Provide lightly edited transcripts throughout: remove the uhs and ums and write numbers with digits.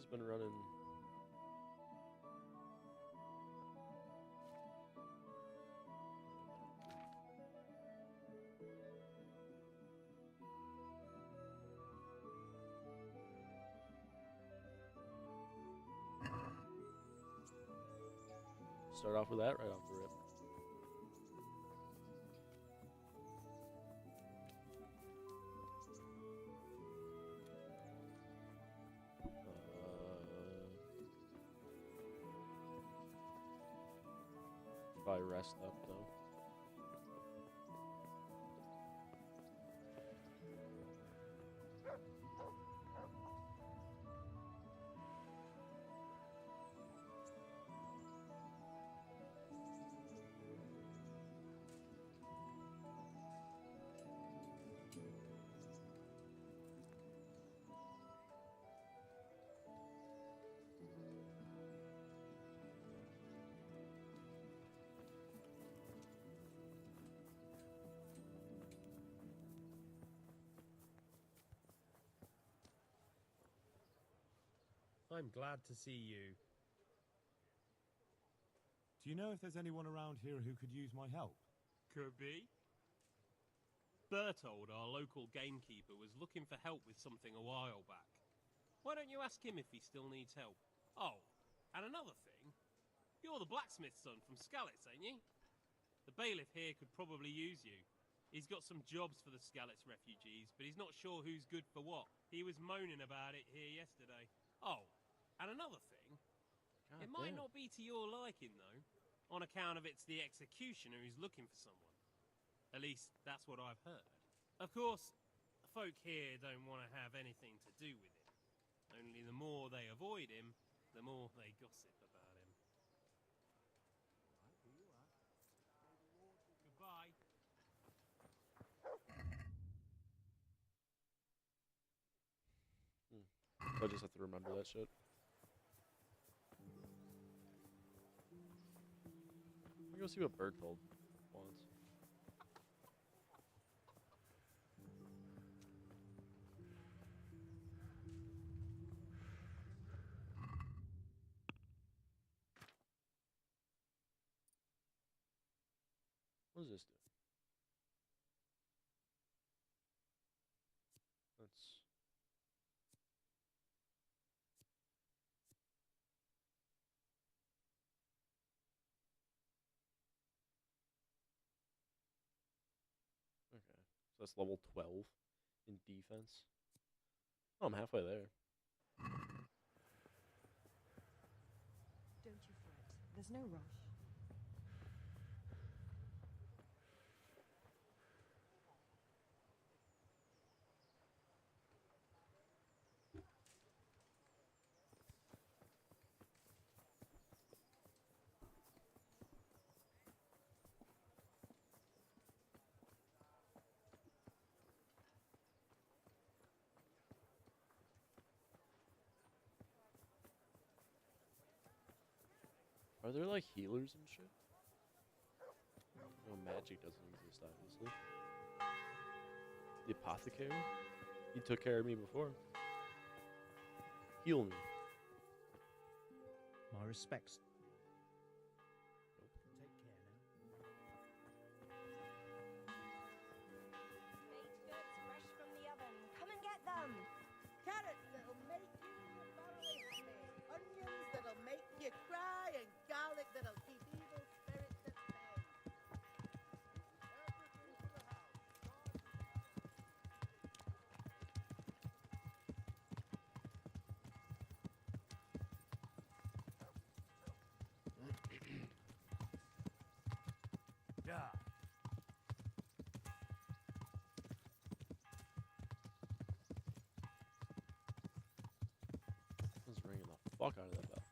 just been running. Start off with that right off the rip. Probably rest up though. I'm glad to see you. Do you know if there's anyone around here who could use my help? Could be. Bertold, our local gamekeeper, was looking for help with something a while back. Why don't you ask him if he still needs help? Oh, and another thing. You're the blacksmith's son from Skalitz, ain't you? The bailiff here could probably use you. He's got some jobs for the Skalitz refugees, but he's not sure who's good for what. He was moaning about it here yesterday. Oh, and another thing. God It might damn. not be to your liking, though, on account of it's the executioner who's looking for someone. At least, that's what I've heard. Of course, folk here don't want to have anything to do with him. Only the more they avoid him, the more they gossip about him. Goodbye. I just have to remember that shit. Let me go see what Bertold wants. What does this do? That's... Okay. So that's level 12 in defense. Oh, I'm halfway there. Don't you fret. There's no rush. Are there like healers and shit? No, magic doesn't exist, obviously. The apothecary? He took care of me before. Heal me. My respects. Nope. Take care now. Baked goods fresh from the oven. Come and get them. Carrots that'll make you and your family happy. Onions that'll make you cry, and garlic that'll keep evil spirits at bay. Everything for the house. Yeah. I was ringing the fuck out of that bell.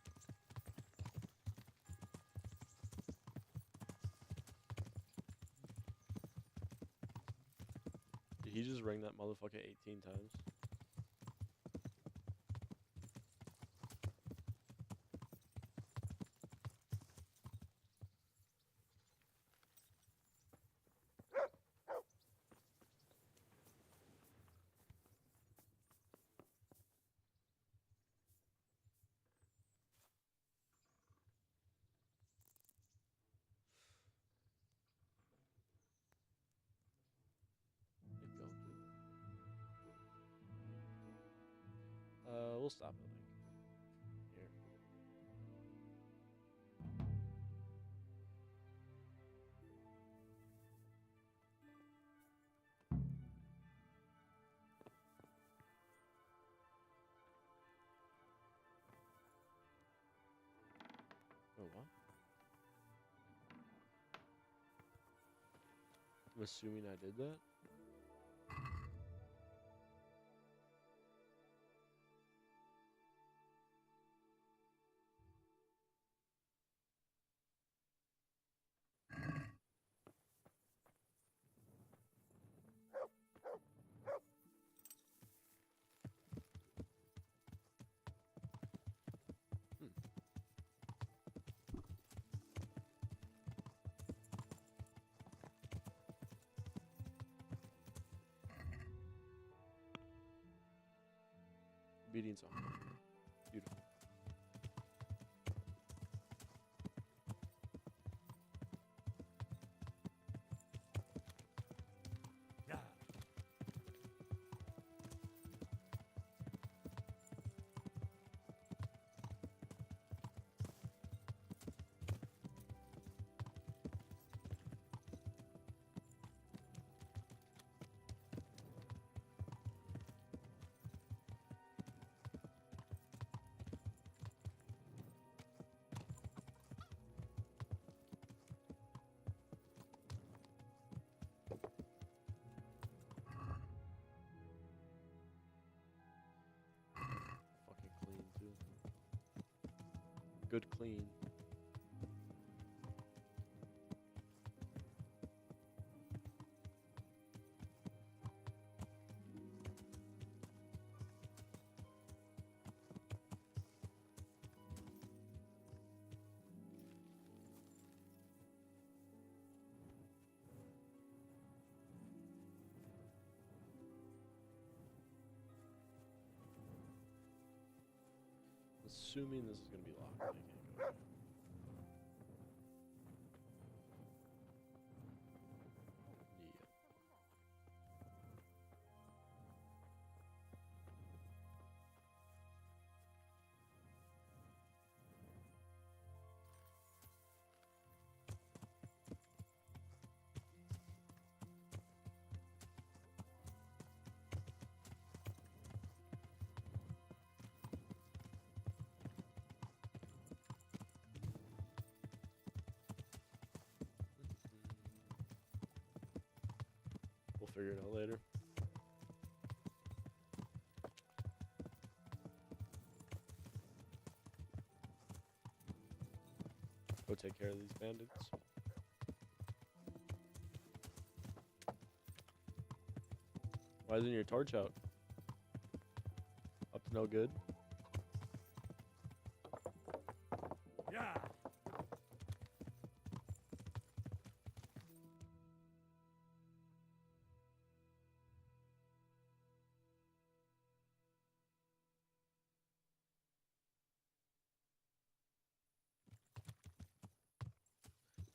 Did he just ring that motherfucker 18 times? we'll stop it like here. Oh, what? I'm assuming I did that. Beating song. Beautiful. Yeah. Fucking clean too. Good clean. Assuming this is gonna be locked, I can't go there. Yeah. We'll figure it out later. Go take care of these bandits. Why isn't your torch out? Up to no good? Yeah.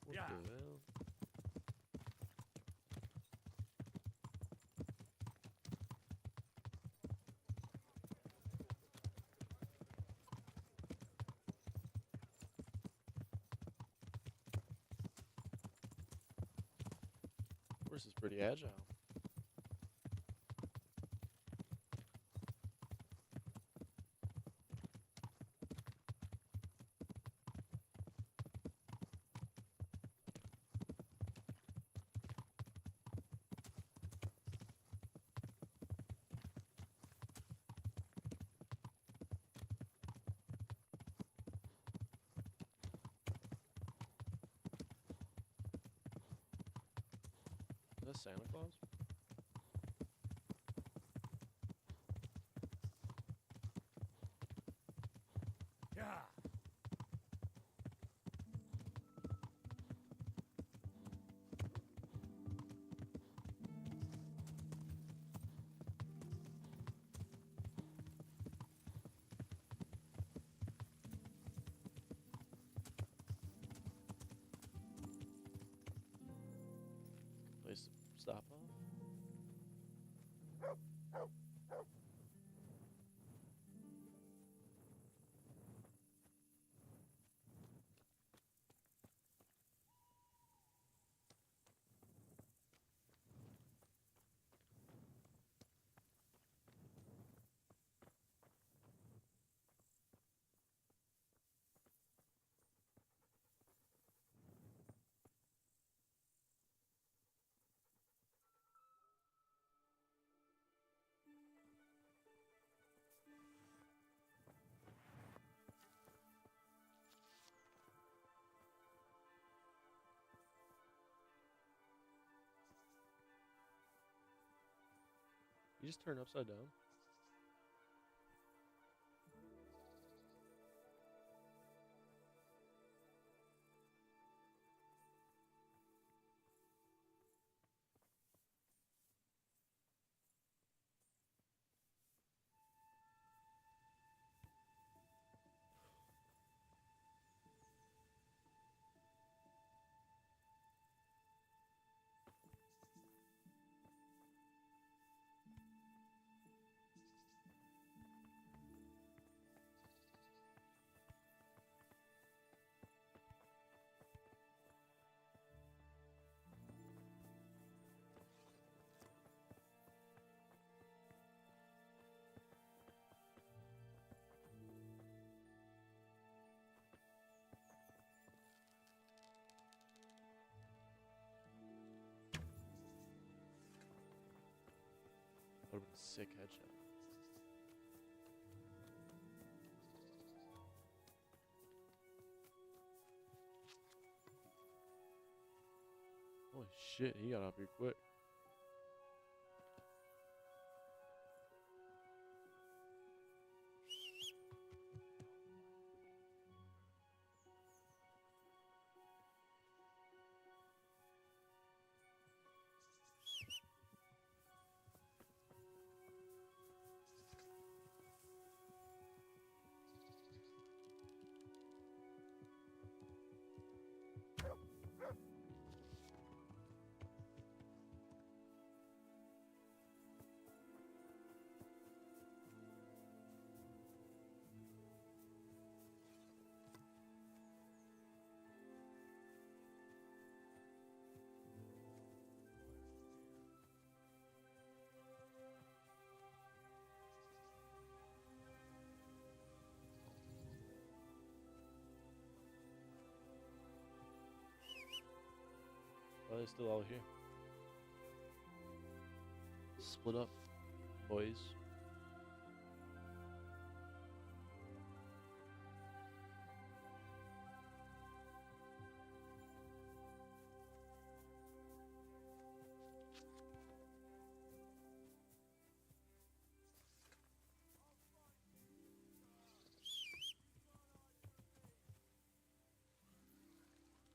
What Yeah. the hell? Horse is pretty agile. Is that Santa Claus? Yeah. Place to stop off? You just turn upside down. That would have been a sick headshot. Holy shit, he got up here quick. Why are they still all here? Split up, boys.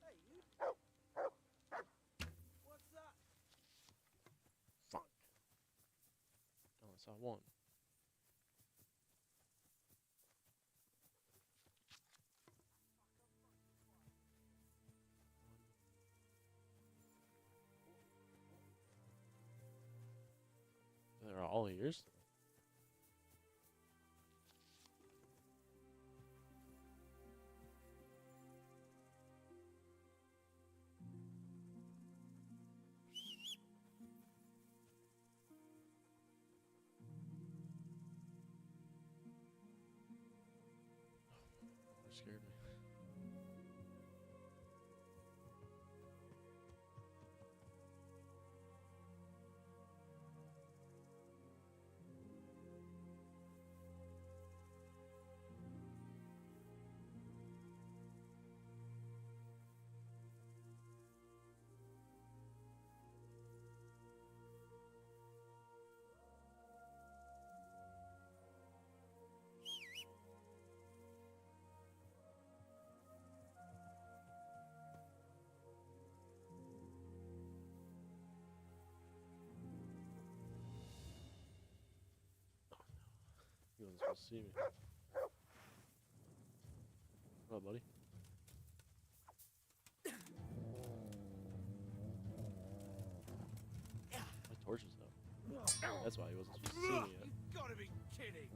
Hey, you. What's up? Fuck. Unless I won. They're all here still. That scared me. He wasn't supposed to see me. What up, buddy? My torches though. That's why he wasn't supposed to see me yet. You've got to be kidding!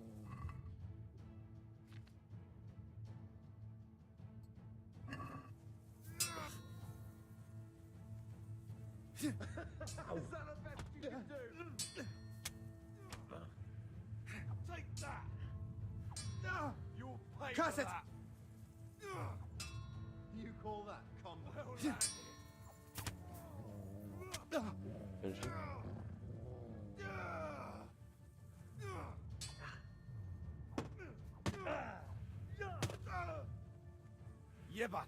Is that the best you can do? Take that! You'll pay Cut for it! that! You call that combat? Well landed. Finish him. Yebat!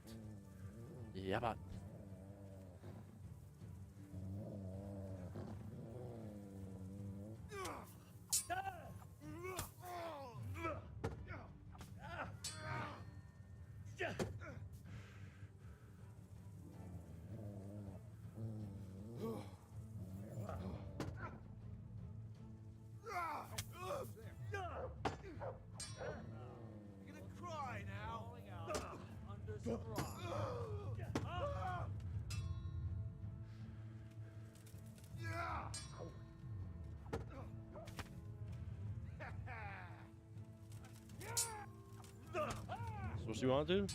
Yeah, but That's what you want to do?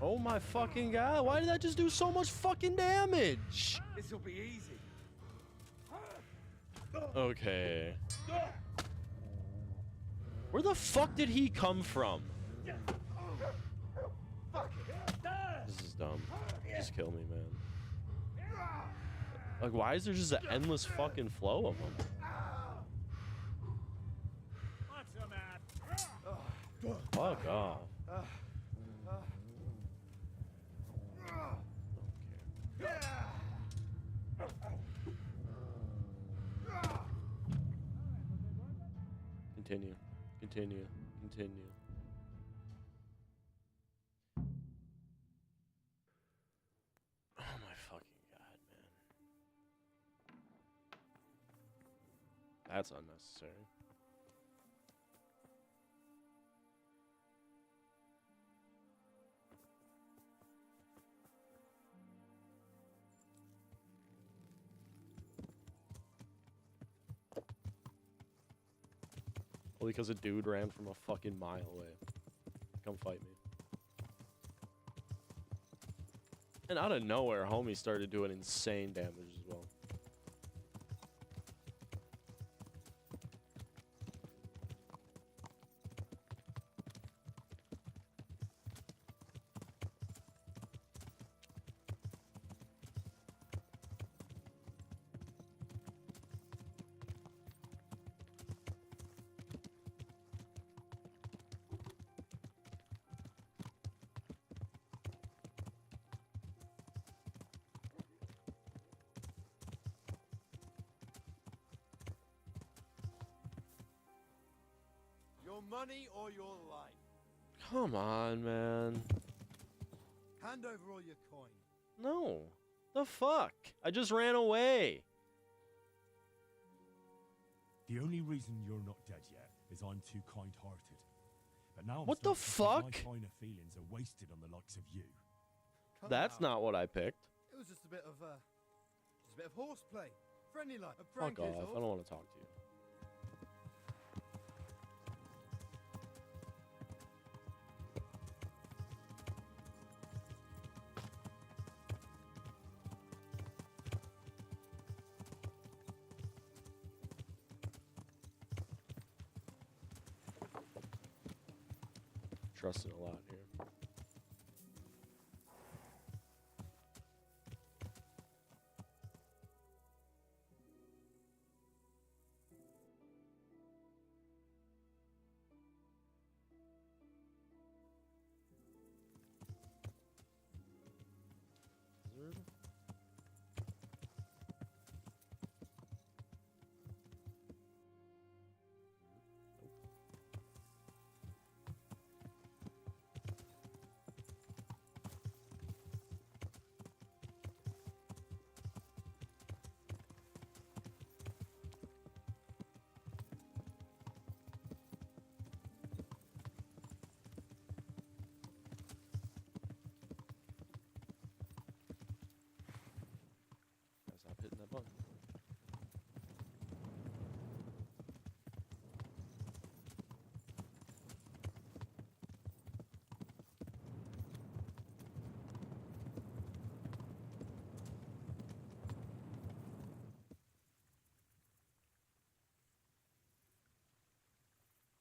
Oh my fucking god, why did that just do so much fucking damage? This'll be easy. Okay. Where the fuck did he come from? This is dumb. Just kill me, man. Like, why is there just an endless fucking flow of them? Fuck off. Continue. Continue. Continue. Oh my fucking god, man. That's unnecessary. Well, because a dude ran from a fucking mile away. Come fight me. And out of nowhere, homie started doing insane damage as well. Your money or your life? Come on, man. Hand over all your coin. No. The fuck? I just ran away. The only reason you're not dead yet is I'm too kind-hearted. But now I'm What the starting to think fuck? my finer feelings are wasted on the likes of you. Come That's now. not what I picked. It was just a bit of horseplay, friendly like. A Fuck prank off. is I all. don't want to talk to you. Trusting a lot here. Wizard? Gotta stop hitting that button.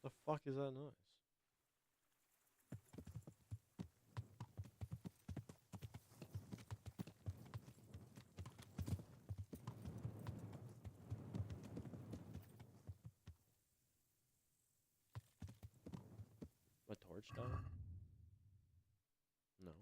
The fuck is that noise? My torch died? No.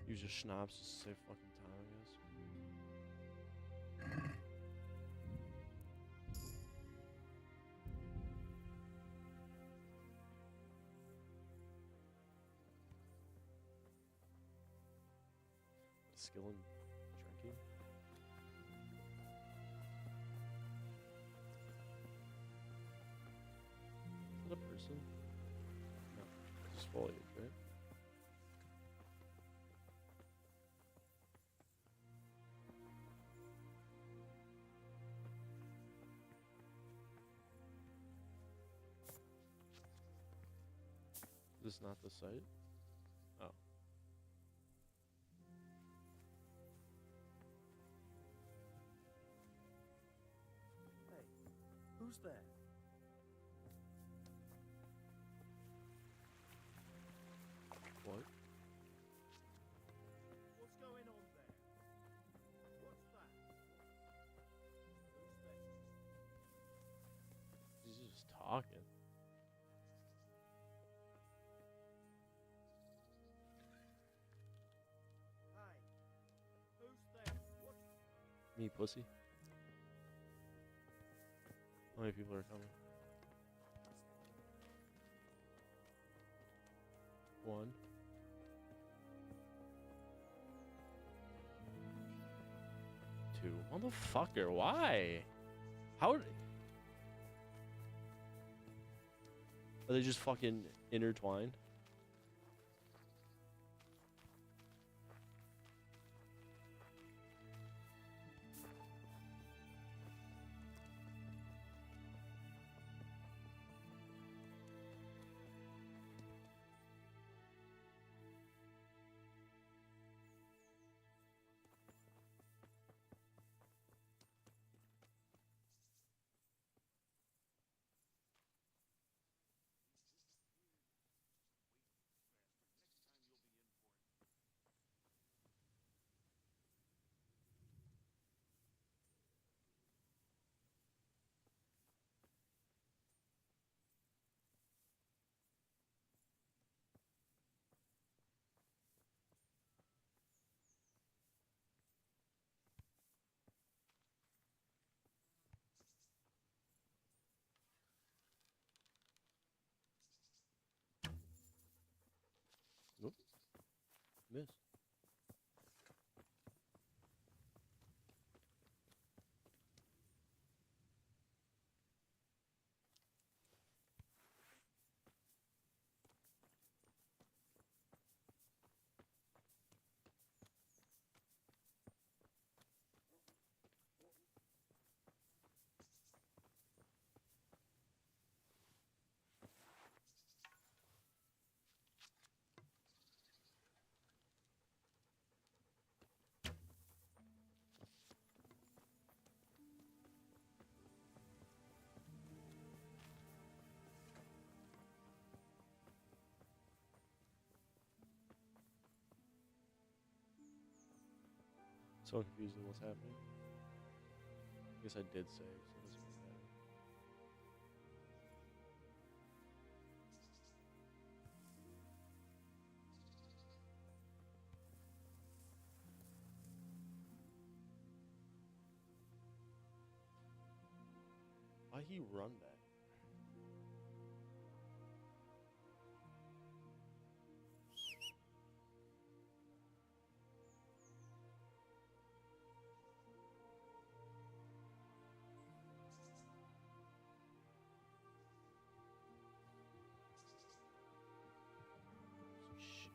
Use your schnapps to save fucking time, I guess. Skill in drinking. Is that a person? No, it's just foliage, right? Is this not the site? Oh. Hey, who's there? What? What's going on there? What's that? Who's there? He's just talking. Hi. Who's there? What? Me, pussy. How many people are coming? One. Two. Motherfucker, why? How? Are they just fucking intertwined? Nope. Miss. So confused with what's happening. I guess I did save, so it doesn't really matter. Why he run that? Shit.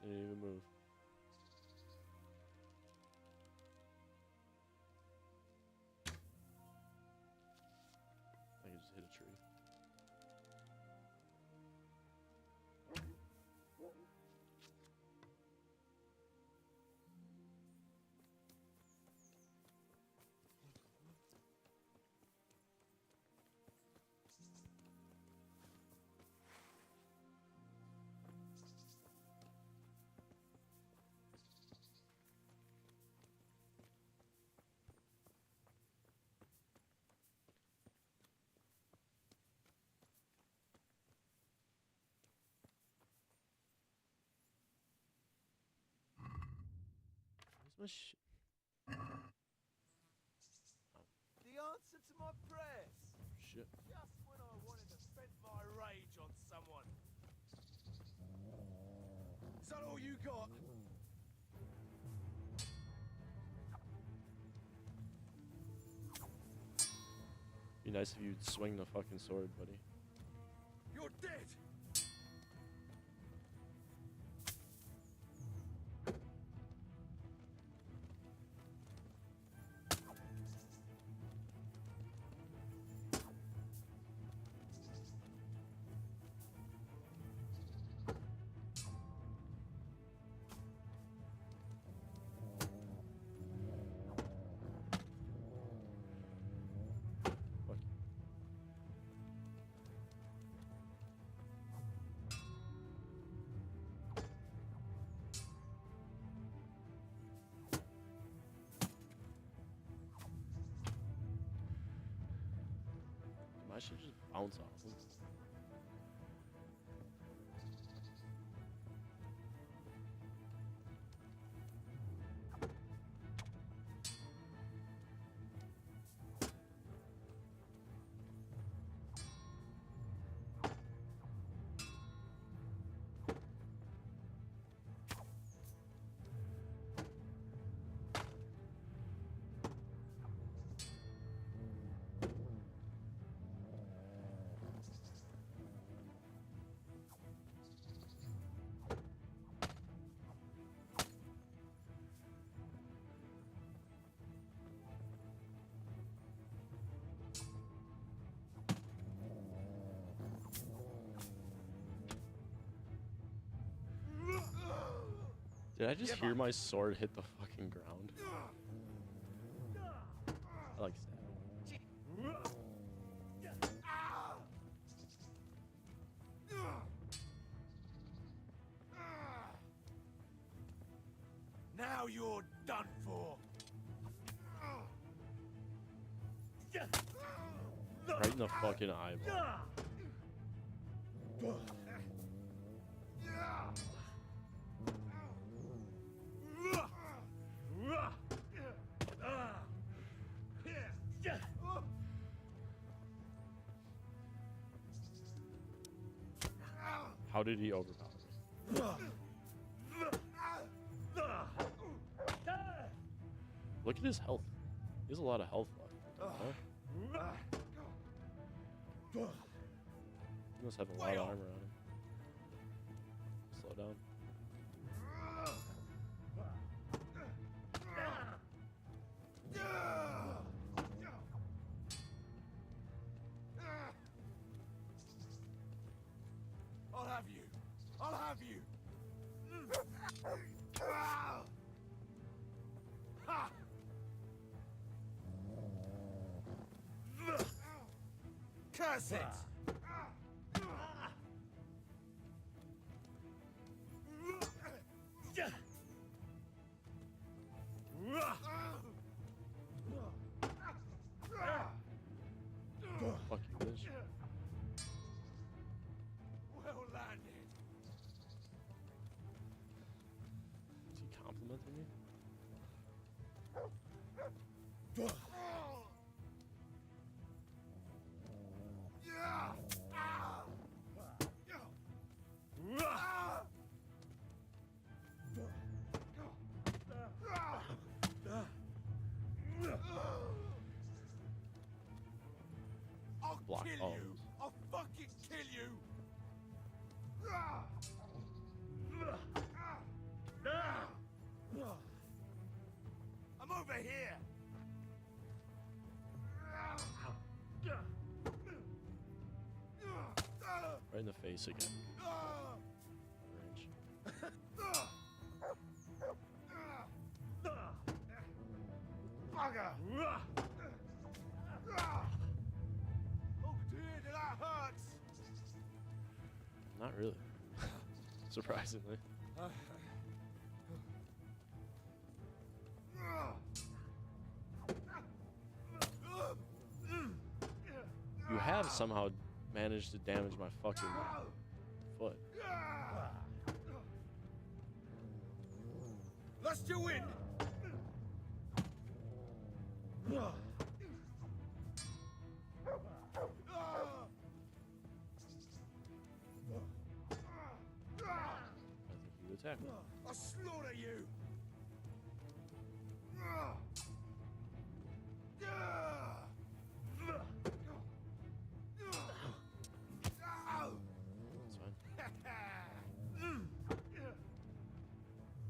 Didn't even move. I can just hit a tree. Where's my shit? The answer to my prayers. Shit. Just when I wanted to vent my rage on someone. Is that all you got? Be nice if you'd swing the fucking sword, buddy. You're dead! Fuck. I should just bounce off him. Did I just hear my sword hit the fucking ground? I like stabbing. Now you're done for. Right in the fucking eyeball. How did he overpower me? Look at his health. He has a lot of health left. Huh? He must have a lot of armor on him. Slow down. I'll have you. I'll have you. Ha! Curse it! Fuck you, bitch. Well landed. Is he complimenting me? I'll Block kill all you. those. I'll fucking kill you. I'm over here. Right in the face again. Range. Bugger! Oh dear, that hurts. Not really. Surprisingly. You have somehow managed to damage my fucking foot. Lust you win. I think you attack me. I'll slaughter you!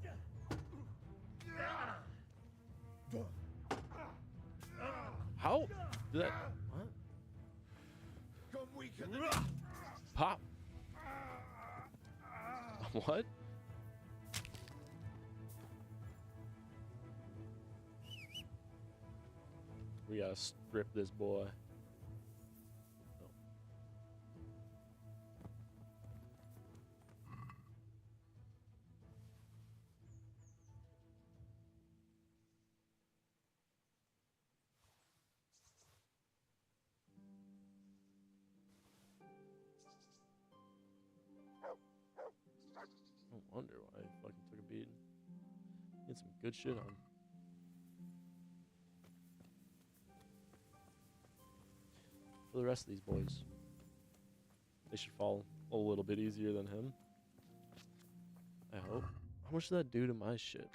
That's fine. How? Did that? What? Come weaken the Pop. What? We gotta strip this boy. Oh. No wonder why he fucking took a beating. He had some good shit on. For the rest of these boys, they should fall a little bit easier than him. I hope. How much did that do to my shit?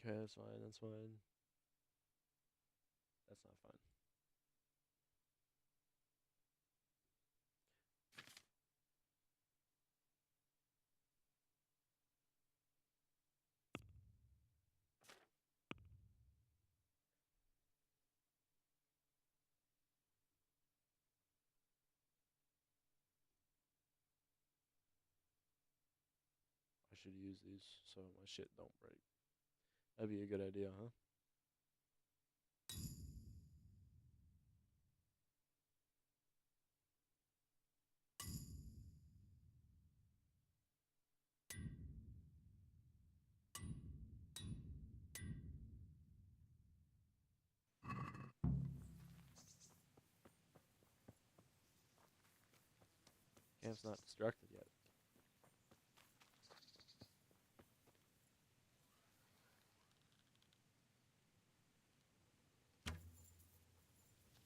Okay, that's fine, that's fine. That's not fine. I should use these so my shit don't break. That'd be a good idea, huh? Camp's not destructed yet.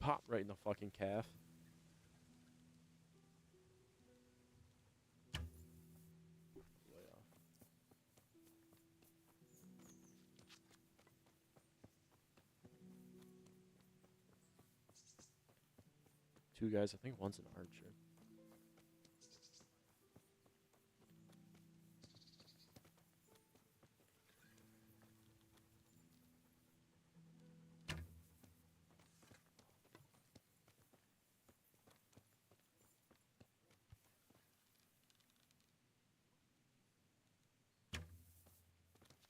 Pop right in the fucking calf. Way off. Two guys, I think one's an archer.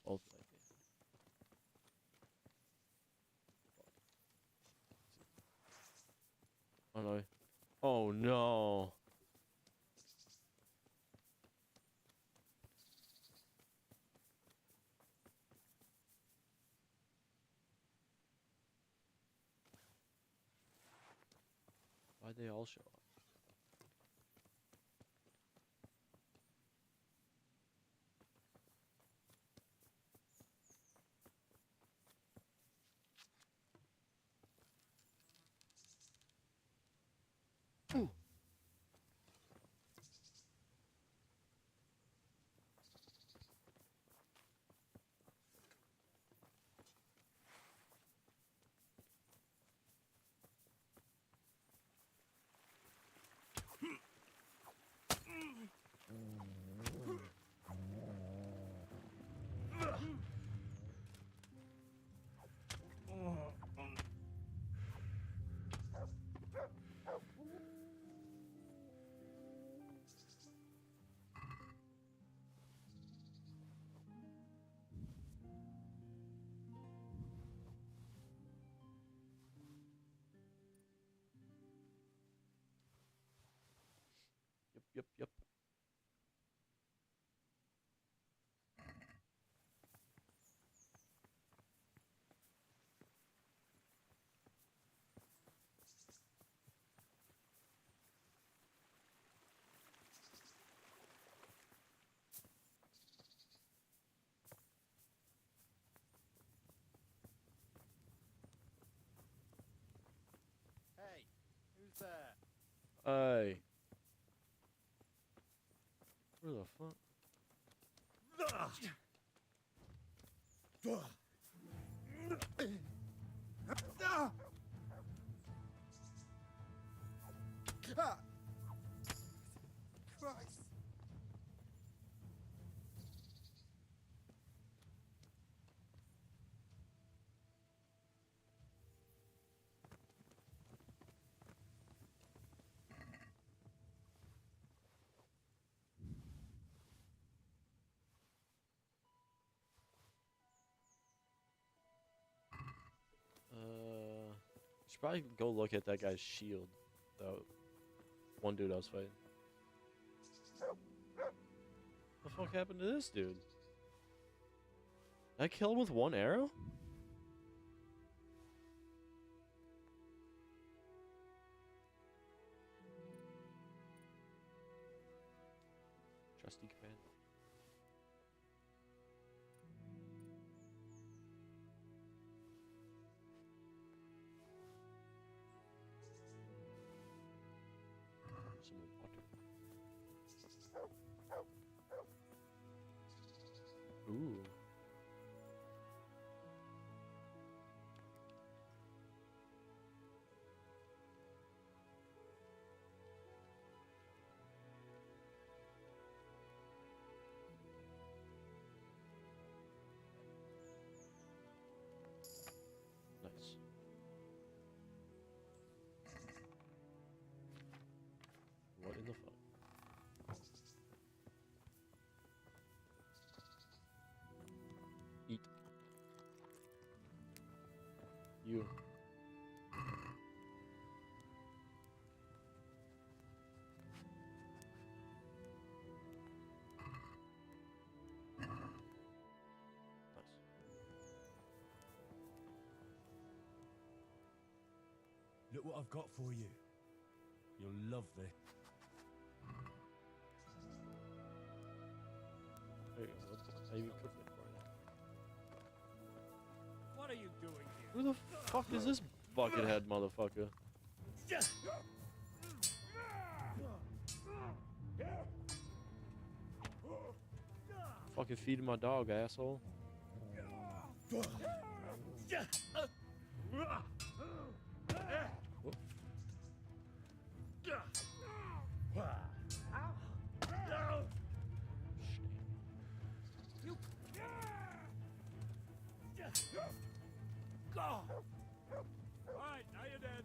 Both like it. Oh no. Oh no. Why'd they all show up? Yep. Hey. Where the fuck? Christ. Should probably go look at that guy's shield. Though, one dude I was fighting. What the fuck happened to this dude? Did I kill him with one arrow? Trusty companion. Some water. Ooh. Nice. What in the fuck? Eat. You. Nice. Look what I've got for you. You'll love this. There you go. I even cooked it for you. What are you doing here? Who the fuck is this buckethead motherfucker? Fucking feeding my dog, asshole. Whoop. Alright, now you're dead.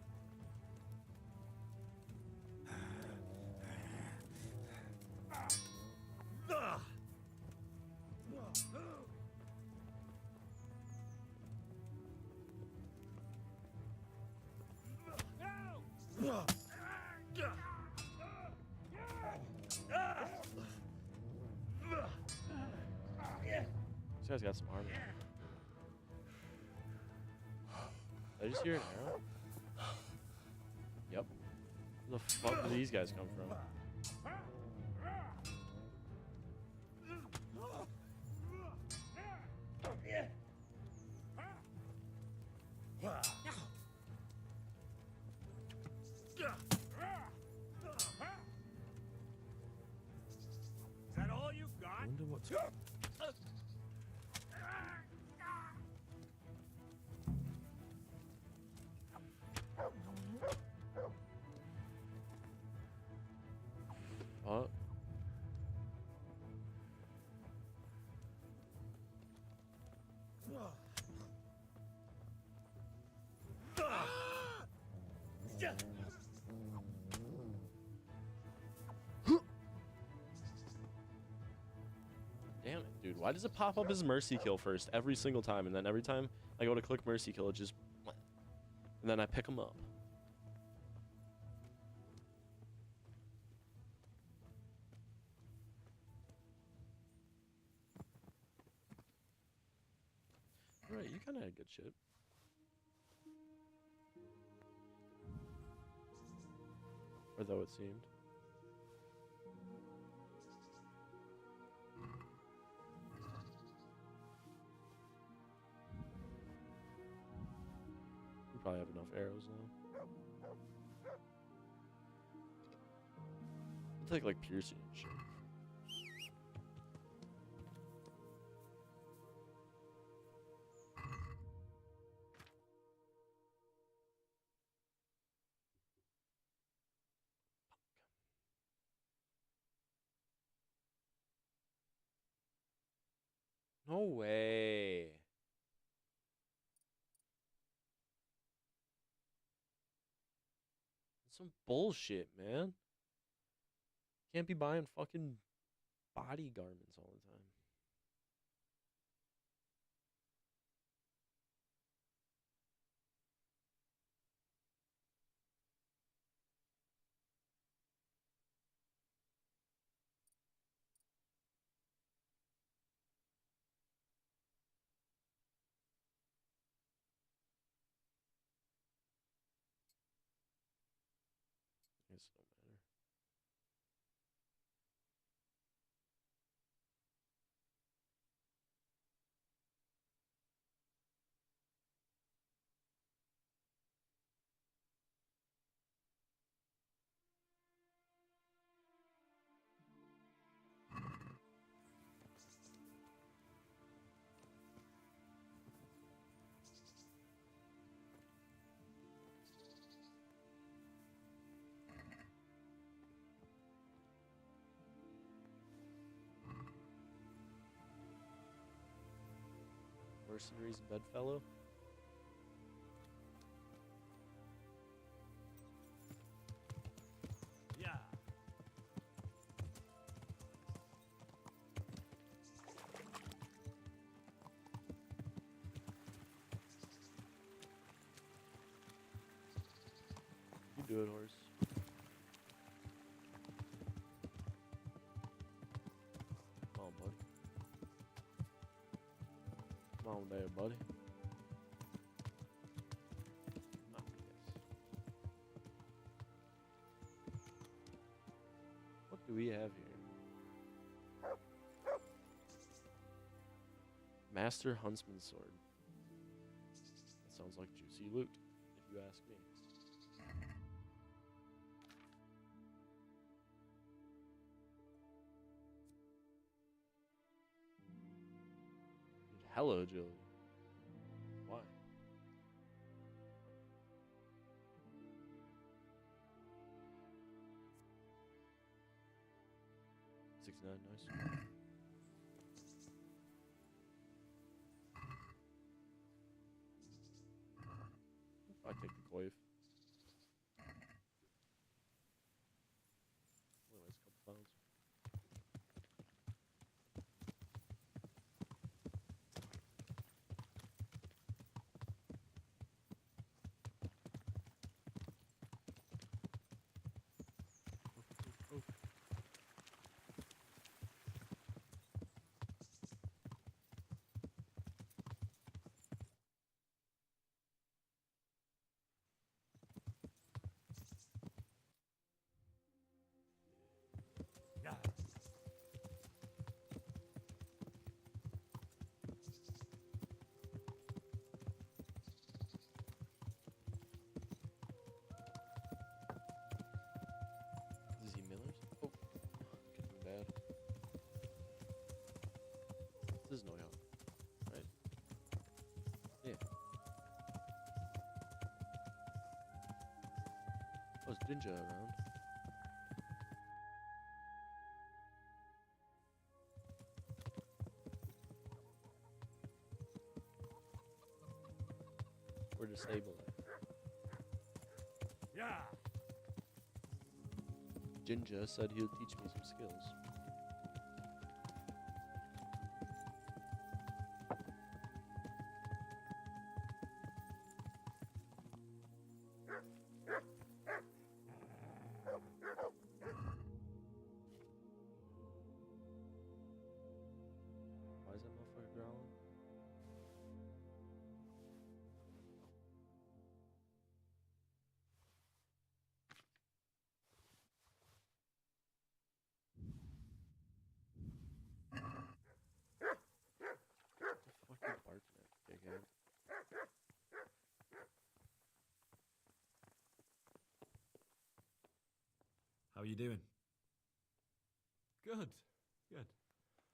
This guy's got some armor. Did I just hear an arrow? Yep. Where the fuck do these guys come from? Is that all you got? I wonder what to... What? Damn it, dude. Why does it pop up as mercy kill first every single time? And then every time I go to click mercy kill, it just... And then I pick them up. Right, you kind of had good shit. Or though it seemed. We probably have enough arrows now. take like piercing and shit. No way. That's some bullshit, man. Can't be buying fucking body garments all the time. I guess it don't matter. Mercenaries and bedfellow. Yeah. You do it, horse. Come on, buddy. Come on there, buddy. Ah, yes. What do we have here? Master Huntsman's Sword. That sounds like juicy loot, if you ask me. Hello, Julie. Why? $69, nice. I take the coif. Otherwise, a couple pounds. Yeah. Is he Miller's? Oh, could be bad. This is no young, right? Yeah. Oh, is Ginger around? Or disable it. Yeah. Ginger said he would teach me some skills. Why is that motherfucker growling? What the fuck you barking at, dickhead? How are you doing? Good, good.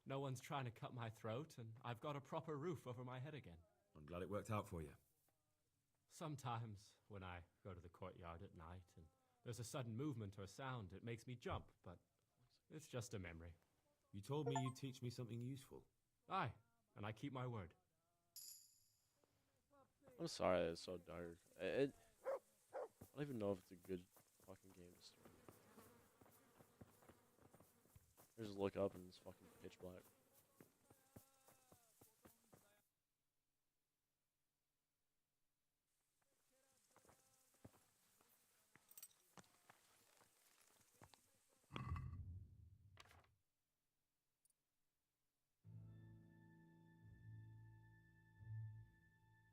No one's trying to cut my throat, and I've got a proper roof over my head again. I'm glad it worked out for you. Sometimes, when I go to the courtyard at night and there's a sudden movement or sound, it makes me jump, but it's just a memory. You told me you'd teach me something useful. Aye, and I keep my word. I'm sorry it's so dark. I don't even know if it's a good fucking game to start. I just look up and it's fucking pitch black.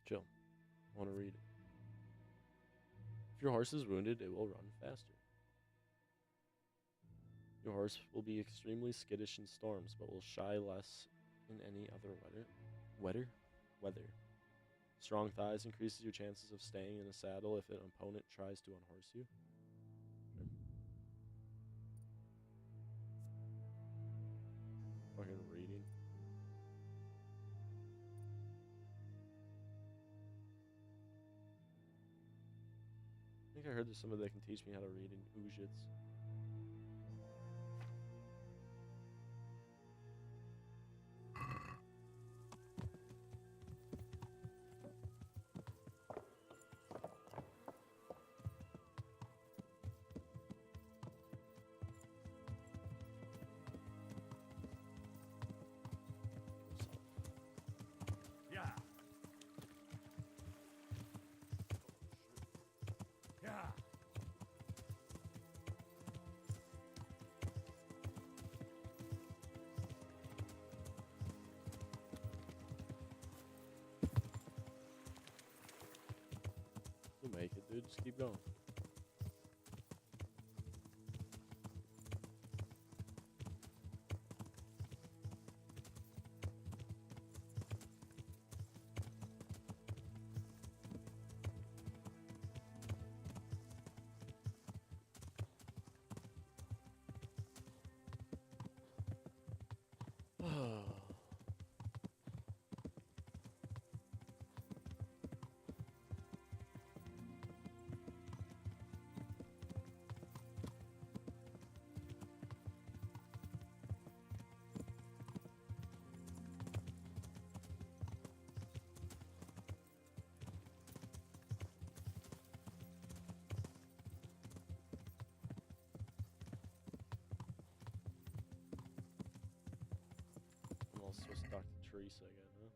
Chill. I want to read it. If your horse is wounded, it will run faster. Your horse will be extremely skittish in storms, but will shy less in any other weather. Strong thighs increases your chances of staying in a saddle if an opponent tries to unhorse you. Fucking reading. I think I heard there's somebody that can teach me how to read in Ujits. Yeah. Yeah. You'll make it, dude. Just keep going. I'm also supposed to talk to Teresa again, huh?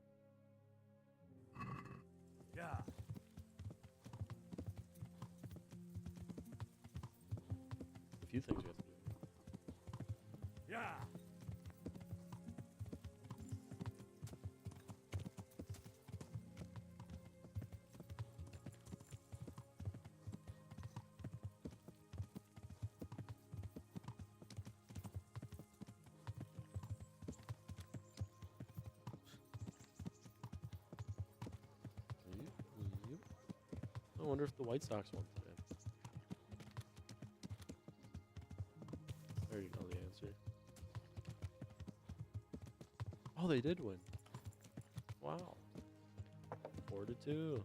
Yeah. A few things we have to do. Yeah. Yep. I wonder if the White Sox won today. I already know the answer. Oh, they did win. Wow. 4-2.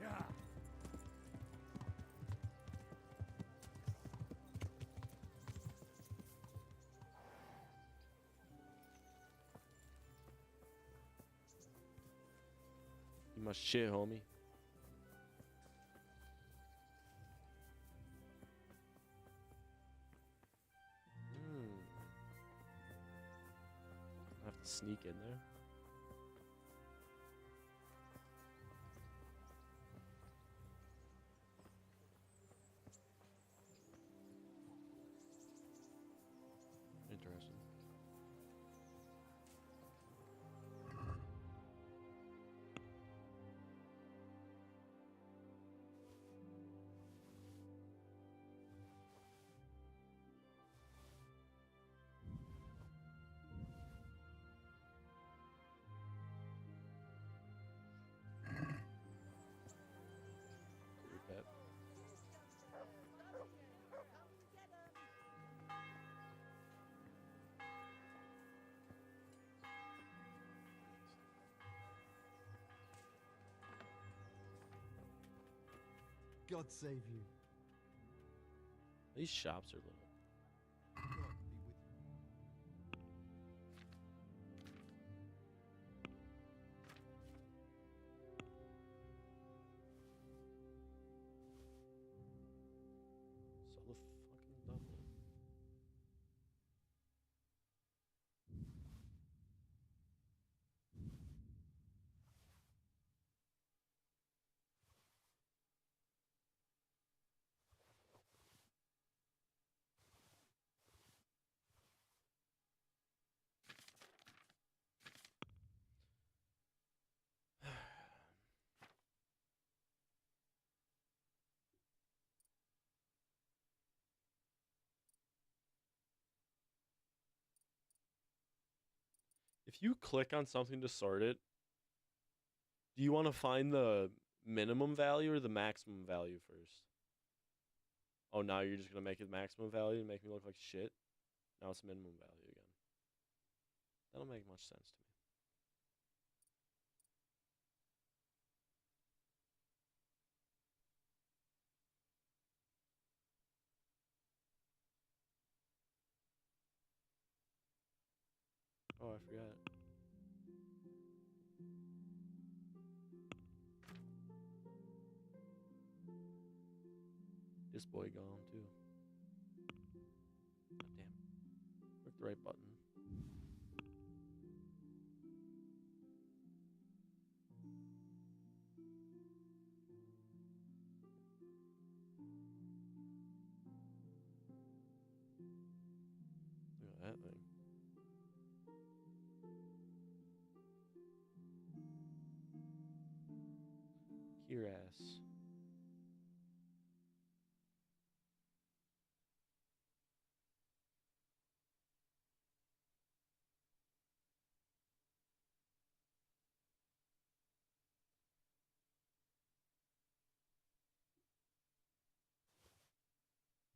Yeah. You must shit, homie. I have to sneak in there. God save you. These shops are little. God be with you. Sell the fucking double. If you click on something to sort it, do you want to find the minimum value or the maximum value first? Oh, now you're just going to make it maximum value and make me look like shit? Now it's minimum value again. That don't make much sense to me. Oh, I forgot. This boy gone too. God damn. Click the right button. Look at that thing. Here ass.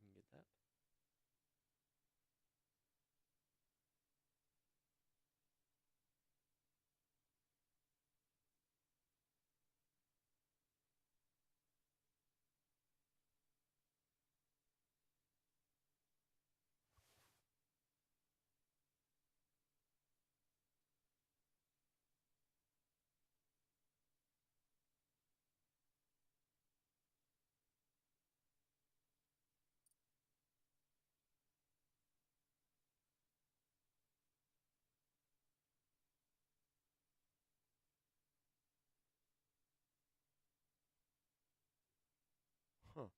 You can get that. Huh.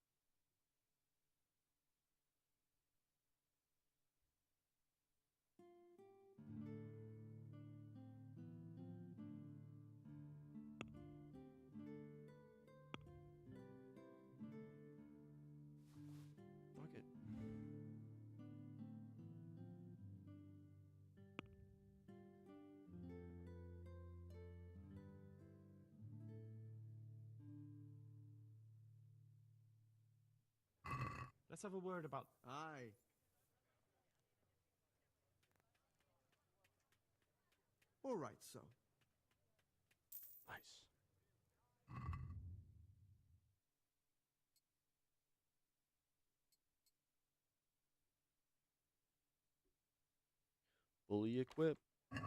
Fuck it. Let's have a word about. Aye. All right, so. Nice. Fully equipped. Take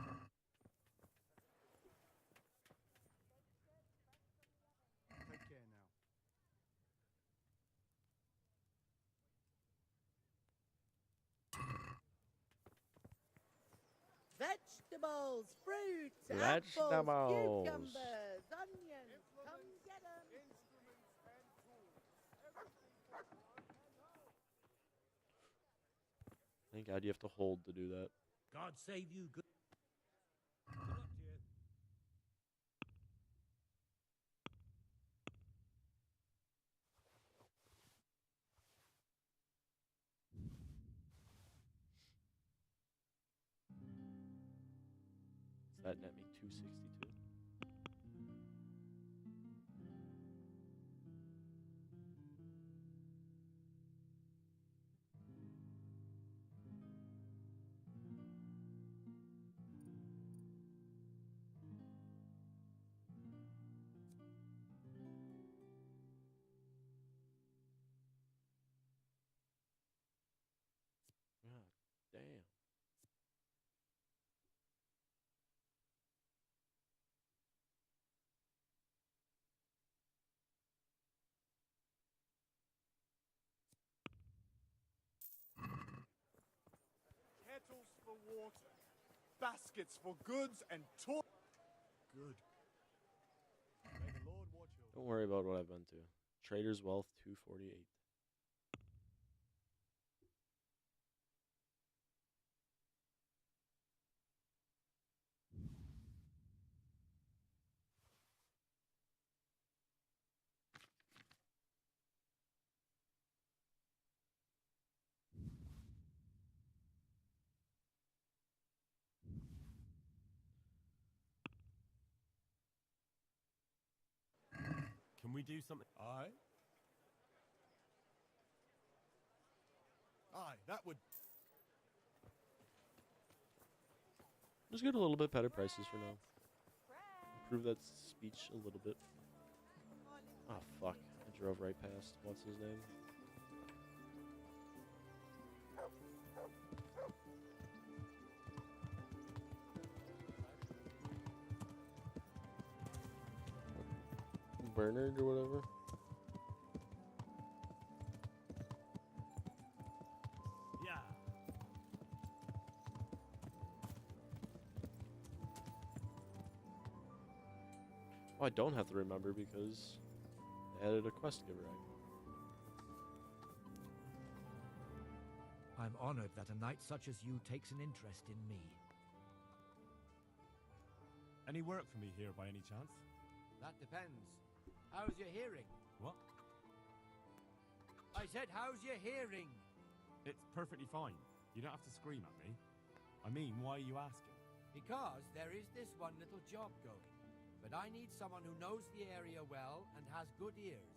care now. Vegetables, fruits, Vegetables. apples, cucumbers, onions. Come get 'em. Thank God you have to hold to do that. God save you. Good luck to you. Does that net me 262? for water, baskets for goods, and toil. Good. May the Lord watch over. Don't worry about what I've been to. Trader's Wealth 248. Can we do something? Aye. Aye, that would. Just get a little bit better prices for now. Improve that speech a little bit. Oh, fuck. I drove right past. What's his name? Bernard or whatever. Yeah. Oh, I don't have to remember because they added a quest giver item. I'm honored that a knight such as you takes an interest in me. Any work for me here by any chance? That depends. How's your hearing? What? I said, how's your hearing? It's perfectly fine. You don't have to scream at me. I mean, why are you asking? Because there is this one little job going. But I need someone who knows the area well and has good ears.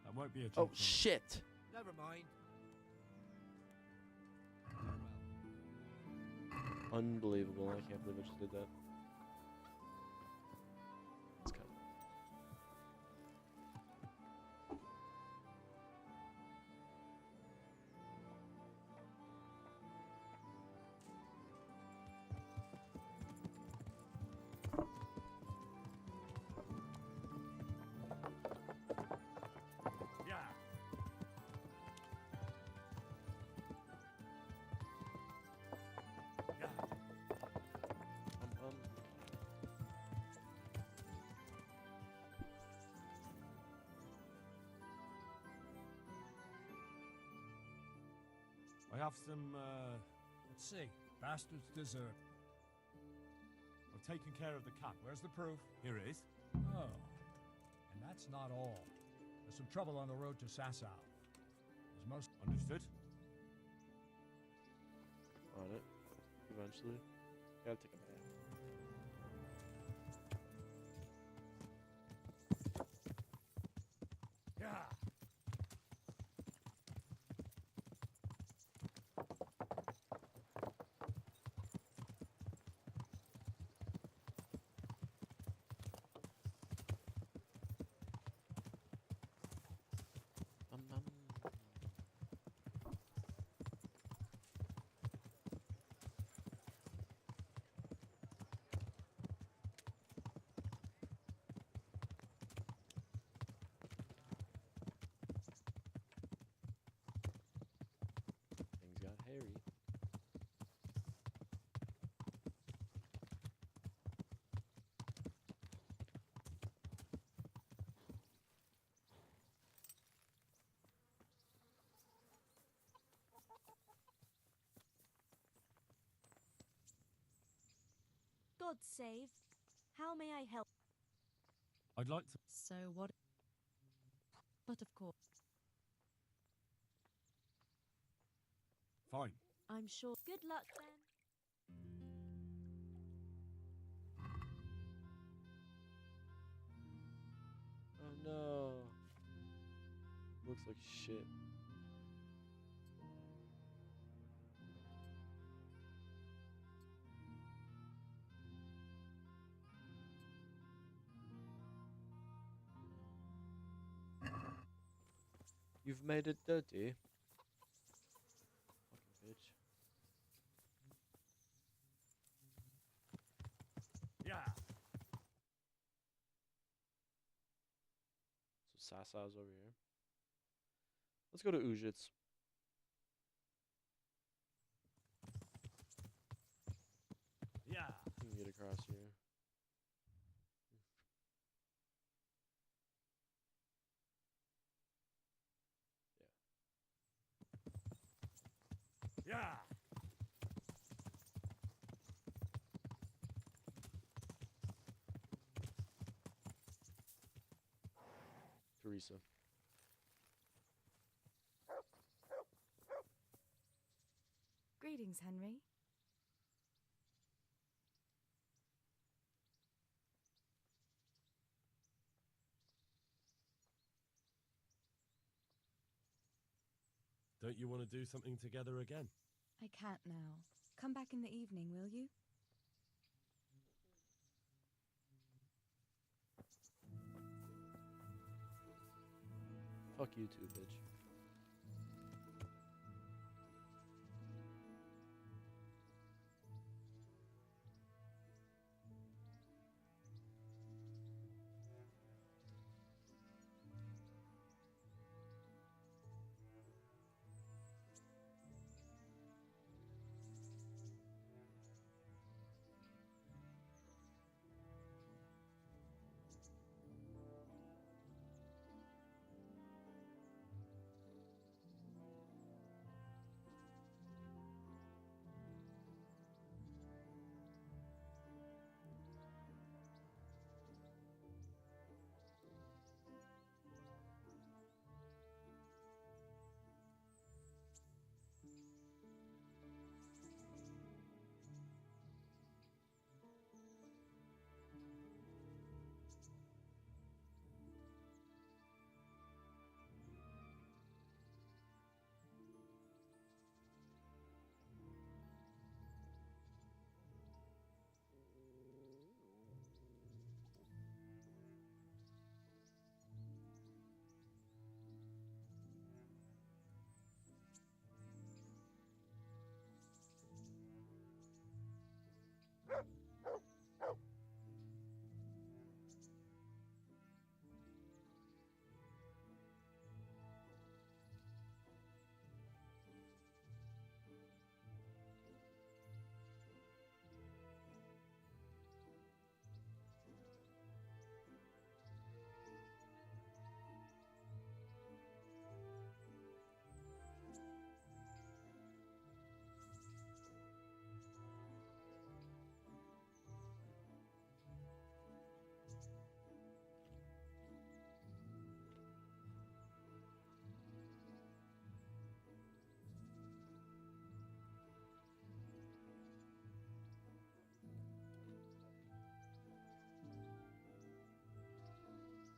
That won't be a Oh, job for me. shit! Never mind. Unbelievable. I can't believe I just did that. It's kind Yeah. Yeah. I have some, Let's see. Bastard's dessert. I've taken care of the cat. Where's the proof? Here it is. Oh. And that's not all. There's some trouble on the road to Sasau. There's most... Understood. on it. Eventually. Gotta take a bath. Yeah. Things got hairy. God save. How may I help? I'd like to. So what? But of course, Fine. I'm sure. Good luck then. Oh no. Looks like shit. You've made it dirty. Fucking bitch. Yeah. So Sasa's over here. Let's go to Ujits. Yeah. We can get across here. Yeah. Teresa. Greetings, Henry. Don't you want to do something together again? I can't now. Come back in the evening, will you? Fuck you too, bitch.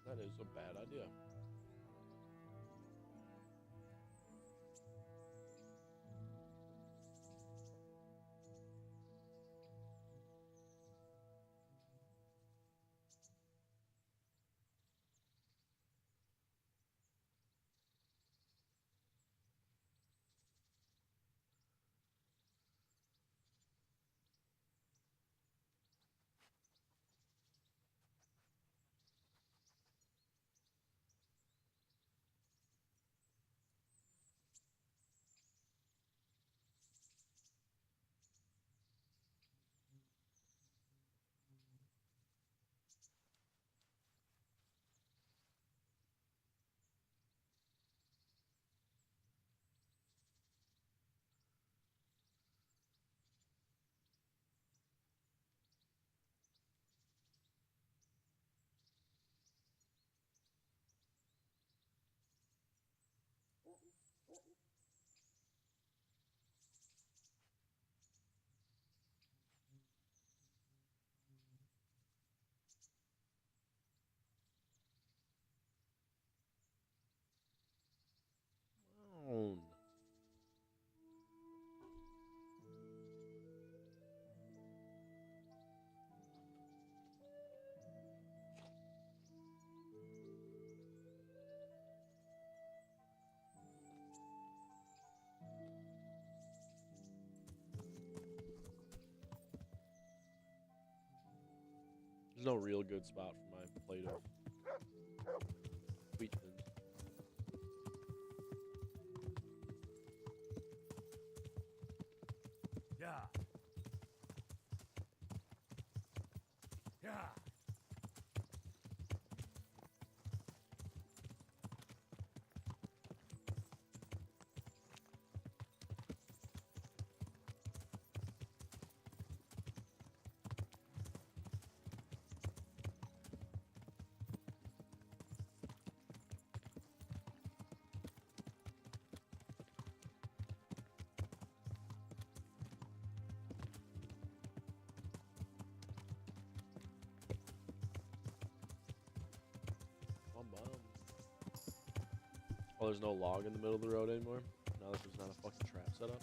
That is a bad idea. Own. There's no real good spot for my plate of wheat thins. Yeah. Oh, there's no log in the middle of the road anymore? Now that there's not a fucking trap set up?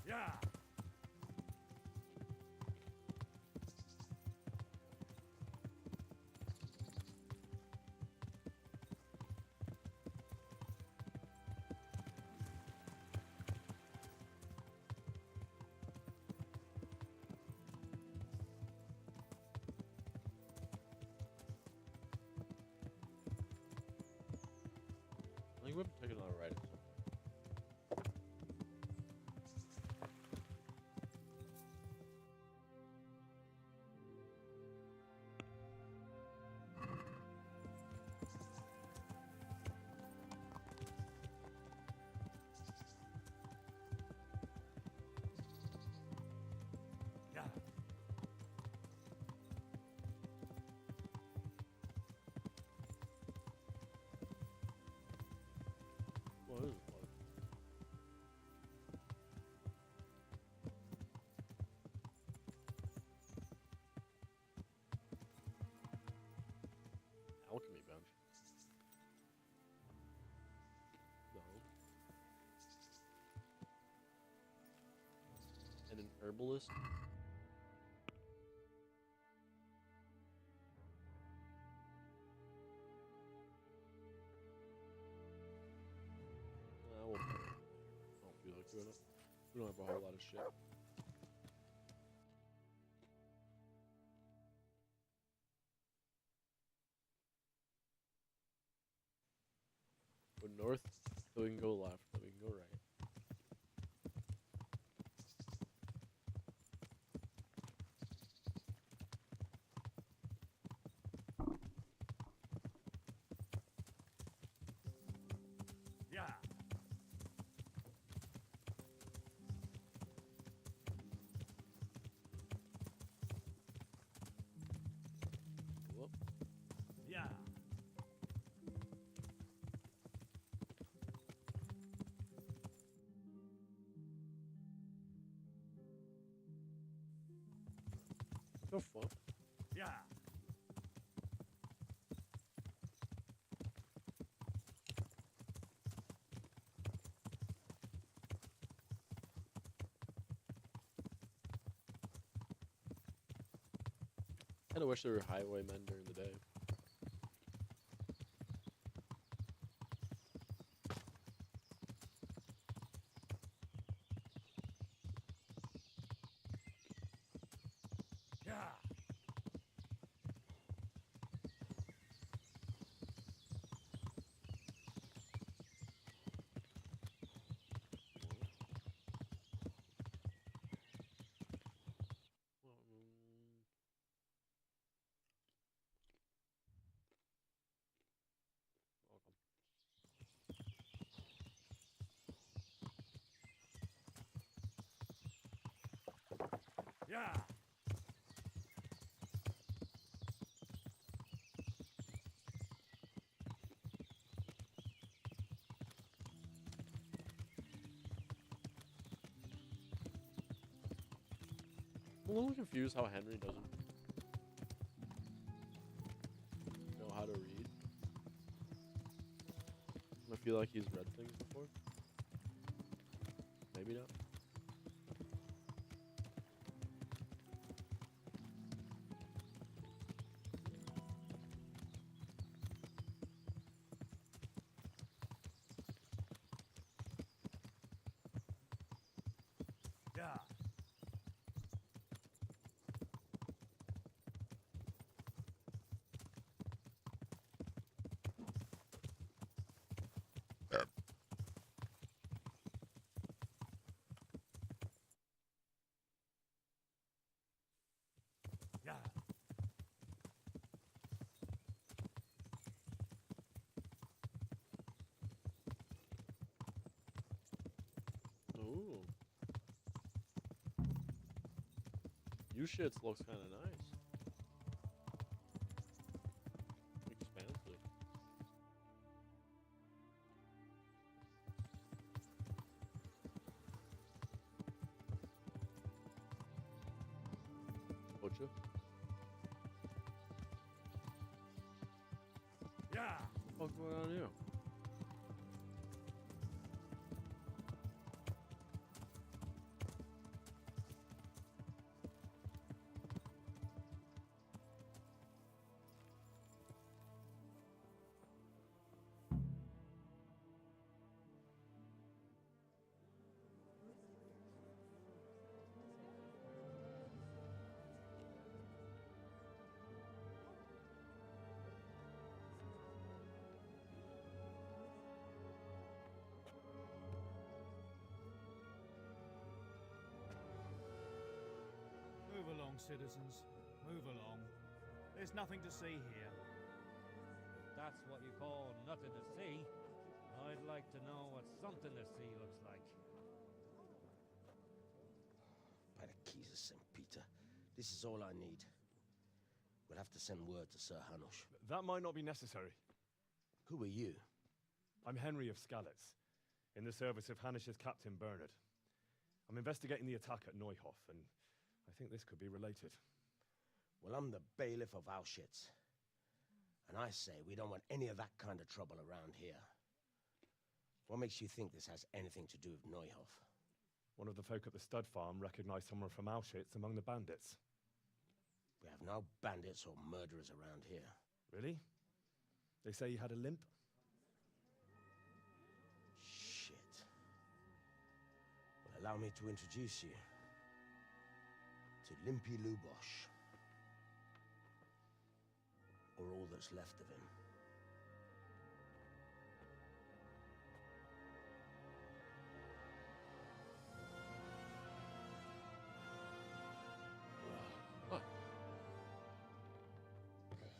Yeah. I think we've been taking a lot of writing. Yeah. What is it? Alchemy bench. No. And an herbalist. We'll I don't feel like doing it. We don't have a whole lot of shit. Go north, then we can go left, then we can go right. Yeah. Whoop. Yeah. The fuck? Yeah. Kinda wish there were highwaymen during the day. Yeah. Yeah. I'm a little confused how Henry doesn't know how to read. I feel like he's read things before. Maybe not. Yeah. Yeah. Ooh. You shits looks kind of nice. Expansive. Butcher. Yeah. What's going on here? Move along, citizens. Move along. There's nothing to see here. If that's what you call nothing to see, I'd like to know what something to see looks like. By the keys of St. Peter, this is all I need. We'll have to send word to Sir Hanush. That might not be necessary. Who are you? I'm Henry of Skalitz, in the service of Hanush's Captain Bernard. I'm investigating the attack at Neuhof, and I think this could be related. Well, I'm the bailiff of Auschwitz. And I say we don't want any of that kind of trouble around here. What makes you think this has anything to do with Neuhof? One of the folk at the stud farm recognized someone from Auschwitz among the bandits. We have no bandits or murderers around here. Really? They say he had a limp? Shit. Well, allow me to introduce you to Limpy Lubosh. Or all that's left of him.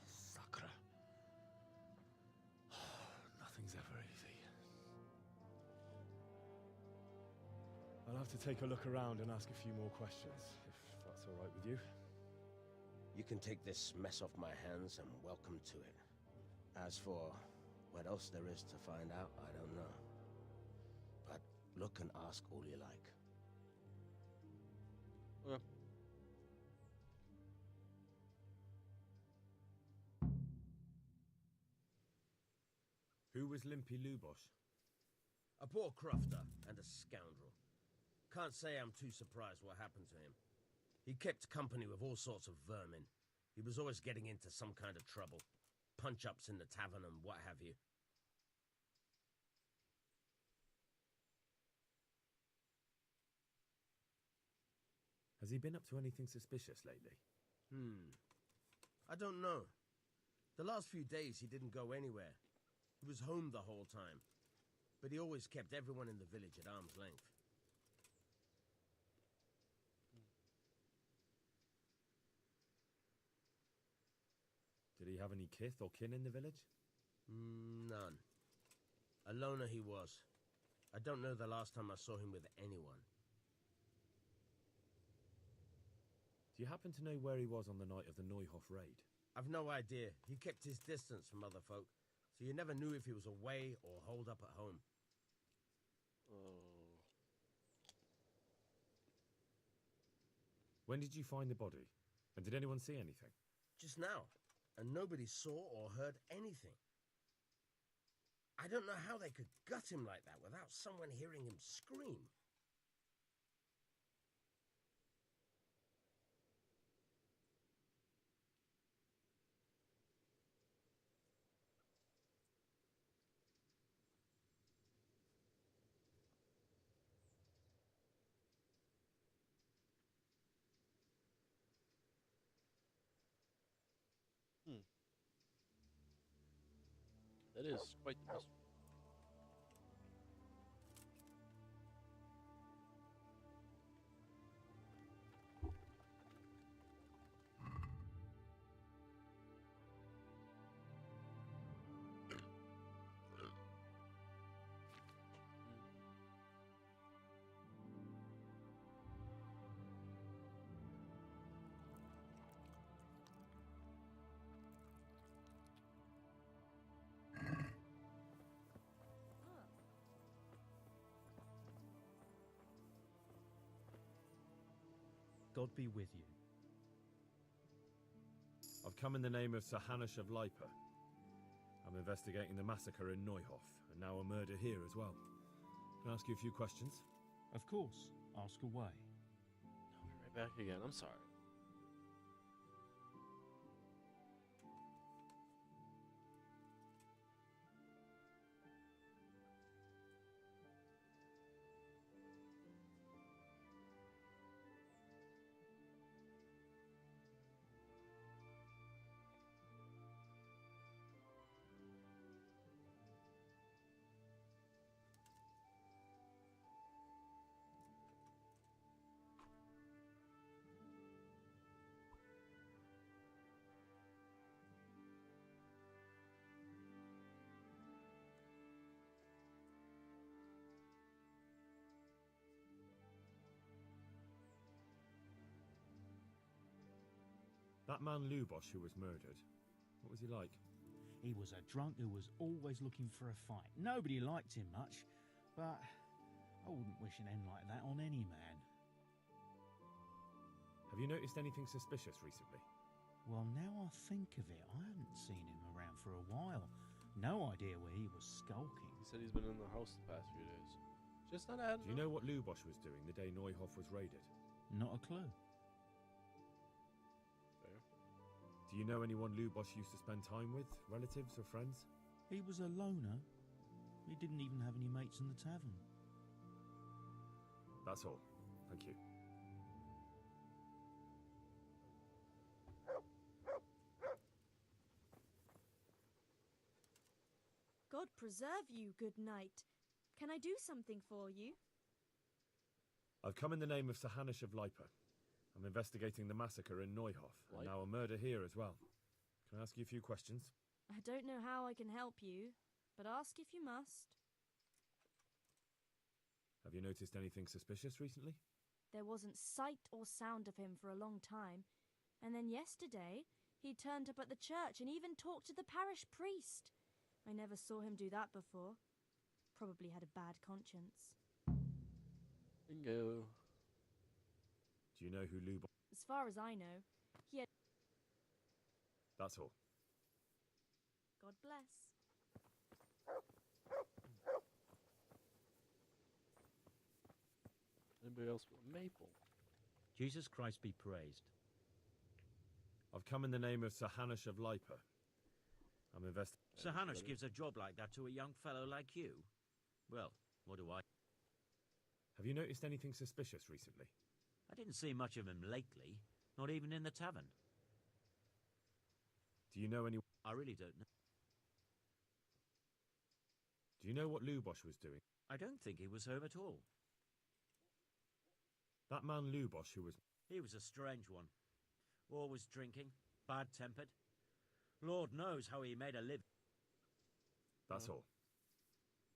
Sakra. Nothing's ever easy. I'll have to take a look around and ask a few more questions, if that's all right with you. You can take this mess off my hands and welcome to it. As for what else there is to find out, I don't know. But look and ask all you like. Yeah. Who was Limpy Lubosh? A poor crofter and a scoundrel. Can't say I'm too surprised what happened to him. He kept company with all sorts of vermin. He was always getting into some kind of trouble. Punch-ups in the tavern and what have you. Has he been up to anything suspicious lately? I don't know. The last few days he didn't go anywhere. He was home the whole time. But he always kept everyone in the village at arm's length. Did he have any kith or kin in the village? None. A loner he was. I don't know the last time I saw him with anyone. Do you happen to know where he was on the night of the Neuhof raid? I've no idea. He kept his distance from other folk, so you never knew if he was away or holed up at home. Oh. When did you find the body? And did anyone see anything? Just now. And nobody saw or heard anything. I don't know how they could gut him like that without someone hearing him scream. That is quite the mystery. God be with you. I've come in the name of Sir Hanush of Lipa. I'm investigating the massacre in Neuhof, and now a murder here as well. Can I ask you a few questions? Of course. Ask away. I'll be right back again. I'm sorry. That man Lubosh who was murdered, what was he like? He was a drunk who was always looking for a fight. Nobody liked him much, but I wouldn't wish an end like that on any man. Have you noticed anything suspicious recently? Well, now I think of it, I haven't seen him around for a while. No idea where he was skulking. He said he's been in the house the past few days. Just not adding. Do you know what Lubosh was doing the day Neuhof was raided? Not a clue. Do you know anyone Lubosh used to spend time with? Relatives or friends? He was a loner. He didn't even have any mates in the tavern. That's all. Thank you. God preserve you, good knight. Can I do something for you? I've come in the name of Sir Hanush of Lipa. I'm investigating the massacre in Neuhof, and now a murder here as well. Can I ask you a few questions? I don't know how I can help you, but ask if you must. Have you noticed anything suspicious recently? There wasn't sight or sound of him for a long time, and then yesterday he turned up at the church and even talked to the parish priest. I never saw him do that before. Probably had a bad conscience. Bingo. Do you know who Lubosh... As far as I know, he had... That's all. God bless. Anybody else with a maple? Jesus Christ be praised. I've come in the name of Sir Hanush of Lipa. I'm investigating... Sir Hanush gives a job like that to a young fellow like you? Well, what do I... Have you noticed anything suspicious recently? I didn't see much of him lately, not even in the tavern. Do you know any... I really don't know. Do you know what Lubosh was doing? I don't think he was home at all. That man Lubosh who was... He was a strange one. Always drinking, bad-tempered. Lord knows how he made a living. That's all.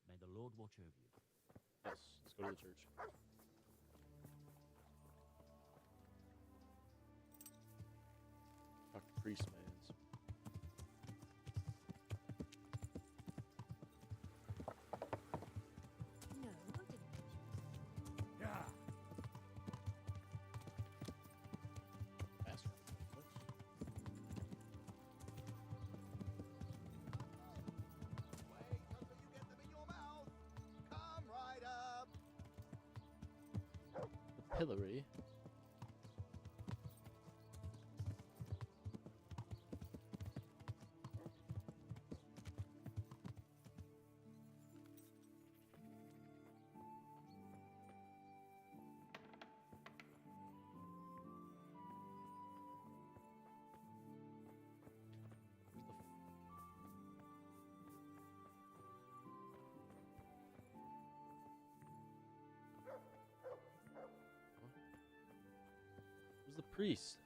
May the Lord watch over you. Yes, let's go to the church. Fuck priest mans. No, I didn't. Yeah. Bastard. What? Wait until you get them in your mouth. Come right up. The pillory. priest.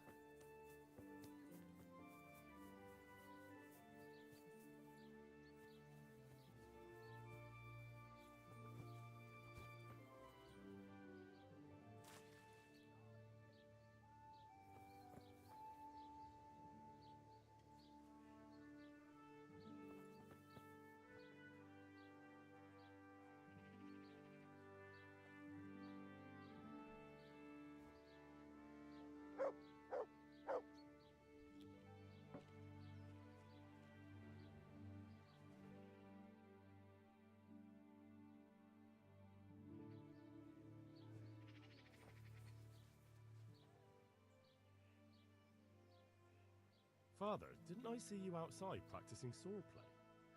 Father, didn't I see you outside practicing swordplay?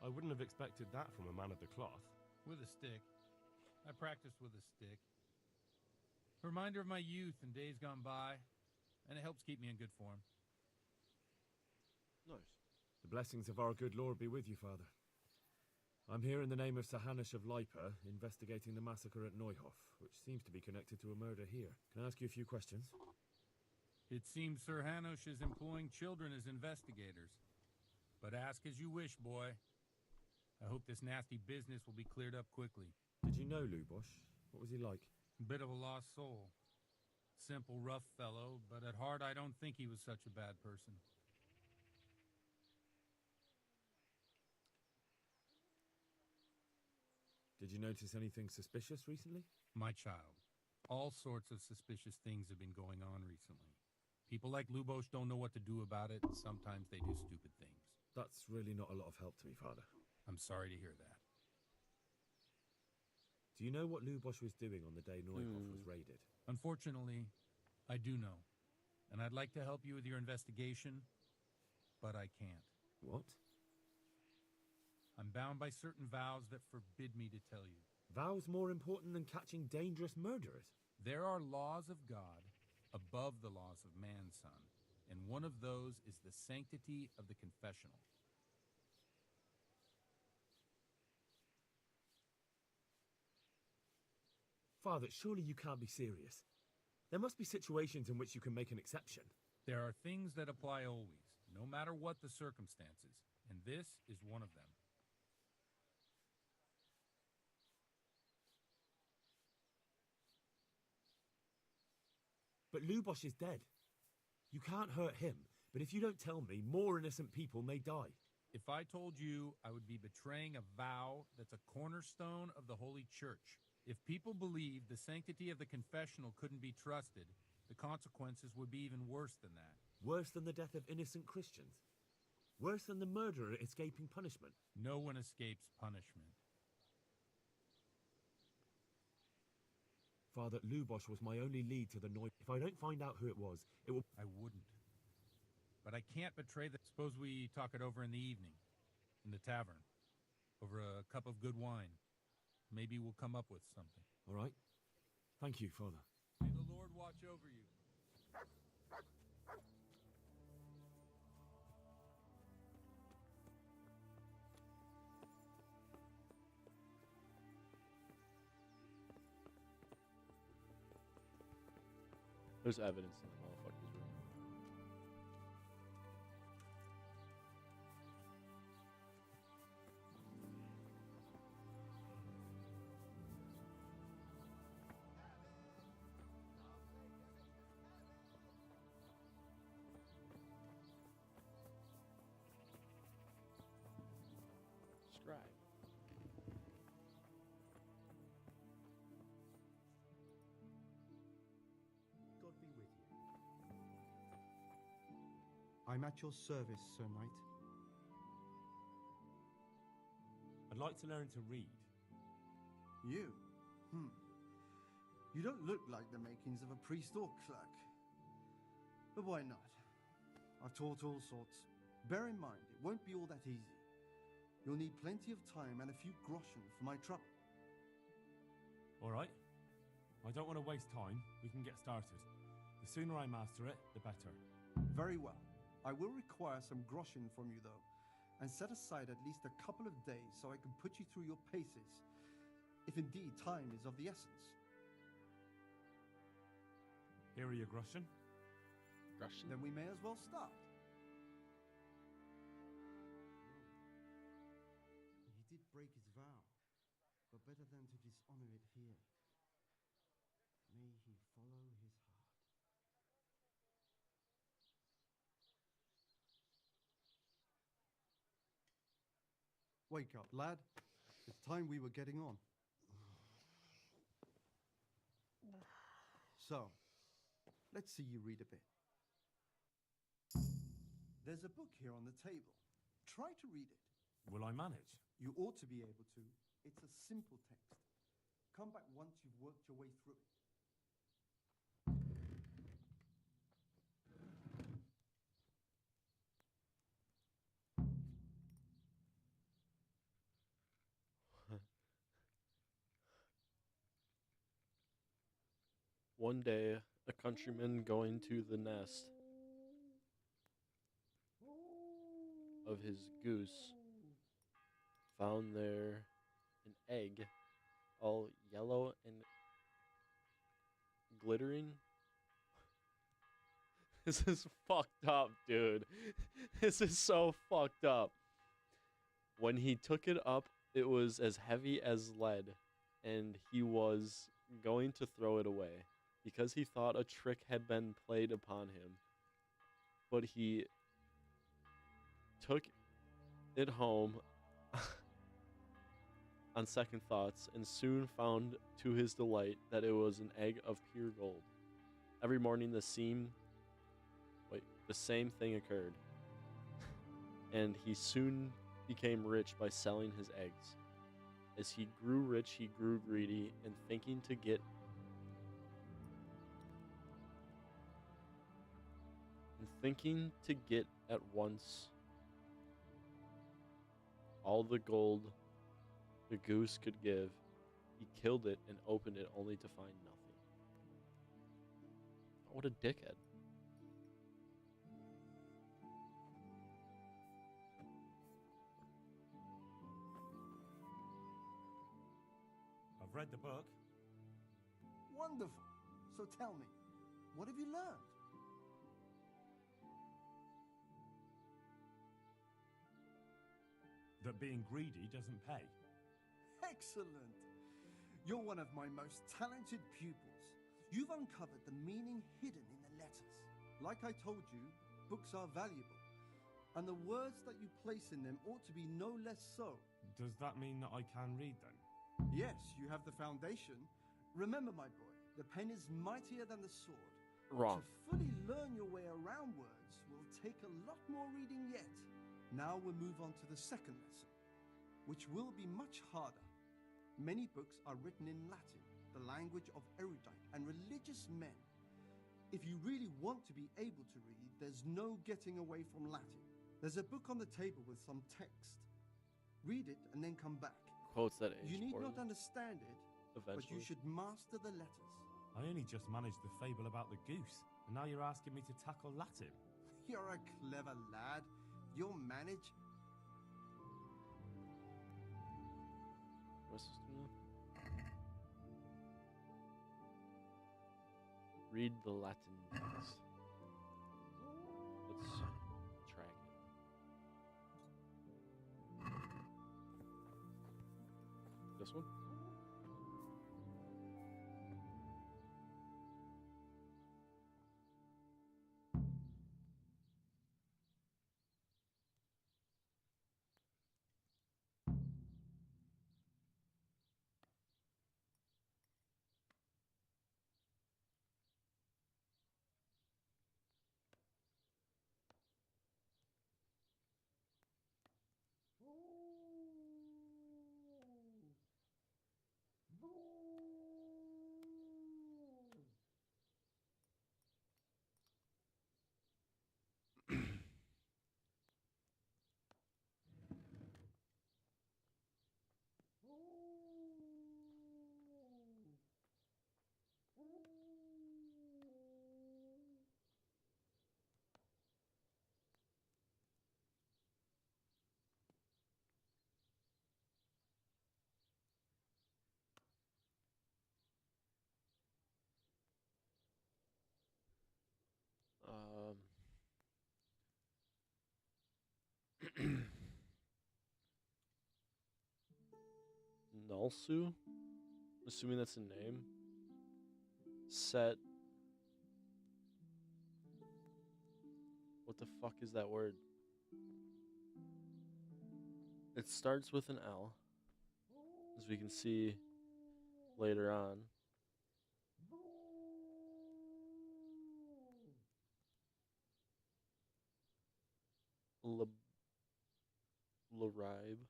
I wouldn't have expected that from a man of the cloth. With a stick. I practiced with a stick. Reminder of my youth and days gone by, and it helps keep me in good form. Nice. The blessings of our good Lord be with you, Father. I'm here in the name of Sir Hanush of Lipa, investigating the massacre at Neuhof, which seems to be connected to a murder here. Can I ask you a few questions? It seems Sir Hanush is employing children as investigators. But ask as you wish, boy. I hope this nasty business will be cleared up quickly. Did you know Lubosh? What was he like? Bit of a lost soul. Simple, rough fellow, but at heart I don't think he was such a bad person. Did you notice anything suspicious recently? My child, all sorts of suspicious things have been going on recently. People like Lubosh don't know what to do about it, and sometimes they do stupid things. That's really not a lot of help to me, Father. I'm sorry to hear that. Do you know what Lubosh was doing on the day Neuhof was raided? Unfortunately, I do know. And I'd like to help you with your investigation, but I can't. What? I'm bound by certain vows that forbid me to tell you. Vows more important than catching dangerous murderers? There are laws of God above the laws of man, son, and one of those is the sanctity of the confessional. Father, surely you can't be serious. There must be situations in which you can make an exception. There are things that apply always, no matter what the circumstances, and this is one of them. But Lubosh is dead. You can't hurt him, but if you don't tell me, more innocent people may die. If I told you, I would be betraying a vow that's a cornerstone of the Holy Church. If people believed the sanctity of the confessional couldn't be trusted, the consequences would be even worse than that. Worse than the death of innocent Christians? Worse than the murderer escaping punishment? No one escapes punishment. Father, Lubosh was my only lead to the noise. If I don't find out who it was, it will... I wouldn't. But I can't betray that. Suppose we talk it over in the evening, in the tavern, over a cup of good wine. Maybe we'll come up with something. All right. Thank you, Father. May the Lord watch over you. There's evidence in the motherfucker's room. Scribe. God be with you. I'm at your service, Sir Knight. I'd like to learn to read. You? You don't look like the makings of a priest or clerk. But why not? I've taught all sorts. Bear in mind, it won't be all that easy. You'll need plenty of time and a few groschen for my trouble. All right. I don't want to waste time. We can get started. The sooner I master it, the better. Very well. I will require some groschen from you, though, and set aside at least a couple of days so I can put you through your paces, if indeed time is of the essence. Here are your groschen. discretion? Then we may as well start. He did break his vow, but better than to dishonor it here. May he follow his heart. Wake up, lad. It's time we were getting on. So, let's see you read a bit. There's a book here on the table. Try to read it. Will I manage? You ought to be able to. It's a simple text. Come back once you've worked your way through it. One day, a countryman going to the nest of his goose found there an egg all yellow and glittering. This is fucked up, dude. This is so fucked up. When he took it up, it was as heavy as lead, and he was going to throw it away because he thought a trick had been played upon him. But he took it home on second thoughts and soon found to his delight that it was an egg of pure gold. Every morning the same thing occurred, and he soon became rich by selling his eggs. As he grew rich, he grew greedy, and thinking to get at once all the gold the goose could give, he killed it and opened it only to find nothing. What a dickhead. I've read the book. Wonderful. So tell me, what have you learned? That being greedy doesn't pay. Excellent. You're one of my most talented pupils. You've uncovered the meaning hidden in the letters. Like I told you, books are valuable, and the words that you place in them ought to be no less so. Does that mean that I can read then? Yes, you have the foundation. Remember, my boy, the pen is mightier than the sword. Wrong. To fully learn your way around words will take a lot more reading yet. Now we'll move on to the second lesson, which will be much harder. Many books are written in Latin, the language of erudite and religious men. If you really want to be able to read, there's no getting away from Latin. There's a book on the table with some text. Read it and then come back. Quotes that age You need poorly. not understand it, but you Eventually. should master the letters. I only just managed the fable about the goose, and now you're asking me to tackle Latin. You're a clever lad. You'll manage. What's this doing? Read the Latin text. Let's track it. This one? Nulsu? Assuming that's a name. Set. What the fuck is that word? It starts with an L, as we can see later on. Laribe.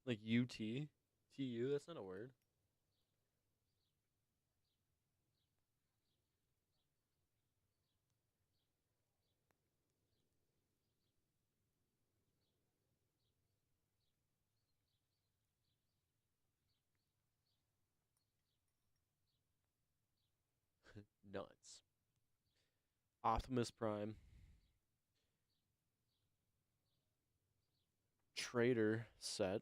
Like UT? TU? That's not a word. Nuts. Optimus Prime. Trader set.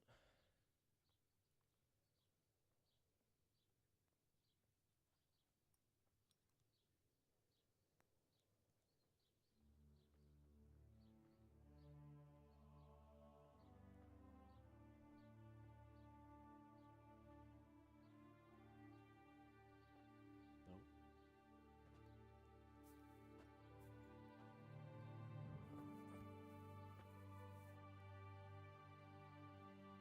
No.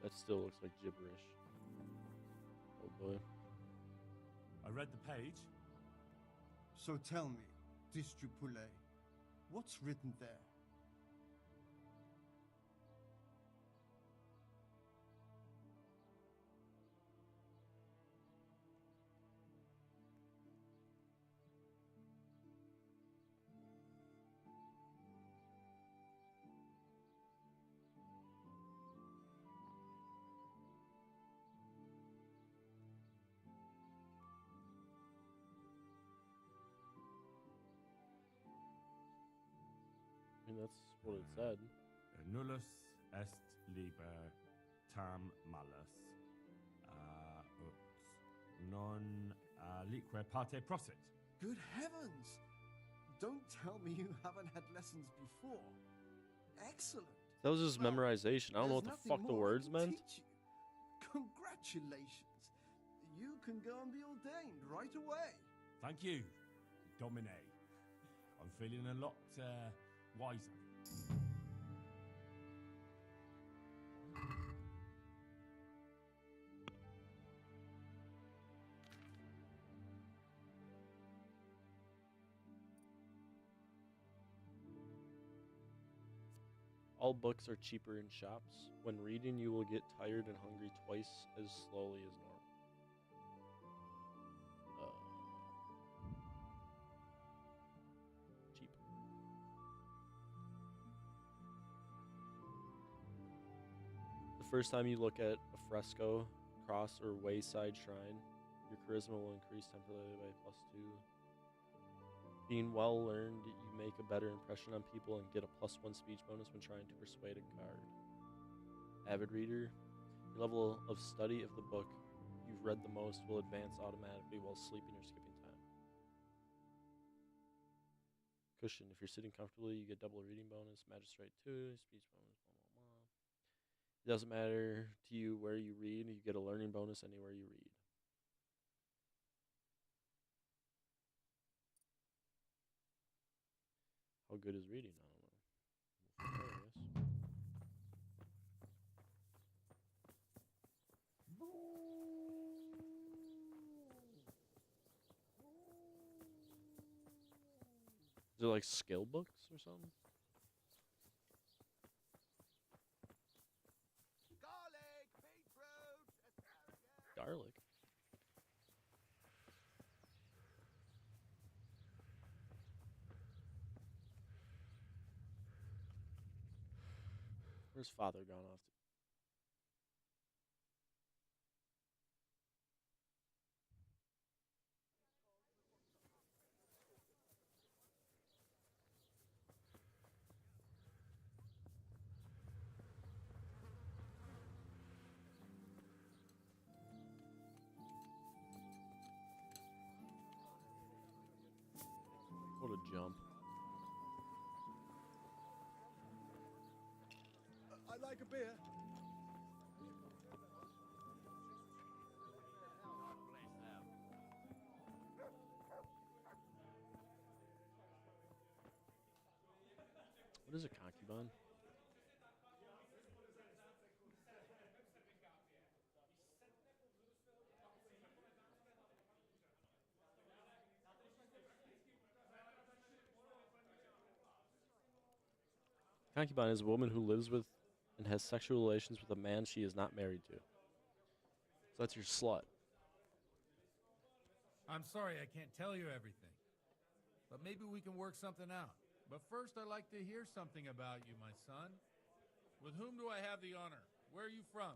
That still looks like gibberish. Oh boy. I read the page. So tell me, Distripule, what's written there? I mean, that's what it said. Nullus est liber tam malus ut non lique parte prosit. Good heavens! Don't tell me you haven't had lessons before. Excellent. That was just memorization. I don't know what the fuck the words meant. Congratulations. You can go and be ordained right away. Thank you, Domine. I'm feeling a lot wiser. All books are cheaper in shops. When reading, you will get tired and hungry twice as slowly as normal. Cheap. The first time you look at a fresco, cross, or wayside shrine, your charisma will increase temporarily by +2. Being well learned, you make a better impression on people and get a +1 speech bonus when trying to persuade a guard. Avid reader, your level of study of the book you've read the most will advance automatically while sleeping or skipping time. Cushion, if you're sitting comfortably, you get double reading bonus, magistrate 2, speech bonus, blah, blah, blah. It doesn't matter to you where you read, you get a learning bonus anywhere you read. How good is reading? I don't know. We'll find out, I guess. Is it like skill books or something? Garlic, beetroot, asparagus. Garlic. Where's father gone off to? a beer? What is a concubine? Concubine is a woman who lives with and has sexual relations with a man she is not married to. So that's your slut. I'm sorry I can't tell you everything. But maybe we can work something out. But first, I'd like to hear something about you, my son. With whom do I have the honor? Where are you from?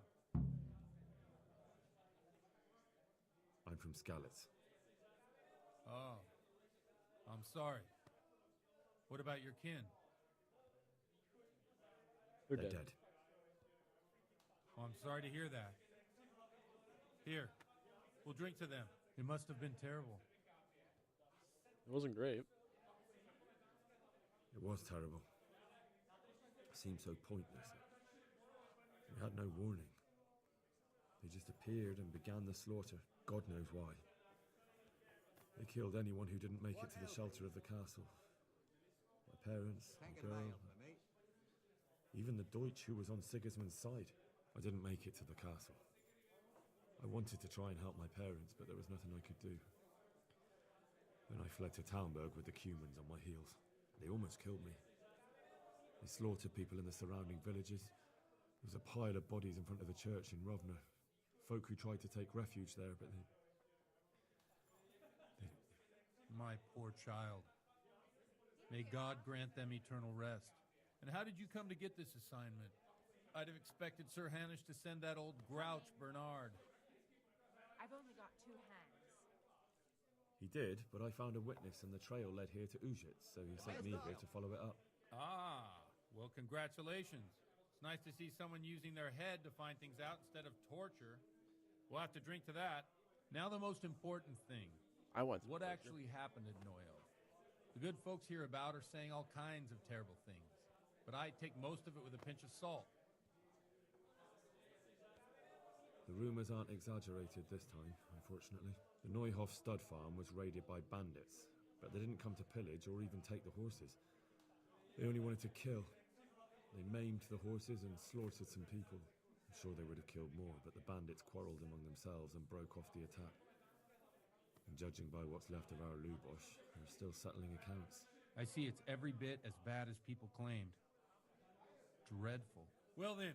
I'm from Skalitz. Oh, I'm sorry. What about your kin? They're dead. Oh, I'm sorry to hear that. Here, we'll drink to them. It must have been terrible. It wasn't great. It was terrible. It seemed so pointless. We had no warning. They just appeared and began the slaughter. God knows why. They killed anyone who didn't make it to the shelter of the castle. My parents, the girl, even the Deutsch who was on Sigismund's side. I didn't make it to the castle. I wanted to try and help my parents, but there was nothing I could do. Then I fled to Talmberg with the Cumans on my heels. They almost killed me. They slaughtered people in the surrounding villages. There was a pile of bodies in front of the church in Rovna. Folk who tried to take refuge there, but they... My poor child. May God grant them eternal rest. And how did you come to get this assignment? I'd have expected Sir Hanish to send that old grouch Bernard. I've only got 2 hands. He did, but I found a witness and the trail led here to Ujits, so he sent me here to follow it up. Ah, well, congratulations. It's nice to see someone using their head to find things out instead of torture. We'll have to drink to that. Now the most important thing. What actually happened at Neuhof? The good folks hereabout are saying all kinds of terrible things, but I take most of it with a pinch of salt. The rumours aren't exaggerated this time, unfortunately. The Neuhof stud farm was raided by bandits, but they didn't come to pillage or even take the horses. They only wanted to kill. They maimed the horses and slaughtered some people. I'm sure they would have killed more, but the bandits quarrelled among themselves and broke off the attack. And judging by what's left of our Lubosh, they're still settling accounts. I see it's every bit as bad as people claimed. Dreadful. Well then,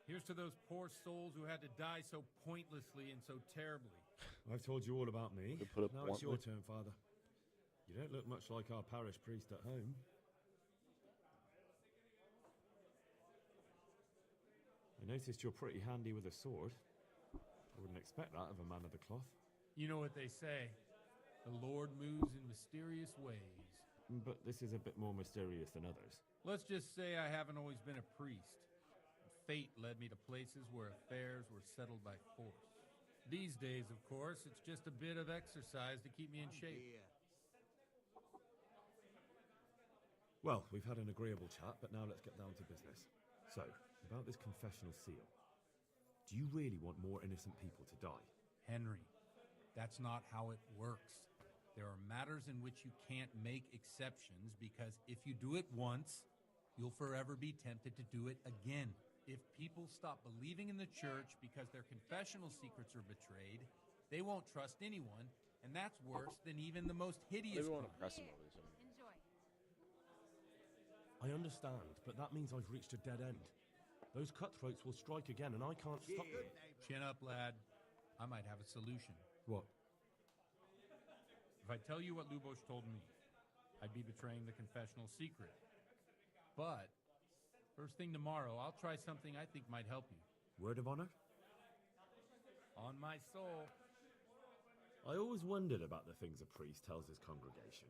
here's to those poor souls who had to die so pointlessly and so terribly. I've told you all about me. Put it Now it's your bluntly. turn, Father. You don't look much like our parish priest at home. I noticed you're pretty handy with a sword. I wouldn't expect that of a man of the cloth. You know what they say. The Lord moves in mysterious ways. But this is a bit more mysterious than others. Let's just say I haven't always been a priest. Fate led me to places where affairs were settled by force. These days, of course, it's just a bit of exercise to keep me in shape. Well, we've had an agreeable chat, but now let's get down to business. So, about this confessional seal. Do you really want more innocent people to die? Henry, that's not how it works. There are matters in which you can't make exceptions because if you do it once, you'll forever be tempted to do it again. If people stop believing in the church because their confessional secrets are betrayed, they won't trust anyone, and that's worse than even the most hideous Everyone crime. oppress him over something. Enjoy. I understand, but that means I've reached a dead end. Those cutthroats will strike again, and I can't stop them. Chin up, lad. I might have a solution. What? If I tell you what Lubosh told me, I'd be betraying the confessional secret. But first thing tomorrow, I'll try something I think might help you. Word of honor? On my soul. I always wondered about the things a priest tells his congregation.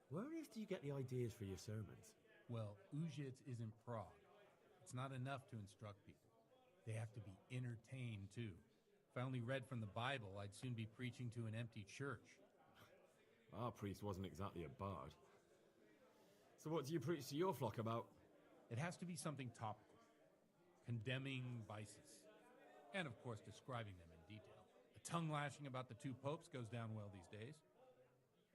Where on earth do you get the ideas for your sermons? Well, Ujits isn't Prague. It's not enough to instruct people. They have to be entertained, too. If I only read from the Bible, I'd soon be preaching to an empty church. Our priest wasn't exactly a bard. So what do you preach to your flock about? It has to be something topical. condemning vices, and of course describing them in detail. The tongue lashing about the two popes goes down well these days,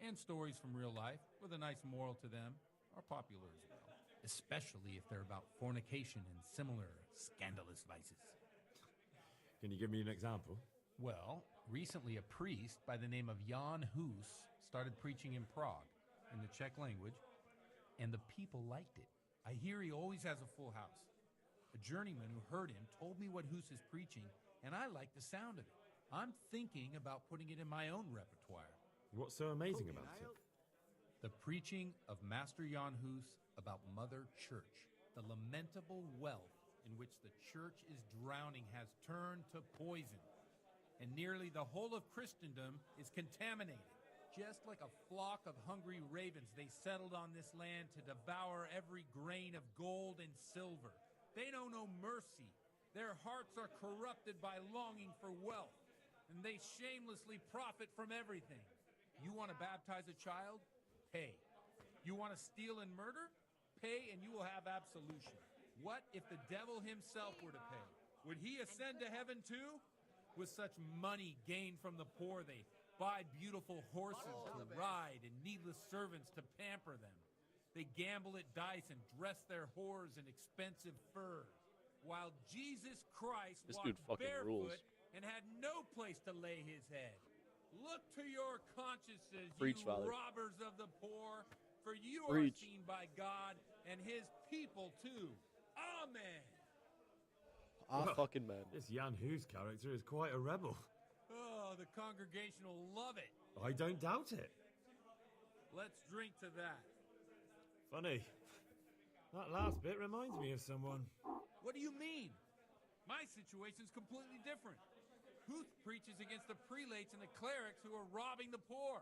and stories from real life with a nice moral to them are popular as well, especially if they're about fornication and similar scandalous vices. Can you give me an example? Well, recently a priest by the name of Jan Hus started preaching in Prague in the Czech language, and the people liked it. I hear he always has a full house. A journeyman who heard him told me what Hus is preaching, and I like the sound of it. I'm thinking about putting it in my own repertoire. What's so amazing about it? The preaching of Master Jan Hus about Mother Church. The lamentable wealth in which the church is drowning has turned to poison, and nearly the whole of Christendom is contaminated. Just like a flock of hungry ravens, they settled on this land to devour every grain of gold and silver. They know no mercy. Their hearts are corrupted by longing for wealth, and they shamelessly profit from everything. You want to baptize a child? Pay. You want to steal and murder? Pay and you will have absolution. What if the devil himself were to pay? Would he ascend to heaven too? With such money gained from the poor, they buy beautiful horses to ride and needless servants to pamper them. They gamble at dice and dress their whores in expensive furs, while Jesus Christ walked barefoot and had no place to lay his head. Look to your consciences, Preach, you Father. robbers of the poor, for you Preach. are seen by God and his people too. Amen. Fucking man. This Jan Hus character is quite a rebel. Oh, the congregation will love it. I don't doubt it. Let's drink to that. Funny. That last bit reminds me of someone. What do you mean? My situation's completely different. Huth preaches against the prelates and the clerics who are robbing the poor.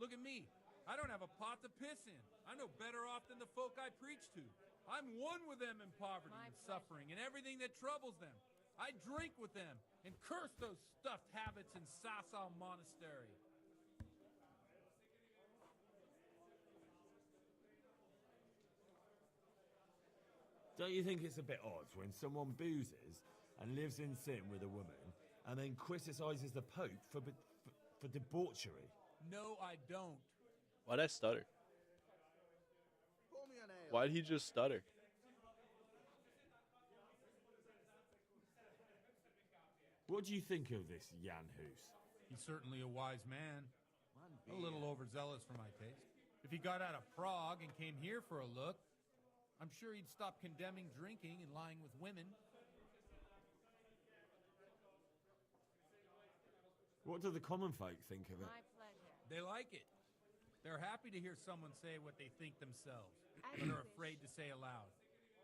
Look at me. I don't have a pot to piss in. I'm no better off than the folk I preach to. I'm one with them in poverty and suffering and everything that troubles them. I drink with them and curse those stuffed habits in Sasau Monastery. Don't you think it's a bit odd when someone boozes and lives in sin with a woman and then criticizes the Pope for debauchery? No, I don't. Why'd I stutter? Pour me an ale. Why'd he just stutter? What do you think of this Jan Hus? He's certainly a wise man. A little overzealous for my taste. If he got out of Prague and came here for a look, I'm sure he'd stop condemning drinking and lying with women. What do the common folk think of it? My pleasure. They like it. They're happy to hear someone say what they think themselves, but are afraid to say aloud.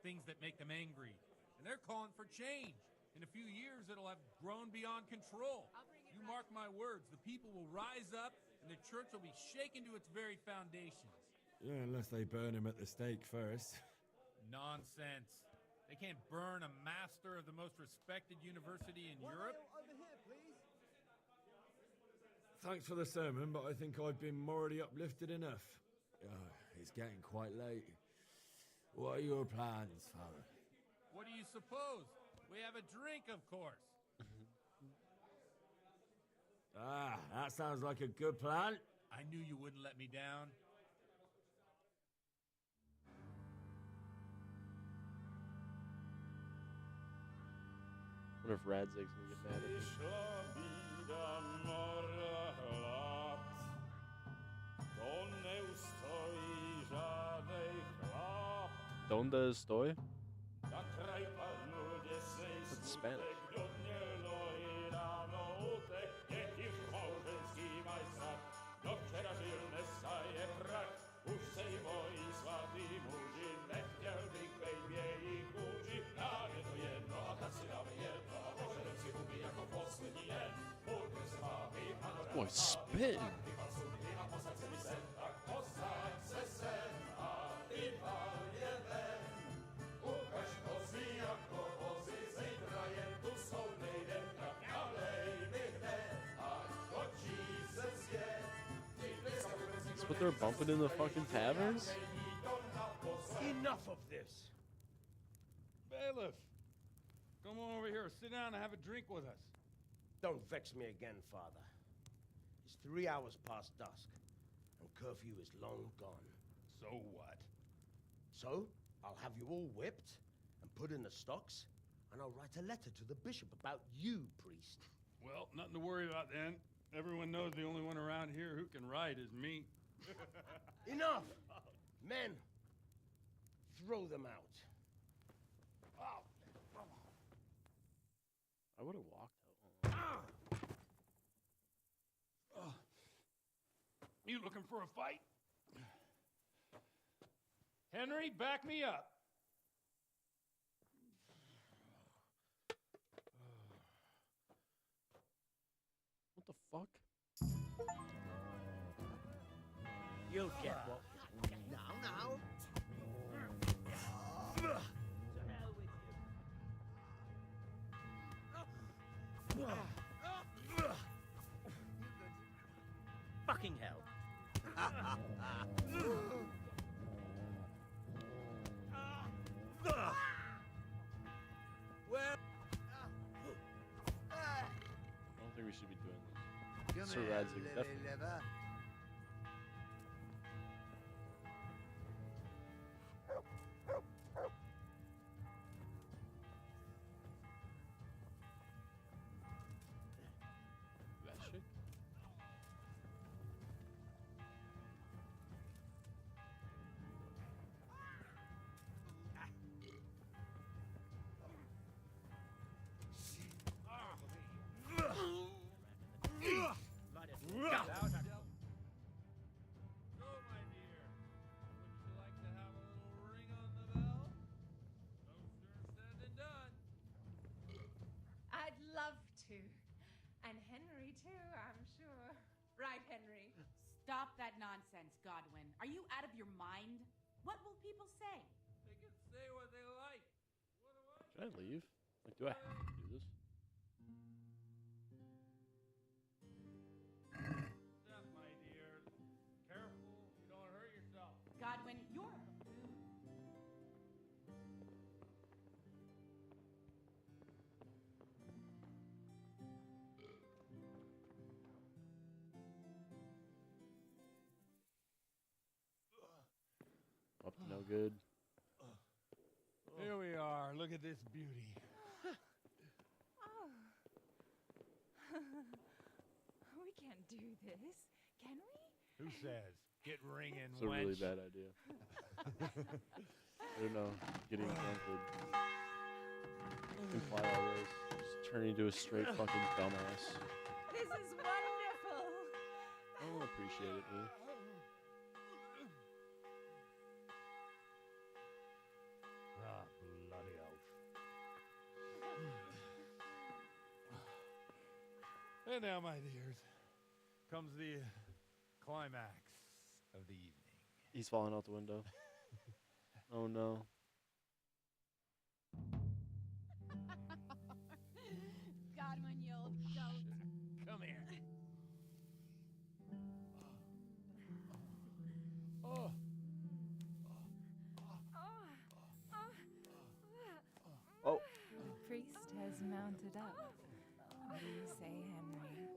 Things that make them angry. And they're calling for change. In a few years, it'll have grown beyond control. You mark my words, the people will rise up, and the church will be shaken to its very foundations. Yeah, unless they burn him at the stake first. Nonsense. They can't burn a master of the most respected university in Europe. Over here, please. Thanks for the sermon, but I think I've been morally uplifted enough. It's getting quite late. What are your plans, Father? What do you suppose? We have a drink, of course. That sounds like a good plan. I knew you wouldn't let me down. I wonder if Radzig's gonna get mad at me. Donde estoy? That's Spanish. Boy, spitting. That's what they're bumping in the fucking taverns? Enough of this. Bailiff, Come on over here, sit down and have a drink with us. Don't vex me again, Father. It's 3 hours past dusk, and curfew is long gone. So what? So, I'll have you all whipped and put in the stocks, and I'll write a letter to the bishop about you, priest. Well, nothing to worry about then. Everyone knows the only one around here who can ride is me. Enough! Men, throw them out. I would have walked out. You looking for a fight? Henry, back me up. What the fuck? You'll get what. Now. Fucking hell. Well, I don't think we should be doing this. Sir Radzig, definitely. That shit? I'd love to. And Henry, too, I'm sure. Right, Henry? Stop that nonsense, Godwin. Are you out of your mind? What will people say? They can say what they like. Should I leave? Like, do I have to do this? Step, my dear. Careful, you don't hurt yourself. Godwin, you're a buffoon. Up to no good. Here we are. Look at this beauty. Oh. We can't do this, can we? Who says? Get ringing, It's a really bad idea. I don't know. Getting drunk would imply all this. Just turn into a straight fucking dumbass. This is wonderful. I don't appreciate it, me. Ah, bloody oath. And now, my dears, comes the climax of the evening. He's falling out the window. Oh no. Godwin, you old goat. Come here. Oh. The priest has mounted up. What do you say, Henry?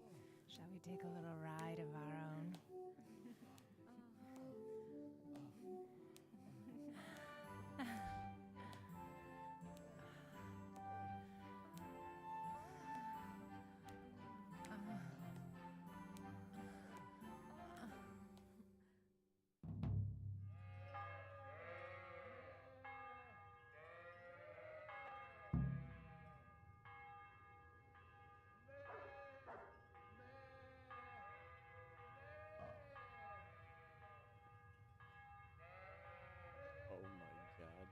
Shall we take a little ride of our own? Oh my god.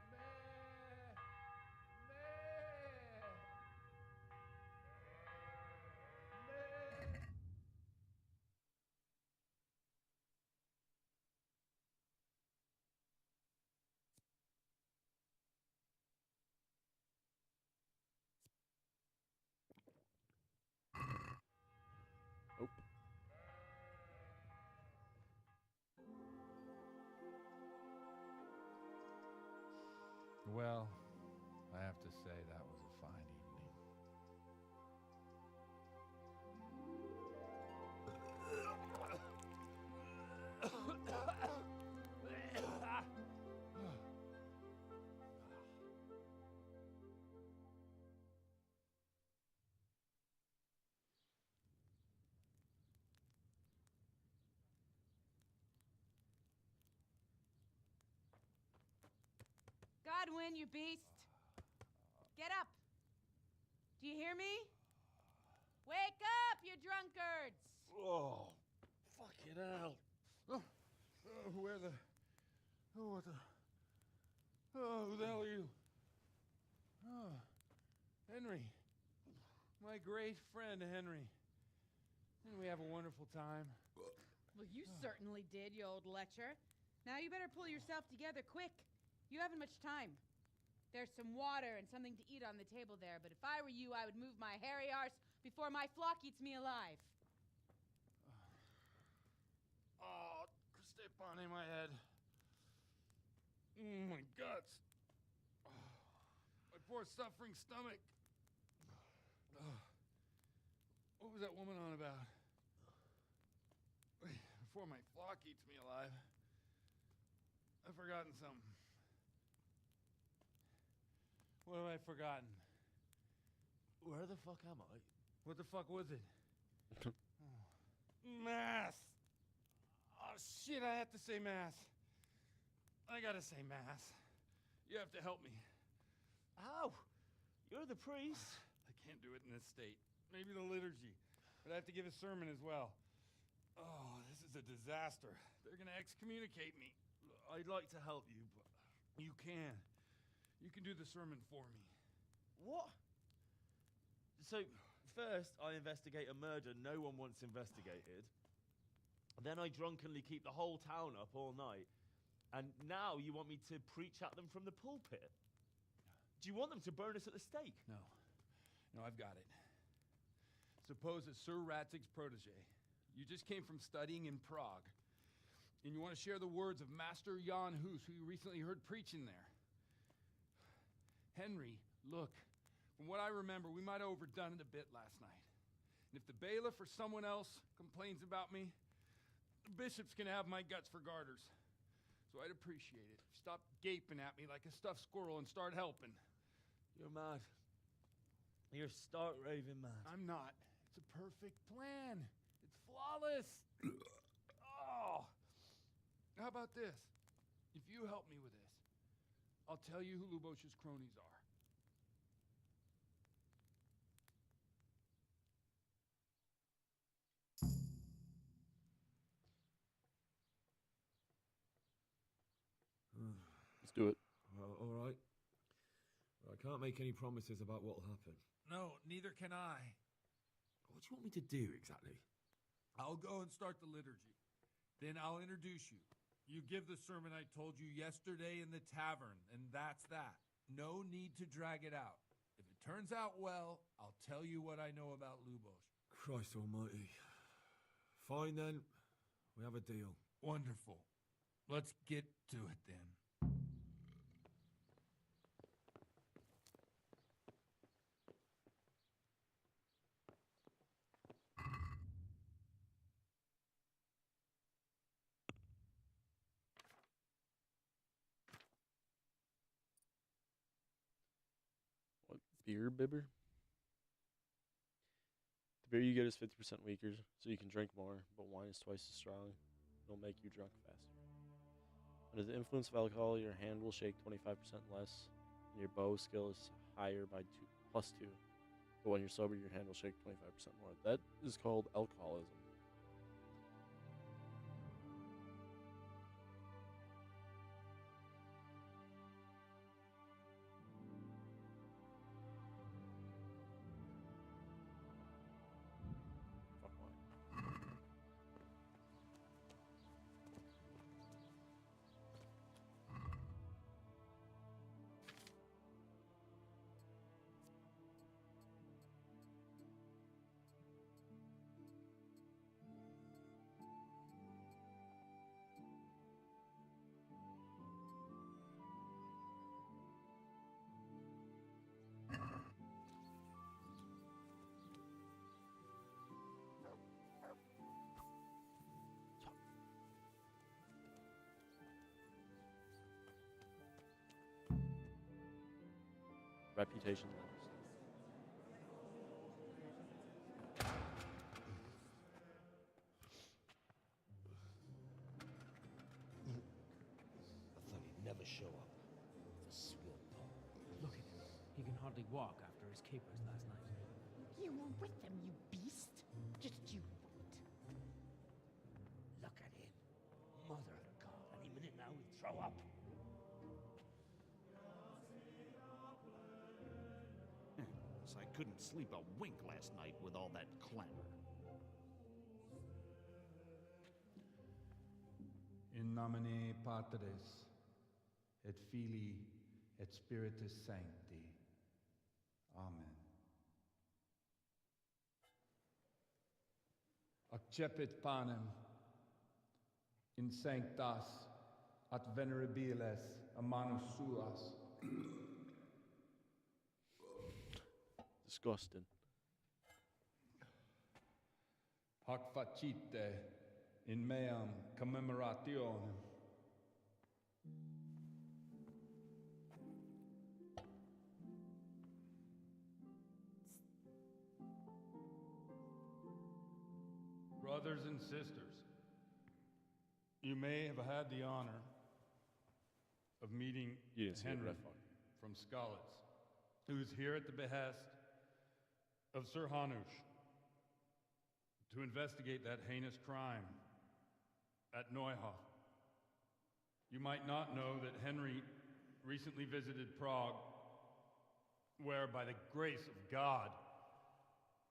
Nope. Well, I have to say that was a fine evening. Godwin, you beast! Get up! Do you hear me? Wake up, you drunkards! Oh, fucking hell. Where the... Oh, what the... Oh, who the hell are you? Oh, Henry. My great friend, Henry. And we have a wonderful time. Well, you certainly did, you old lecher. Now you better pull yourself together quick. You haven't much time. There's some water and something to eat on the table there, but if I were you, I would move my hairy arse before my flock eats me alive. Oh, step on in my head. My guts. My poor suffering stomach. What was that woman on about? Before my flock eats me alive. I've forgotten something. What have I forgotten? Where the fuck am I? What the fuck was it? Mass! Oh shit, I have to say mass. I gotta say mass. You have to help me. How? You're the priest. I can't do it in this state. Maybe the liturgy. But I have to give a sermon as well. Oh, this is a disaster. They're gonna excommunicate me. I'd like to help you, but... You can. You can do the sermon for me. What? So, first I investigate a murder no one wants investigated. Then I drunkenly keep the whole town up all night. And now you want me to preach at them from the pulpit? Do you want them to burn us at the stake? No. No, I've got it. Suppose that Sir Ratzig's protege. You just came from studying in Prague. And you want to share the words of Master Jan Hus, who you recently heard preaching there. Henry, look, from what I remember, we might have overdone it a bit last night. And if the bailiff or someone else complains about me, the bishop's gonna have my guts for garters. So I'd appreciate it. Stop gaping at me like a stuffed squirrel and start helping. You're mad. You're stark raving mad. I'm not. It's a perfect plan. It's flawless. Oh. How about this? If you help me with this, I'll tell you who Lubosh's cronies are. Let's do it. Well, all right. I can't make any promises about what'll happen. No, neither can I. What do you want me to do exactly? I'll go and start the liturgy. Then I'll introduce you. You give the sermon I told you yesterday in the tavern, and that's that. No need to drag it out. If it turns out well, I'll tell you what I know about Lubosh. Christ almighty. Fine then. We have a deal. Wonderful. Let's get to it then. What, beer bibber? The beer you get is 50% weaker, so you can drink more, but wine is twice as strong. It'll make you drunk faster. Under the influence of alcohol, your hand will shake 25% less, and your bow skill is higher by +2. But when you're sober, your hand will shake 25% more. That is called alcoholism. Fuck wine. Reputation matters. I thought he'd never show up. The swill walk after his capers last night. You were with them, you beast. Just you wait. Look at him. Mother of God, any minute now he'll throw up. So I couldn't sleep a wink last night with all that clamor. In nomine Patris, et Filii, et Spiritus Sancti. Amen. Accepit panem in sanctas at venerabiles a manus suas. Disgusting. Hac facite in meam commemorationem. Brothers and sisters, you may have had the honor of meeting Henry from Skalitz, who is here at the behest of Sir Hanush to investigate that heinous crime at Neuhof. You might not know that Henry recently visited Prague, where, by the grace of God,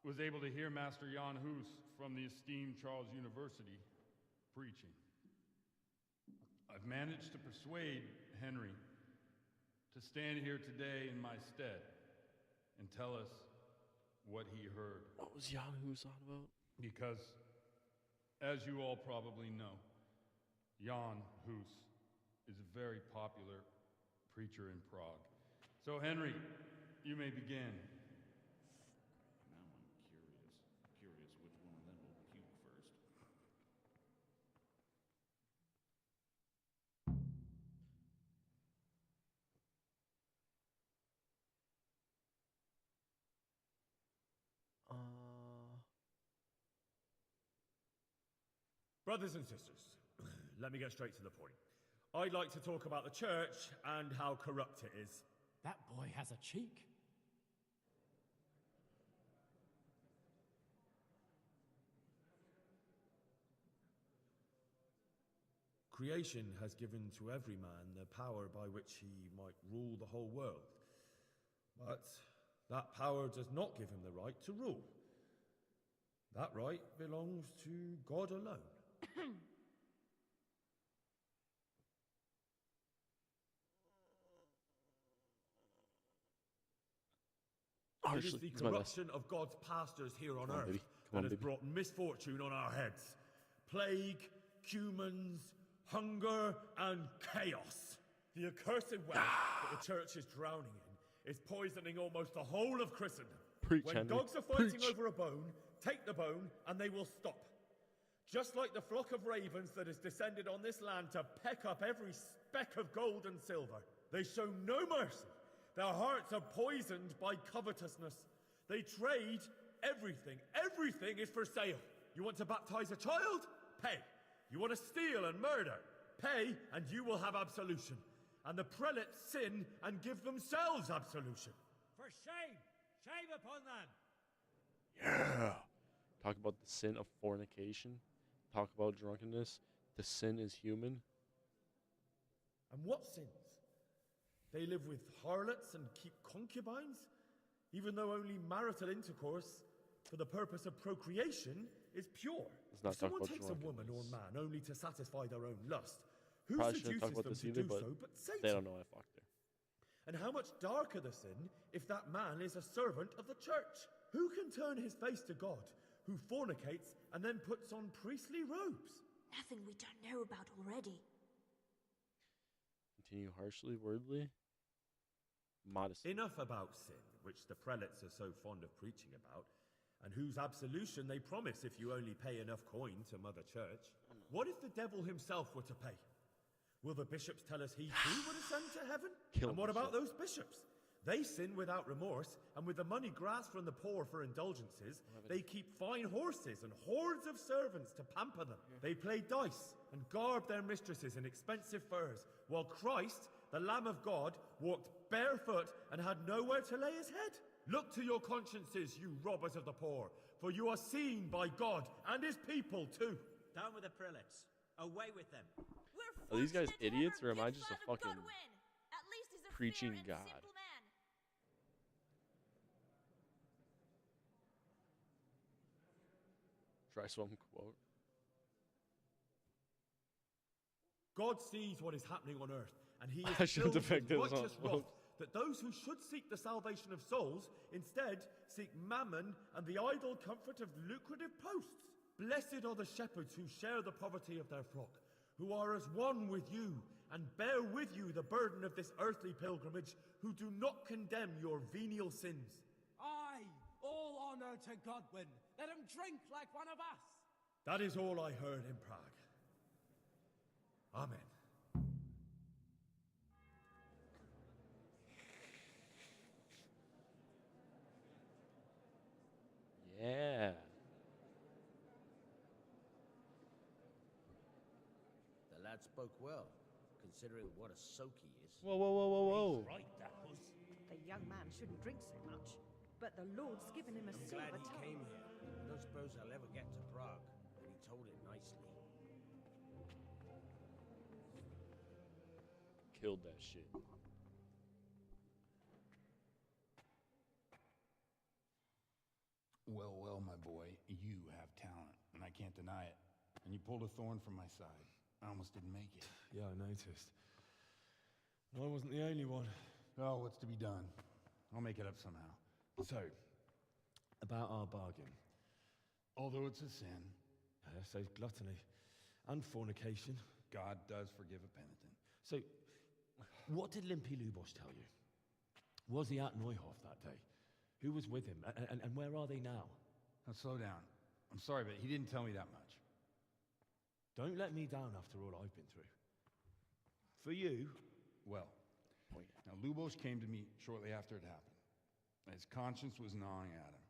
was able to hear Master Jan Hus from the esteemed Charles University preaching. I've managed to persuade Henry to stand here today in my stead and tell us what he heard. What was Jan Hus on about? Because, as you all probably know, Jan Hus is a very popular preacher in Prague. So, Henry, you may begin. Now I'm curious which one of them will puke first. Brothers and sisters, let me get straight to the point. I'd like to talk about the church and how corrupt it is. That boy has a cheek. Creation has given to every man the power by which he might rule the whole world. But that power does not give him the right to rule. That right belongs to God alone. It is the corruption of God's pastors here on earth that has brought misfortune on our heads. Plague, humans, hunger, and chaos. The accursed wealth that the church is drowning in is poisoning almost the whole of Christendom. When dogs are fighting over a bone, take the bone and they will stop. Just like the flock of ravens that has descended on this land to peck up every speck of gold and silver. They show no mercy. Their hearts are poisoned by covetousness. They trade everything. Everything is for sale. You want to baptize a child? Pay. You want to steal and murder? Pay, and you will have absolution. And the prelates sin and give themselves absolution. For shame! Shame upon them! Yeah. Talk about the sin of fornication. Talk about drunkenness. The sin is human. And what sins? They live with harlots and keep concubines, even though only marital intercourse for the purpose of procreation is pure. If someone takes a woman or man only to satisfy their own lust, who seduces them to do so but Satan? They don't know I fucked her. And how much darker the sin if that man is a servant of the church? Who can turn his face to God, who fornicates and then puts on priestly robes? Nothing we don't know about already. Continue harshly, wordly. Modesty. Enough about sin, which the prelates are so fond of preaching about, and whose absolution they promise if you only pay enough coin to Mother Church. What if the devil himself were to pay? Will the bishops tell us he too would ascend to heaven? And what about those bishops? They sin without remorse, and with the money grasped from the poor for indulgences, they keep fine horses and hordes of servants to pamper them. They play dice and garb their mistresses in expensive furs, while Christ, the Lamb of God, walked barefoot and had nowhere to lay his head? Look to your consciences, you robbers of the poor, for you are seen by God and his people too. Down with the prelates. Away with them. Are these guys idiots, or am I just a fucking preaching God? Try some quote. God sees what is happening on earth, and he I is shouldn't filled have with picked this righteous up. wrath that those who should seek the salvation of souls instead seek mammon and the idle comfort of lucrative posts. Blessed are the shepherds who share the poverty of their flock, who are as one with you and bear with you the burden of this earthly pilgrimage, who do not condemn your venial sins. Aye, all honor to Godwin. Let him drink like one of us. That is all I heard in Prague. Amen. Yeah. The lad spoke well, considering what a soak he is. Whoa, whoa, whoa, whoa, whoa. He's right, that was. The young man shouldn't drink so much, but the Lord's given him a I'm silver glad he tongue. came here. I don't suppose I'll ever get to Prague, and he told it nicely. Killed that shit. Well, well, my boy, you have talent, and I can't deny it. And you pulled a thorn from my side. I almost didn't make it. Yeah, I noticed. And I wasn't the only one. Oh, what's to be done? I'll make it up somehow. So, about our bargain. Although it's a sin. So gluttony and fornication. God does forgive a penitent. So, what did Limpy Lubos tell you? Was he at Neuhof that day? Who was with him? And where are they now? Now, slow down. I'm sorry, but he didn't tell me that much. Don't let me down after all I've been through. For you... Well, now Lubos came to me shortly after it happened. His conscience was gnawing at him.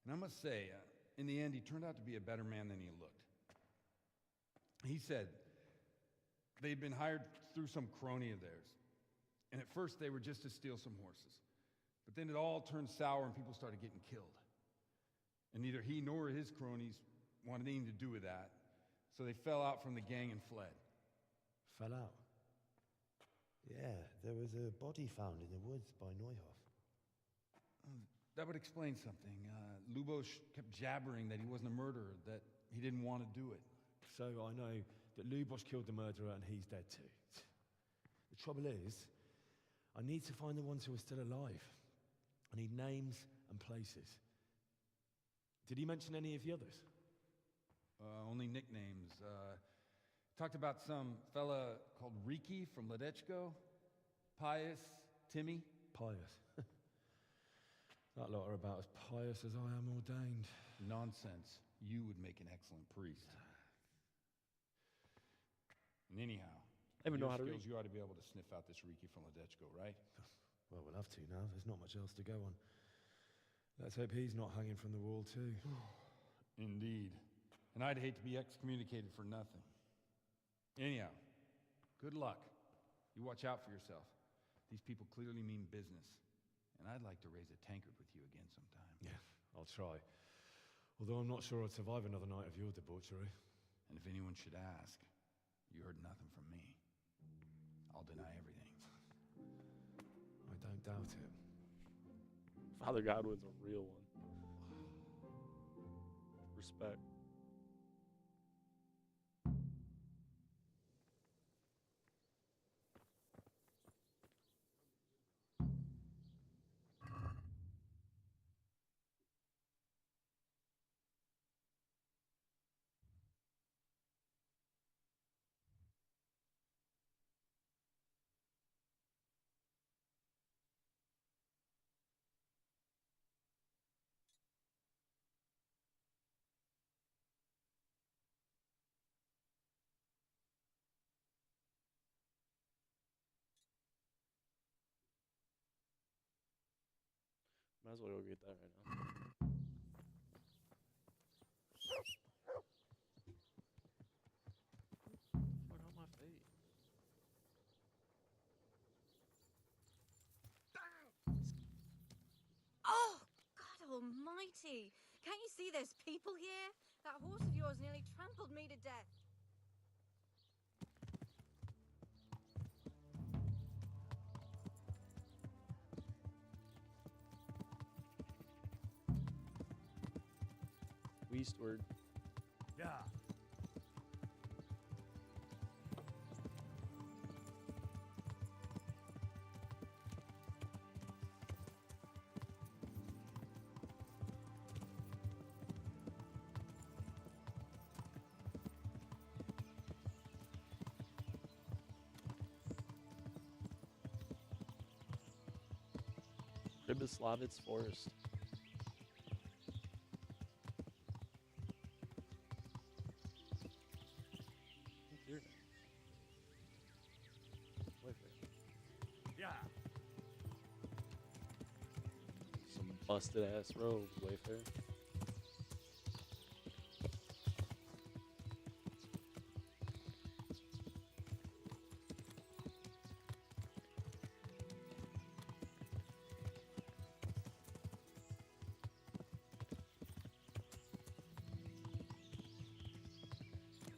And I must say, in the end, he turned out to be a better man than he looked. He said they'd been hired through some crony of theirs. And at first, they were just to steal some horses. But then it all turned sour and people started getting killed. And neither he nor his cronies wanted anything to do with that. So they fell out from the gang and fled. Fell out? Yeah, there was a body found in the woods by Neuhof. That would explain something. Lubos kept jabbering that he wasn't a murderer, that he didn't want to do it. So I know that Lubos killed the murderer and he's dead too. The trouble is, I need to find the ones who are still alive. I need names and places. Did he mention any of the others? Only nicknames. Talked about some fella called Riki from Ledechko, Pius, Timmy. Pius. That lot are about as pious as I am ordained. Nonsense. You would make an excellent priest. And anyhow, I even know how to skills, read. you ought to be able to sniff out this Riki from Ledechko, right? Well, we'll have to now. There's not much else to go on. Let's hope he's not hanging from the wall too. Indeed. And I'd hate to be excommunicated for nothing. Anyhow, good luck. You watch out for yourself. These people clearly mean business. And I'd like to raise a tankard with you again sometime. Yeah, I'll try. Although I'm not sure I'd survive another night of your debauchery. And if anyone should ask, you heard nothing from me. I'll deny everything. I don't doubt it. Father Godwin's a real one. Respect. Might as well go get that right now. Fuck out my face. almighty! Can't you see there's people here? That horse of yours nearly trampled me to death. Eastward. Yeah. Pribyslavitz Forest. Yeah. Some busted ass roads, Wayfair.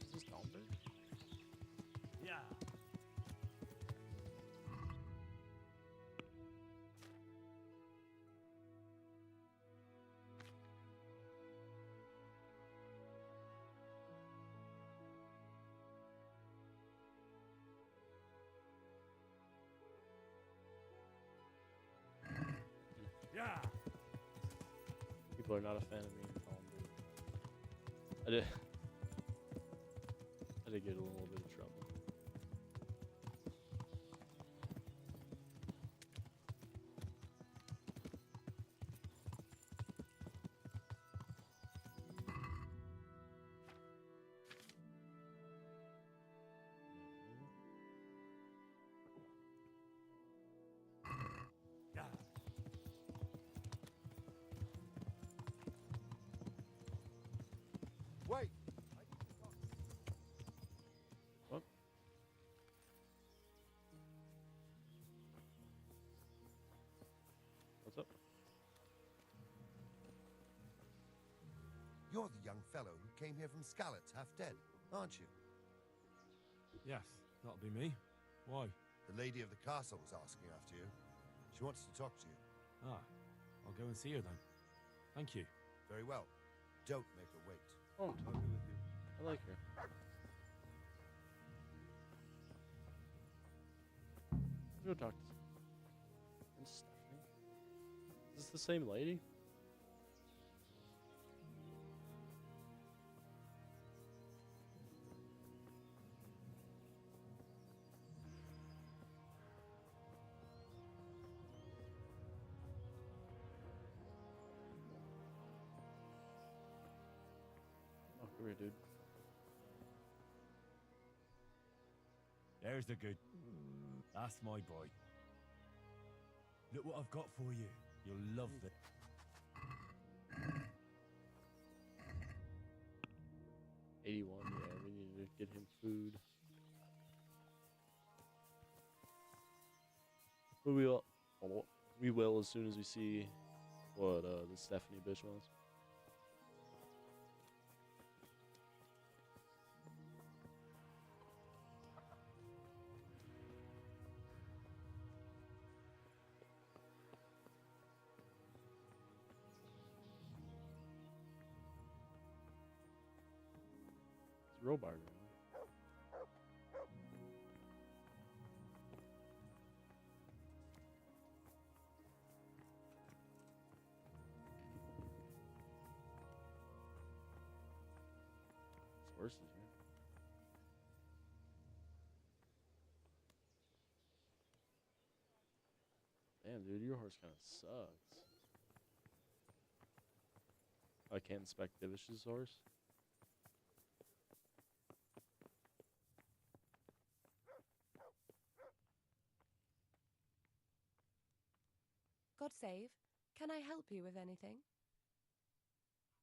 Is this Dalberg? Yeah. Yeah. People are not a fan of me in Dalberg. I did get a little bit of trouble. Wait! What? What's up? You're the young fellow who came here from Skalitz, half dead, aren't you? Yes, that'll be me. Why? The lady of the castle was asking after you. She wants to talk to you. Ah, I'll go and see her then. Thank you. Very well. Don't make her wait. Oh, I'll be with you. I like her. Go talk to and Stephanie. Is this the same lady? Oh, come here, dude. There's the good. That's my boy. Look what I've got for you. You'll love it. 81, yeah, we need to get him food. But we will as soon as we see what the Stephanie bitch wants. It's Robar. Horses here. Damn, dude, your horse kind of sucks. I can't inspect Divish's horse. God save. Can I help you with anything?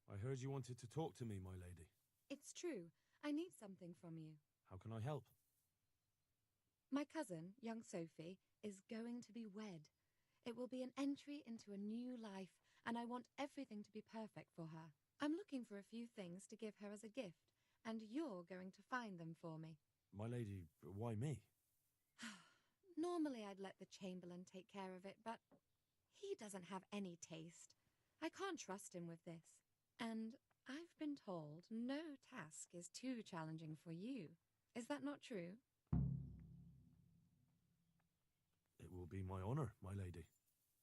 I heard you wanted to talk to me, my lady. It's true. I need something from you. How can I help? My cousin, young Sophie, is going to be wed. It will be an entry into a new life, and I want everything to be perfect for her. I'm looking for a few things to give her as a gift, and you're going to find them for me. My lady, why me? Normally I'd let the Chamberlain take care of it, but he doesn't have any taste. I can't trust him with this. And I've been told no task is too challenging for you. Is that not true? It will be my honor, my lady.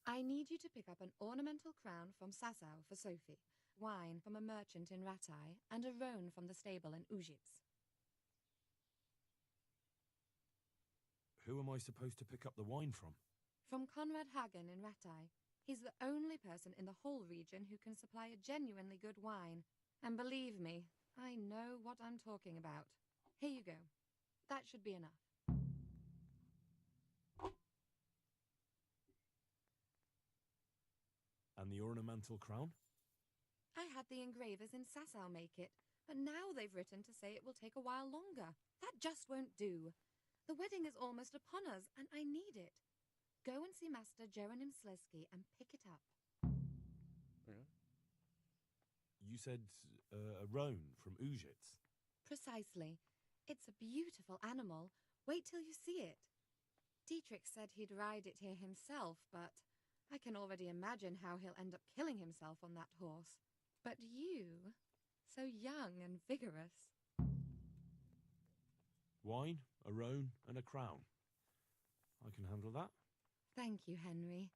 I need you to pick up an ornamental crown from Sasau for Sophie, wine from a merchant in Ratai, and a roan from the stable in Ujits. Who am I supposed to pick up the wine from? From Conrad Hagen in Ratai. He's the only person in the whole region who can supply a genuinely good wine. And believe me, I know what I'm talking about. Here you go. That should be enough. And the ornamental crown? I had the engravers in Sasau make it, but now they've written to say it will take a while longer. That just won't do. The wedding is almost upon us, and I need it. Go and see Master Jeronim Slesky and pick it up. Okay. You said a roan from Ujits? Precisely. It's a beautiful animal. Wait till you see it. Dietrich said he'd ride it here himself, but I can already imagine how he'll end up killing himself on that horse. But you, so young and vigorous. Wine, a roan, and a crown. I can handle that. Thank you, Henry.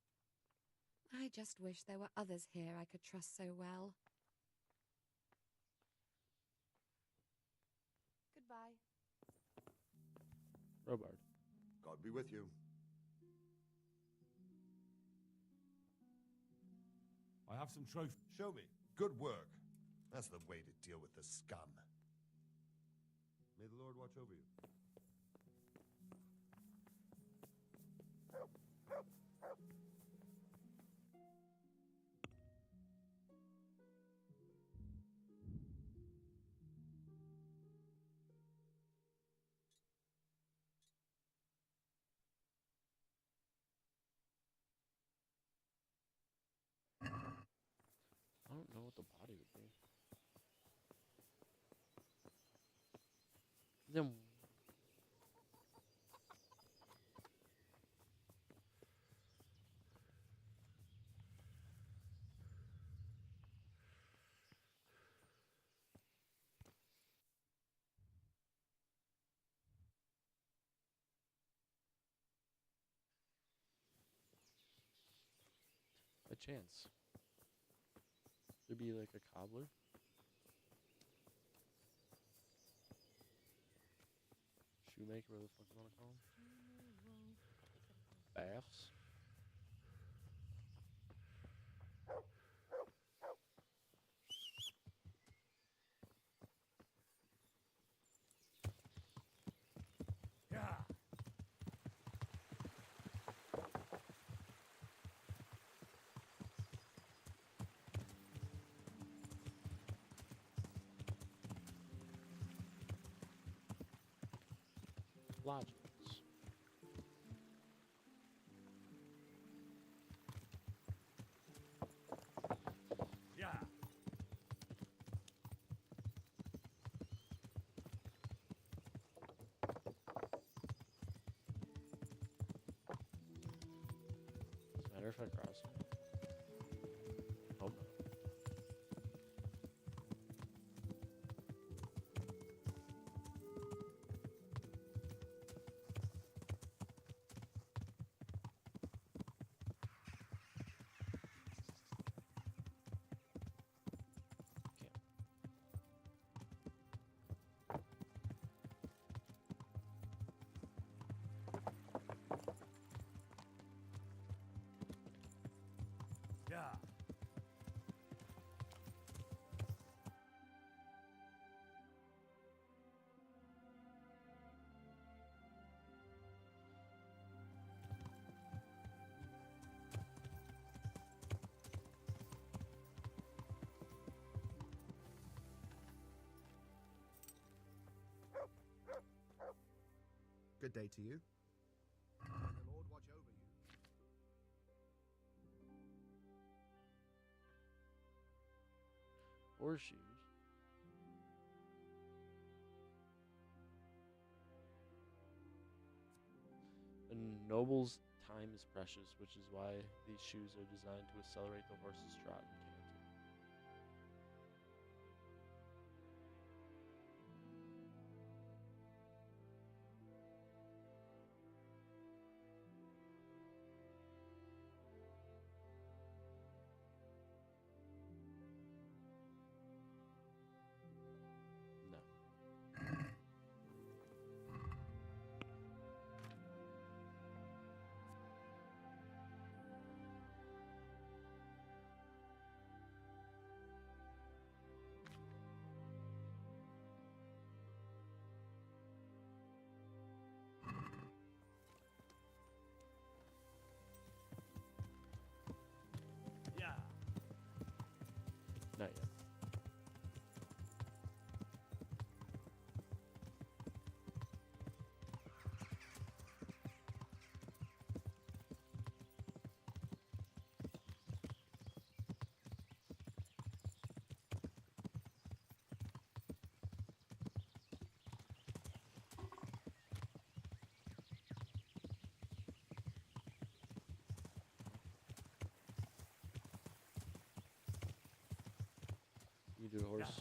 I just wish there were others here I could trust so well. Goodbye. Robard. God be with you. I have some trophies. Show me. Good work. That's the way to deal with the scum. May the Lord watch over you. I don't know what the body would be. Then by chance, there'd be like a cobbler. Shoemaker, whatever the fuck you want to call him. Baths. Yeah. Lodgings. Yeah. Does it matter if I cross him? Hope not. Yeah. Good day to you. May the Lord watch over you. Horseshoes. A noble's time is precious, which is why these shoes are designed to accelerate the horse's trot and canter. No. Yeah. Not yet. You do horse.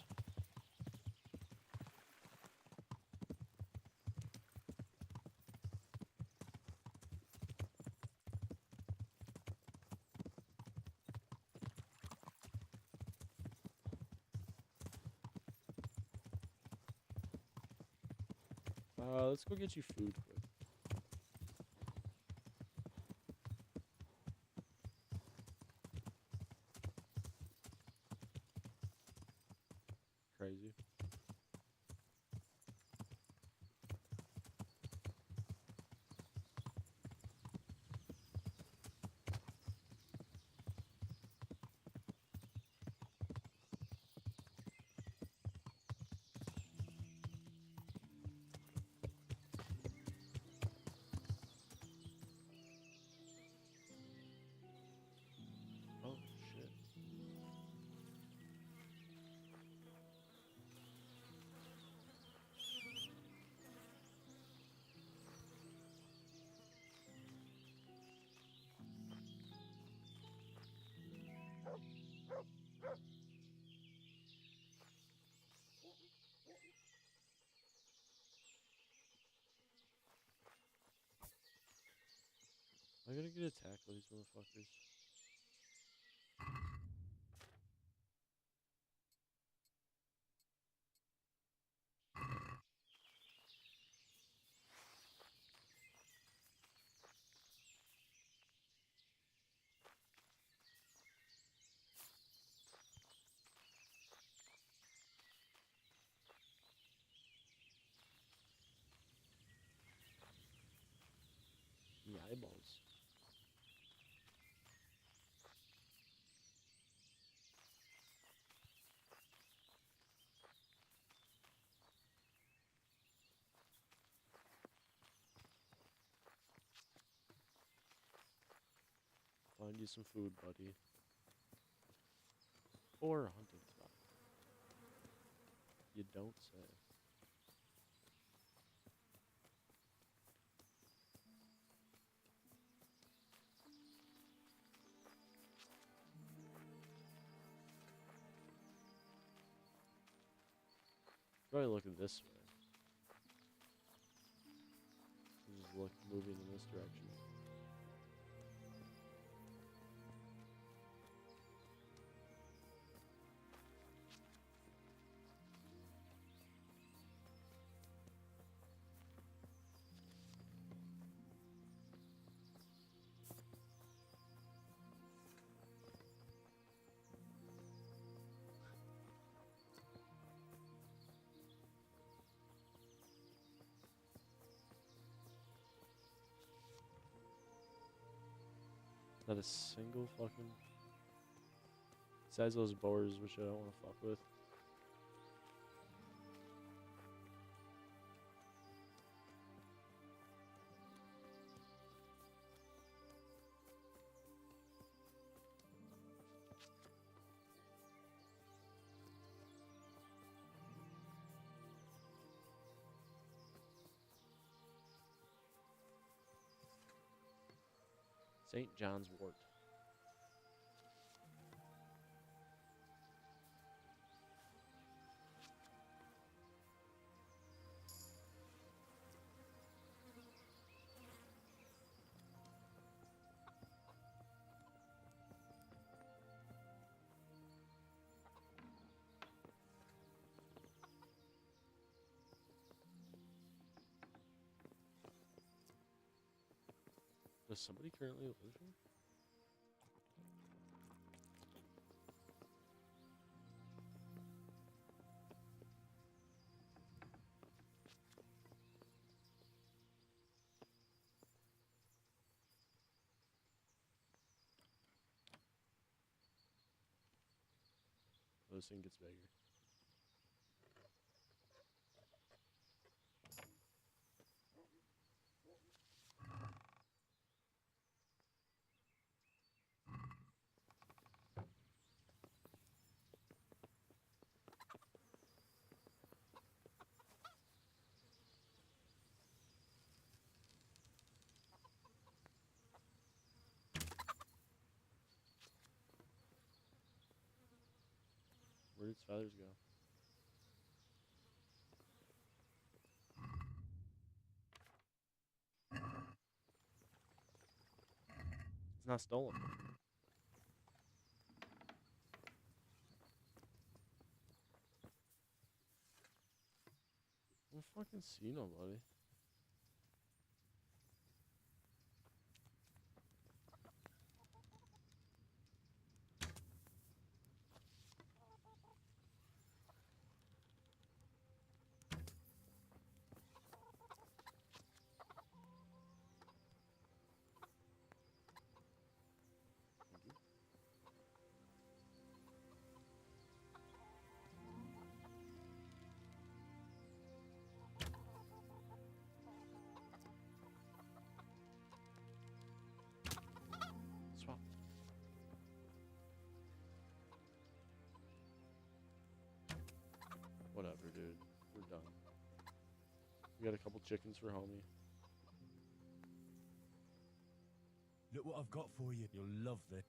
Let's go get you food quick. Crazy. Oh shit. Am I gonna get attacked by these motherfuckers? The eyeballs. Find you some food, buddy. Or a hunting spot. You don't say. Probably looking this way. Just look, moving in this direction. Not a single fucking... Besides those boars, which I don't want to fuck with. St. John's Wort. Does somebody currently live here? This thing gets bigger. Where did its feathers go? It's not stolen. I don't fucking see nobody. Swap. Whatever, dude. We're done. We got a couple chickens for homie. Look what I've got for you. You'll love this.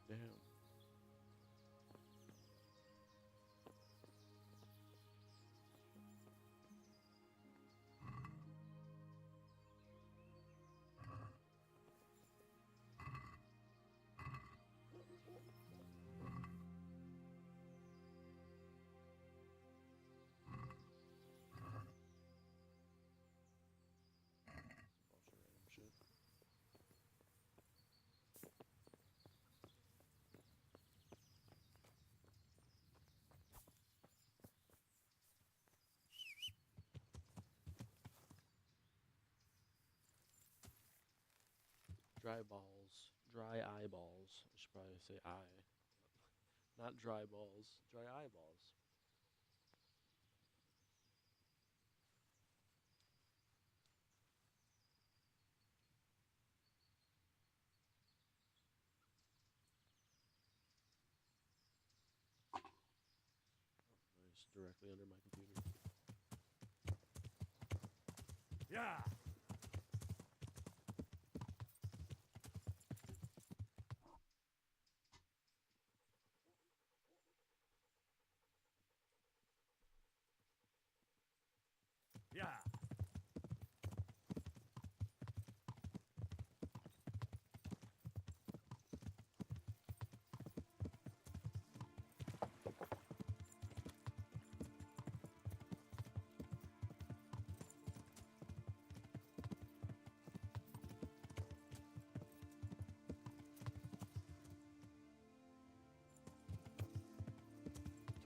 Damn. Shit. Dry balls. Dry eyeballs. I should probably say eye. Not dry balls. Dry eyeballs. Nice. Directly under my computer. Yeah. Yeah.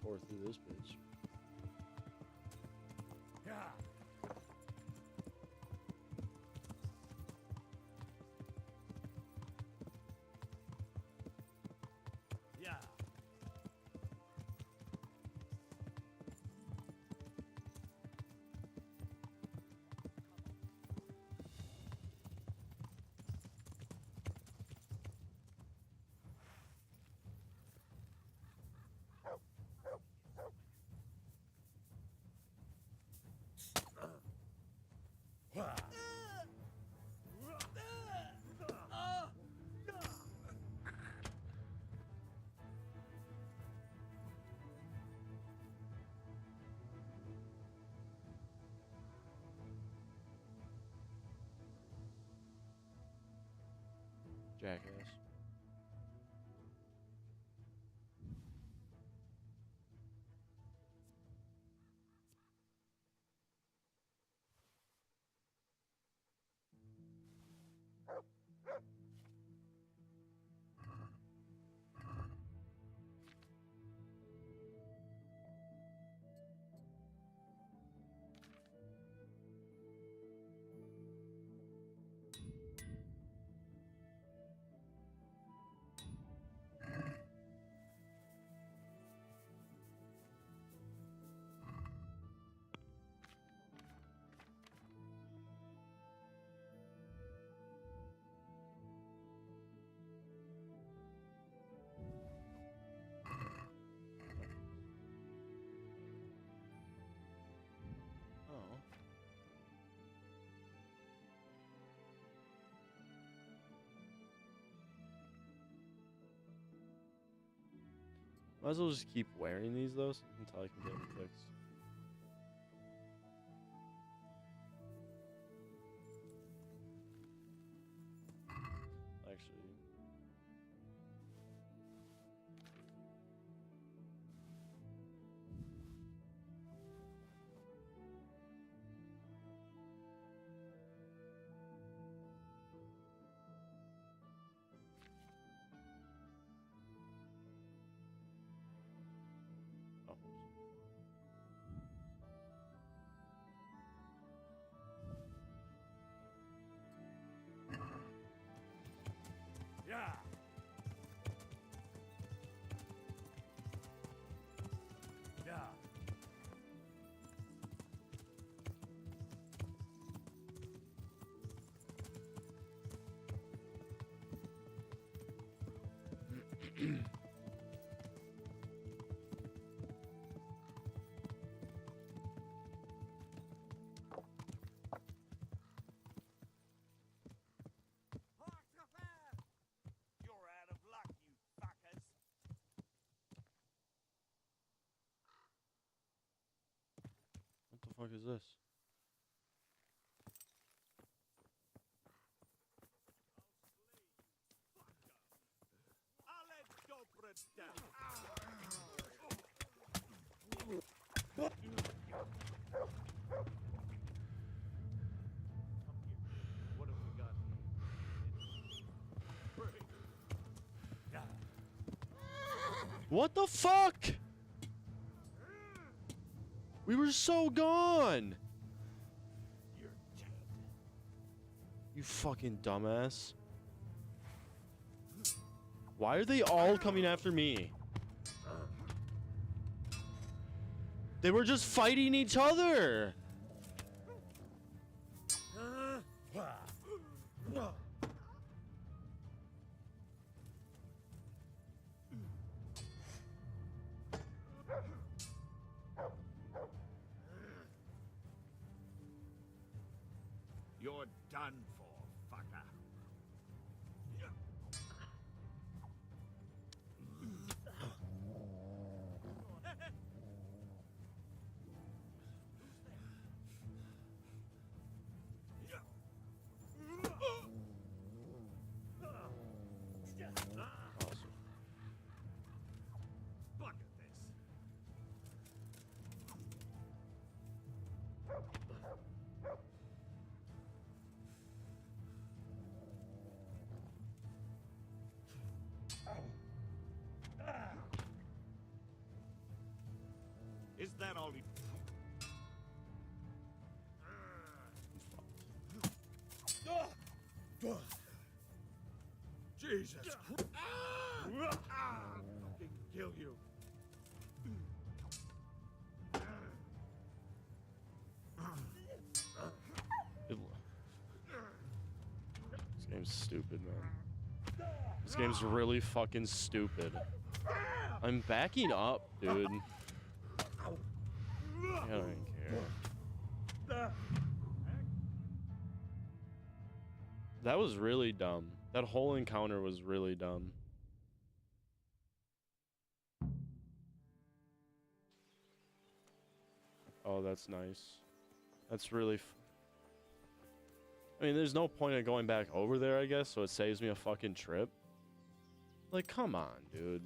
Tore through this bitch. Yeah. Jackass. Oh. Might as well just keep wearing these though until I can get them fixed. Actually. Oh. Yeah. Yeah. You're out of luck, you fuckers. What the fuck is this? I'll let Dobra down. What have we got here? What the fuck? We were so gone. You're dead. You fucking dumbass. Why are they all coming after me? They were just fighting each other. You're done for, fucker. Awesome. Look at this. Is that all he... Jesus Christ. Fucking kill you. This game's stupid, man. This game's really fucking stupid. I'm backing up, dude. I don't even care. That was really dumb. That whole encounter was really dumb. Oh, that's nice. That's really I mean, there's no point in going back over there, I guess, so it saves me a fucking trip. Like, come on, dude.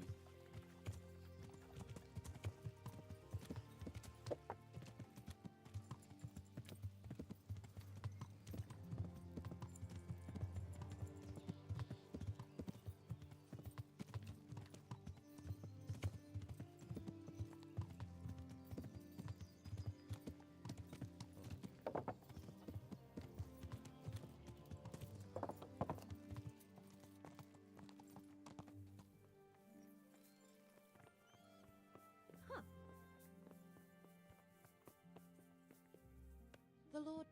The Lord.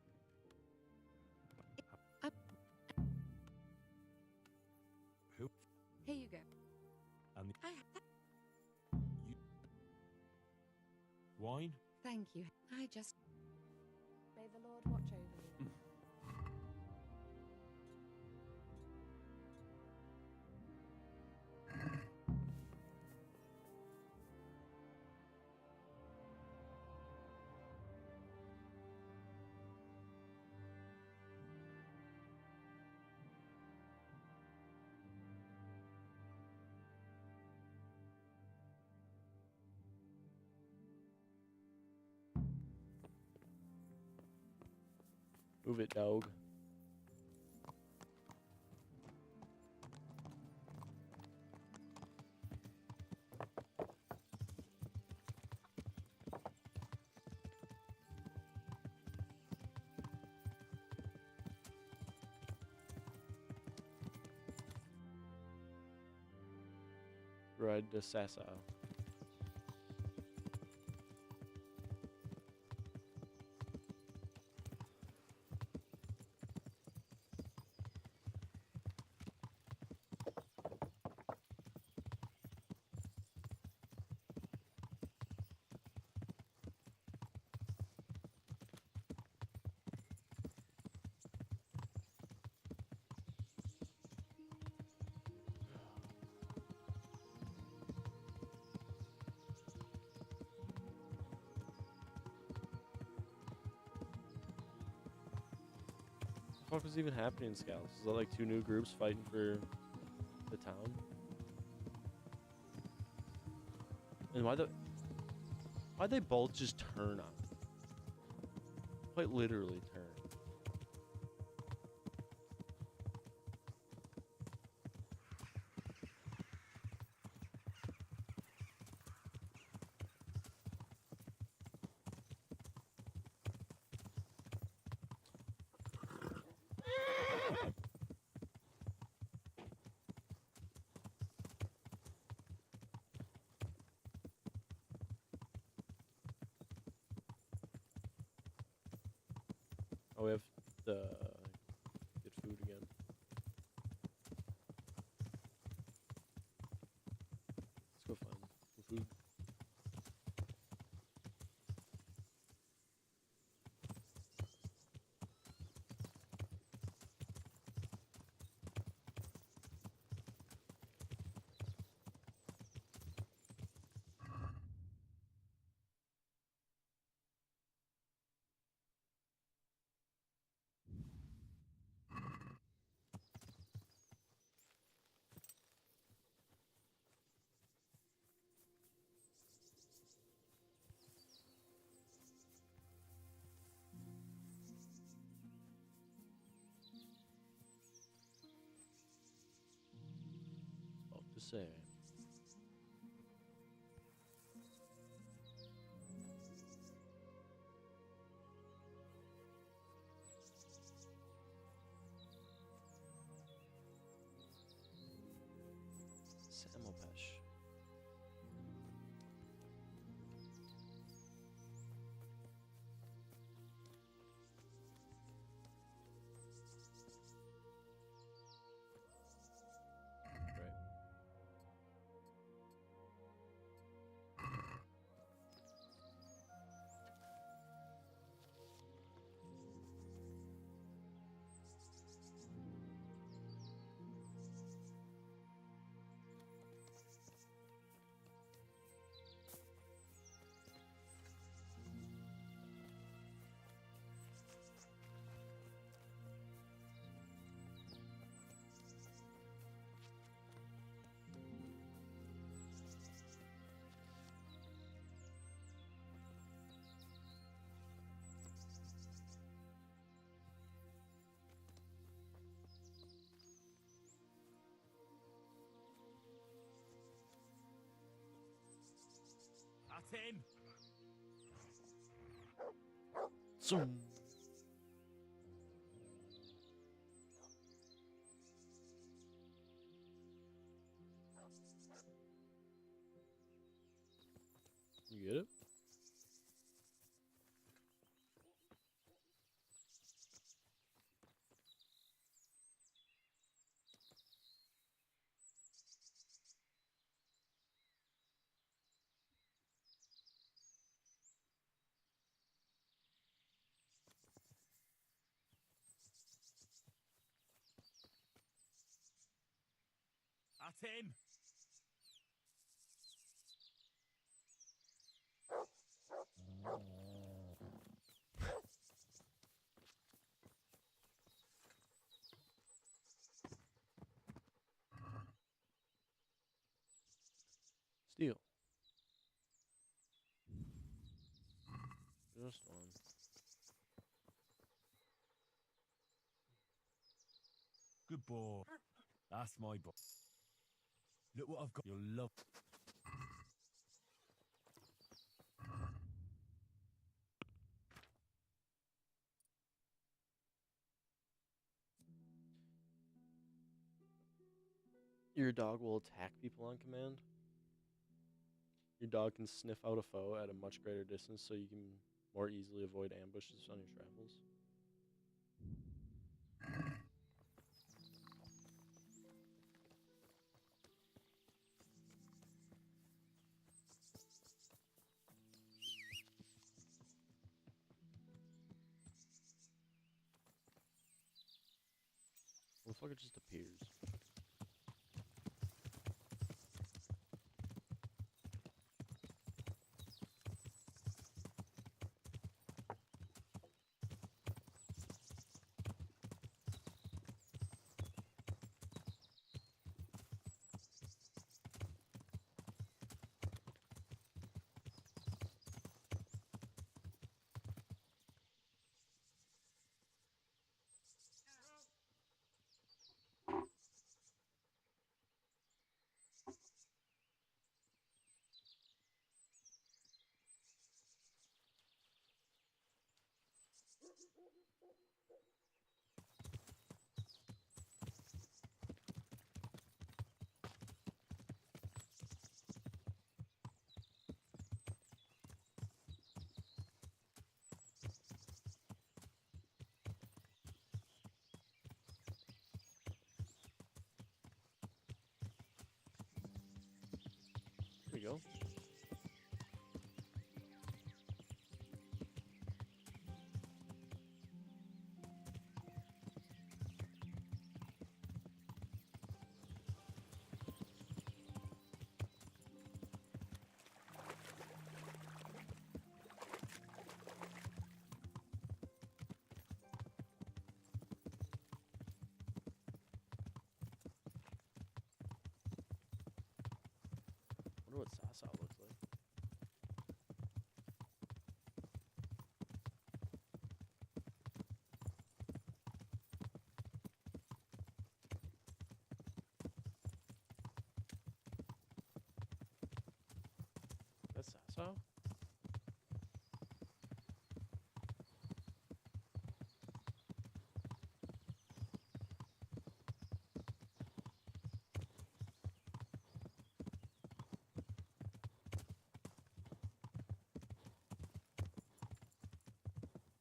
Who? Here you go. And I wine? thank you. I just. May the Lord watch over you. Move it, dog. Red de Sassa. What was even happening in Scouts? Is that like two new groups fighting for the town? And why'd they both just turn on? Quite literally turn. Oh, we have the get food again. Let's go find some food. About to say. Samopesh. Right. him! Zoom. You get it? At him! Steal. Just one. Good boy. That's my boy. Look what I've got. You'll love. Your dog will attack people on command. Your dog can sniff out a foe at a much greater distance so you can more easily avoid ambushes on your travels. Motherfucker just appears. There we go. I wonder what Sasa looks like. That's Sasa?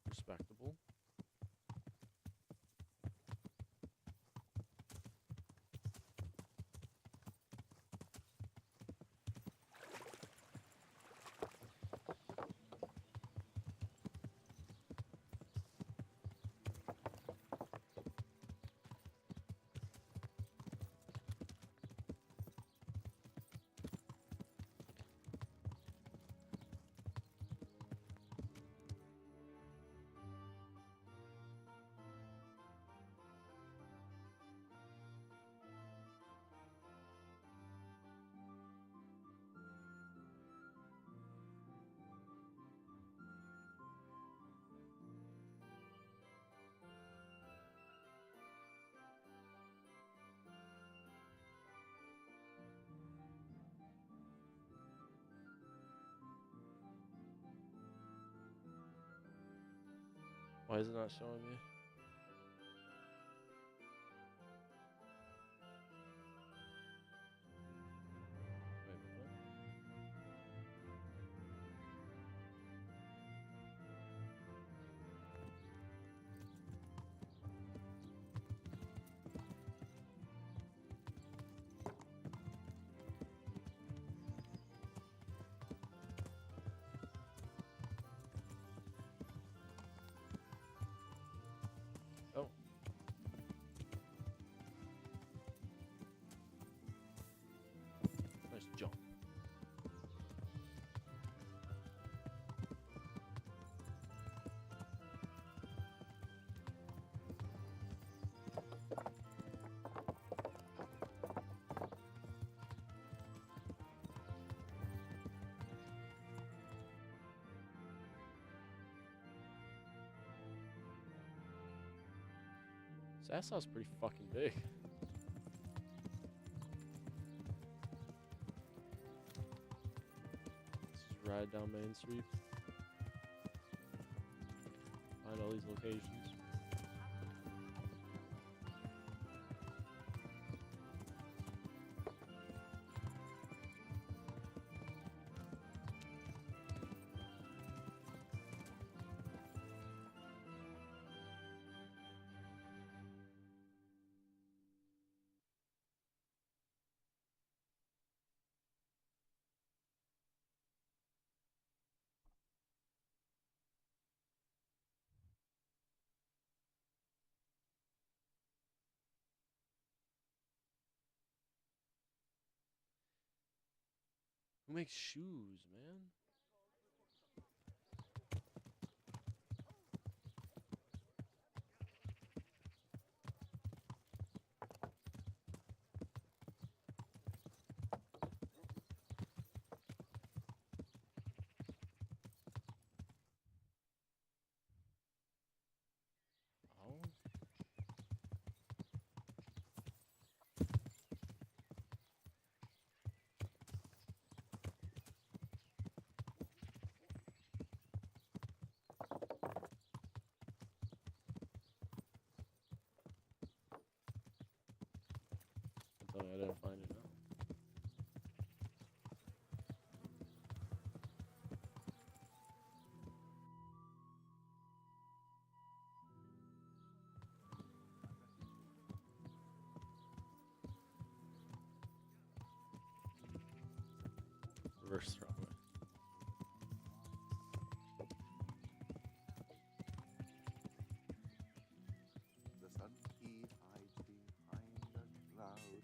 Respectable. Why is it not showing me? Wait, what? Oh. Nice jump. Sassau's pretty fucking big. Let's just ride down Main Street. Find all these locations. Who makes shoes, man? Oh. I didn't find it now. Reverse the wrong way. The sun he hides behind a cloud.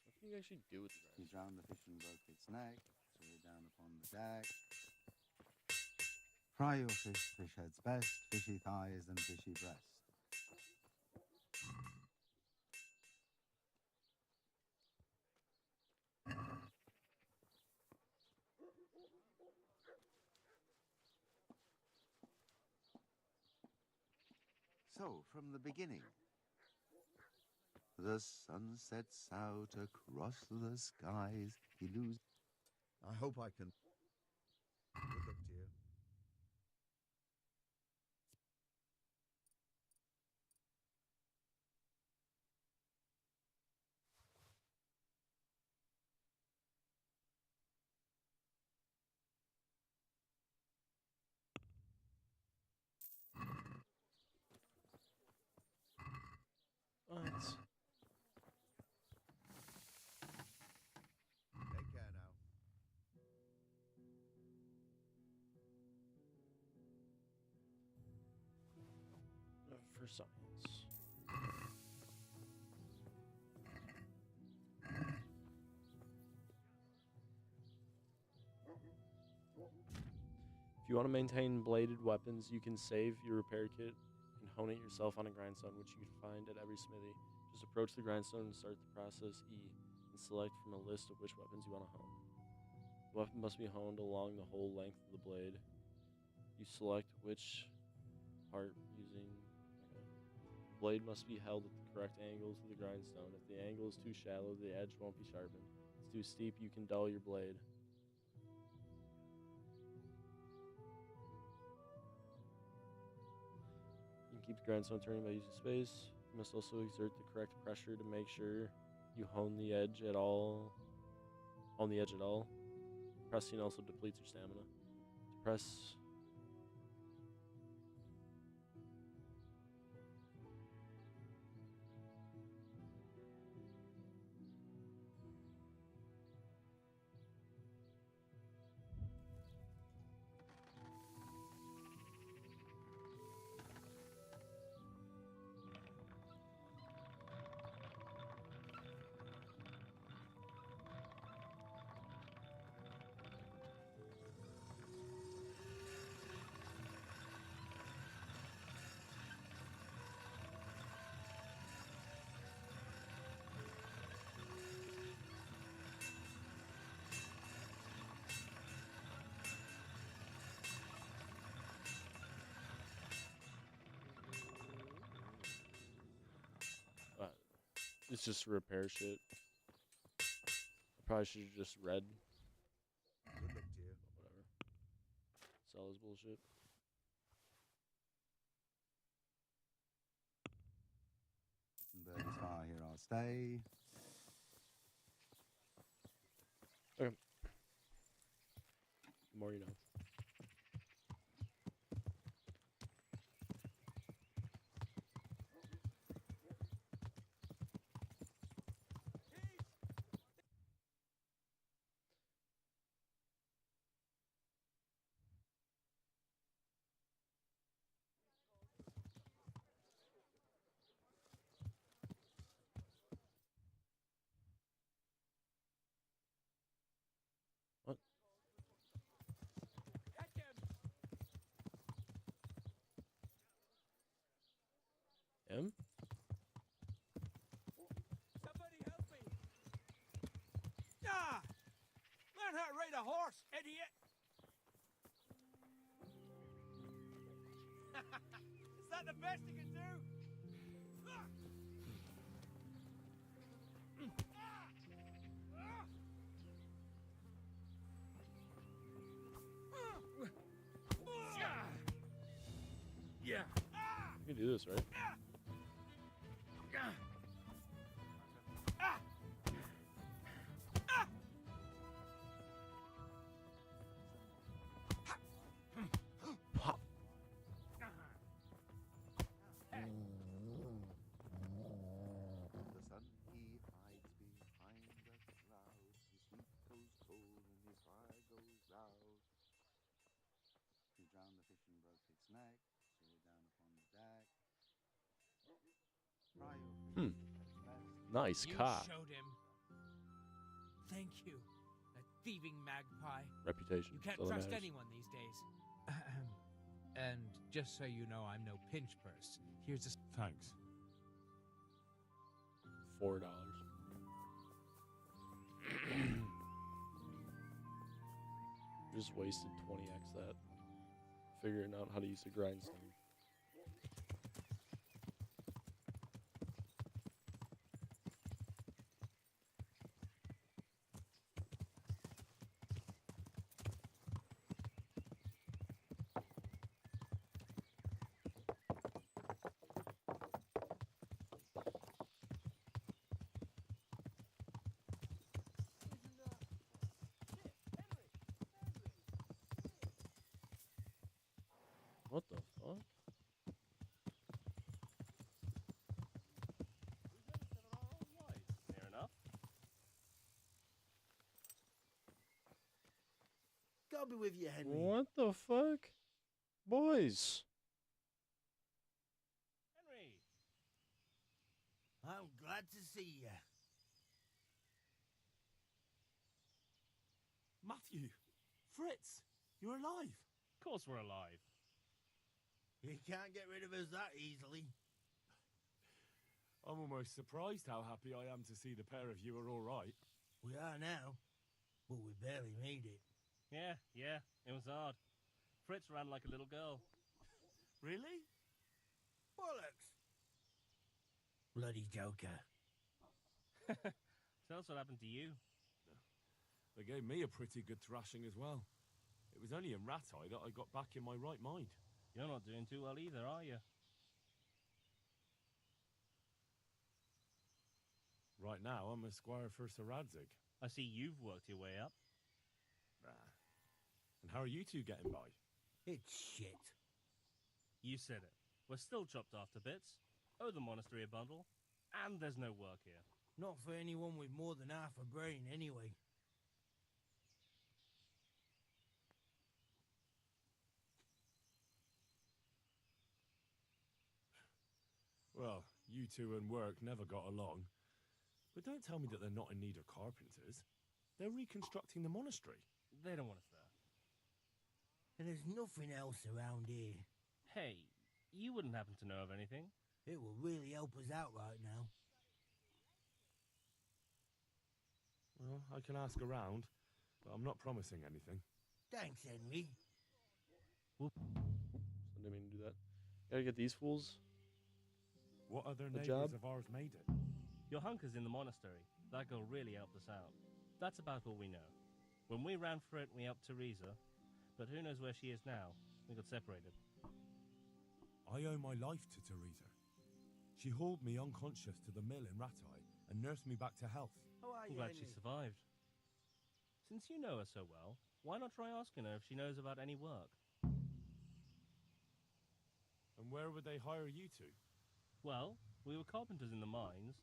What can you actually do with the He drowned the fish and broke its neck. Threw it down upon the deck. Fry your fish, fish heads best, fishy thighs and fishy breast. So, from the beginning, the sun sets out across the skies. He loses. I hope I can. Good luck to you. What? Take care now. For science. If you want to maintain bladed weapons, you can save your repair kit and hone it yourself on a grindstone, which you can find at every smithy. Just approach the grindstone and start the process E, and select from a list of which weapons you want to hone. The weapon must be honed along the whole length of the blade. You select which part using... The blade must be held at the correct angle to the grindstone. If the angle is too shallow, the edge won't be sharpened. If it's too steep, you can dull your blade. keep the grindstone turning by using space. You must also exert the correct pressure to make sure you hone the edge at all. On the edge at all. Pressing also depletes your stamina. To press. It's just repair shit. I probably should have just read. Good luck to you. Whatever. Sell his bullshit. Birdie's fire, here I'll stay. Okay. The more you know. What? Him? Somebody help me! Ah! Learn how to ride a horse, idiot! Is that the best you can do? Ah! Yeah. You can do this, right? Pop. The sun he hides behind the clouds. His heat goes cold and his fire goes out. He drowned the fish and broke its neck. Sail down upon the deck. Fry your fish at best. Nice You cock. showed him. Thank you, a thieving magpie. Reputation. You can't Still trust matters. anyone these days. And just so you know, I'm no pinch purse. Here's a... Thanks. $4. Just wasted 20x that. Figuring out how to use the grindstone. What the fuck? Fair enough. God be with you, Henry. What the fuck? Boys. Henry! I'm glad to see you. Matthew! Fritz! You're alive! Of course we're alive. You can't get rid of us that easily. I'm almost surprised how happy I am to see the pair of you are all right. We are now, but we barely made it. Yeah, it was hard. Fritz ran like a little girl. Really? Bollocks! Bloody joker. Tell us what happened to you. They gave me a pretty good thrashing as well. It was only in Rat Eye that I got back in my right mind. You're not doing too well either, are you? Right now, I'm a squire for Sir Radzig. I see you've worked your way up. And how are you two getting by? It's shit. You said it. We're still chopped off to bits. Owe the monastery a bundle. And there's no work here. Not for anyone with more than half a brain, anyway. Well, you two and work never got along. But don't tell me that they're not in need of carpenters. They're reconstructing the monastery. They don't want us there. And there's nothing else around here. Hey, you wouldn't happen to know of anything? It will really help us out right now. Well, I can ask around, but I'm not promising anything. Thanks, Henry. Oops. I didn't mean to do that. Gotta get these fools. What other The neighbors job? of ours made it? Your hunker's in the monastery. That girl really helped us out. That's about all we know. When we ran for it, we helped Teresa. But who knows where she is now? We got separated. I owe my life to Teresa. She hauled me unconscious to the mill in Ratai and nursed me back to health. How are I'm you, glad Henry? she survived. Since you know her so well, why not try asking her if she knows about any work? And where would they hire you to? Well, we were carpenters in the mines,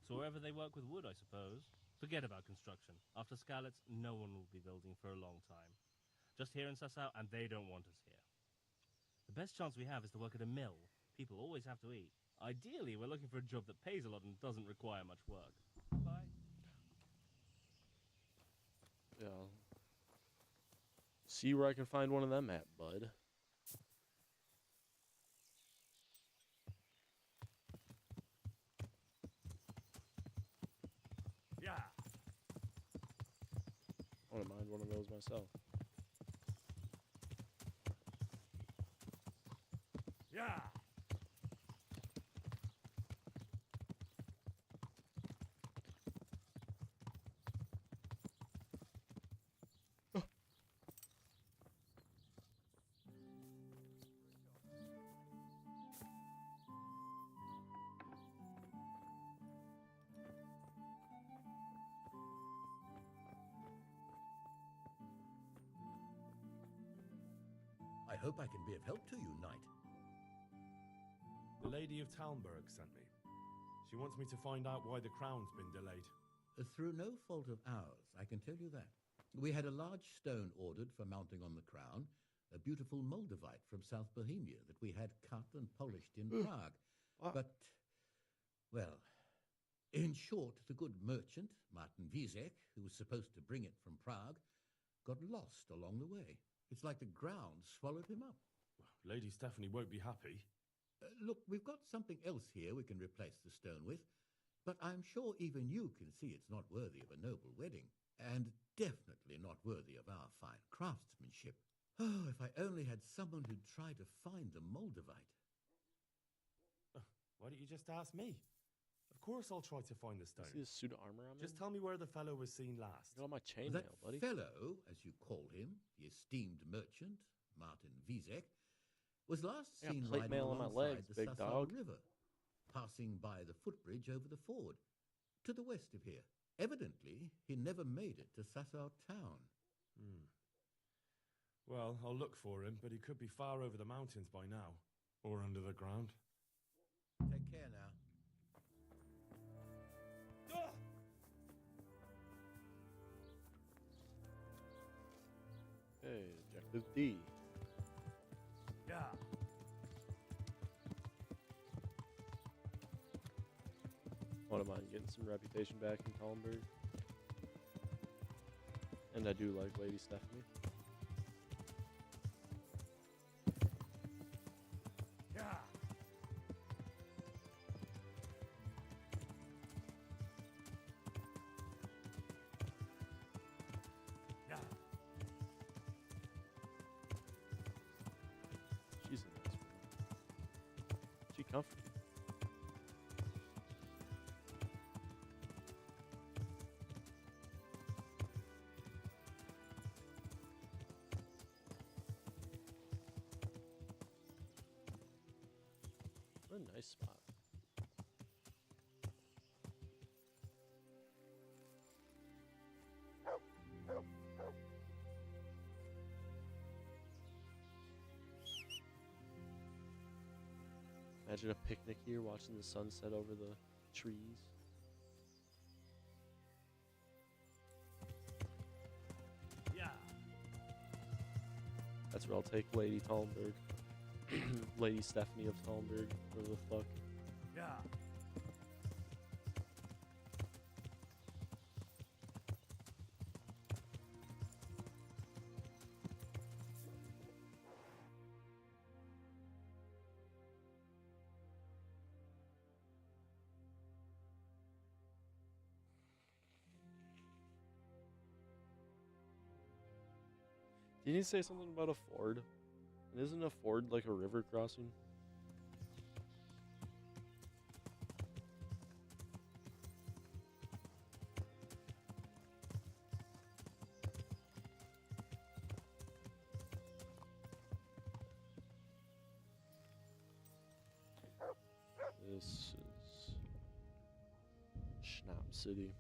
so wherever they work with wood, I suppose. Forget about construction. After Skalitz, no one will be building for a long time. Just here in Sassau, and they don't want us here. The best chance we have is to work at a mill. People always have to eat. Ideally, we're looking for a job that pays a lot and doesn't require much work. Bye. Yeah. I'll see where I can find one of them at, bud. Yeah. I wouldn't mind one of those myself. Yeah. I hope I can be of help to you, Knight. The Lady of Talmberg sent me. She wants me to find out why the crown's been delayed. Through no fault of ours, I can tell you that. We had a large stone ordered for mounting on the crown, a beautiful Moldavite from South Bohemia that we had cut and polished in Prague. But, well, in short, the good merchant, Martin Wieseck, who was supposed to bring it from Prague, got lost along the way. It's like the ground swallowed him up. Lady Stephanie won't be happy. Look, we've got something else here we can replace the stone with, but I'm sure even you can see it's not worthy of a noble wedding, and definitely not worthy of our fine craftsmanship. Oh, if I only had someone who'd try to find the Moldavite. Why don't you just ask me? Of course I'll try to find the stone. See this suit of armor on me? Just tell me where the fellow was seen last. Got all my chainmail, That buddy. fellow, as you call him, the esteemed merchant, Martin Wieseck, was last I got seen plate riding mail on my alongside legs, the big Sassau dog. River, passing by the footbridge over the ford, to the west of here. Evidently, he never made it to Sassau town. Well, I'll look for him, but he could be far over the mountains by now. Or under the ground. Take care now. Hey, objective D. Yeah. Wouldn't mind getting some reputation back in Talmberg. And I do like Lady Stephanie. Yeah. Yeah. She's a nice woman. She comforted. What a nice spot. Imagine a picnic here watching the sunset over the trees. Yeah. That's where I'll take Lady Talmberg. Lady Stephanie of Talmberg, whatever the fuck. Yeah. Didn't he say something about a ford? And isn't a ford like a river crossing? This is Schnapp City.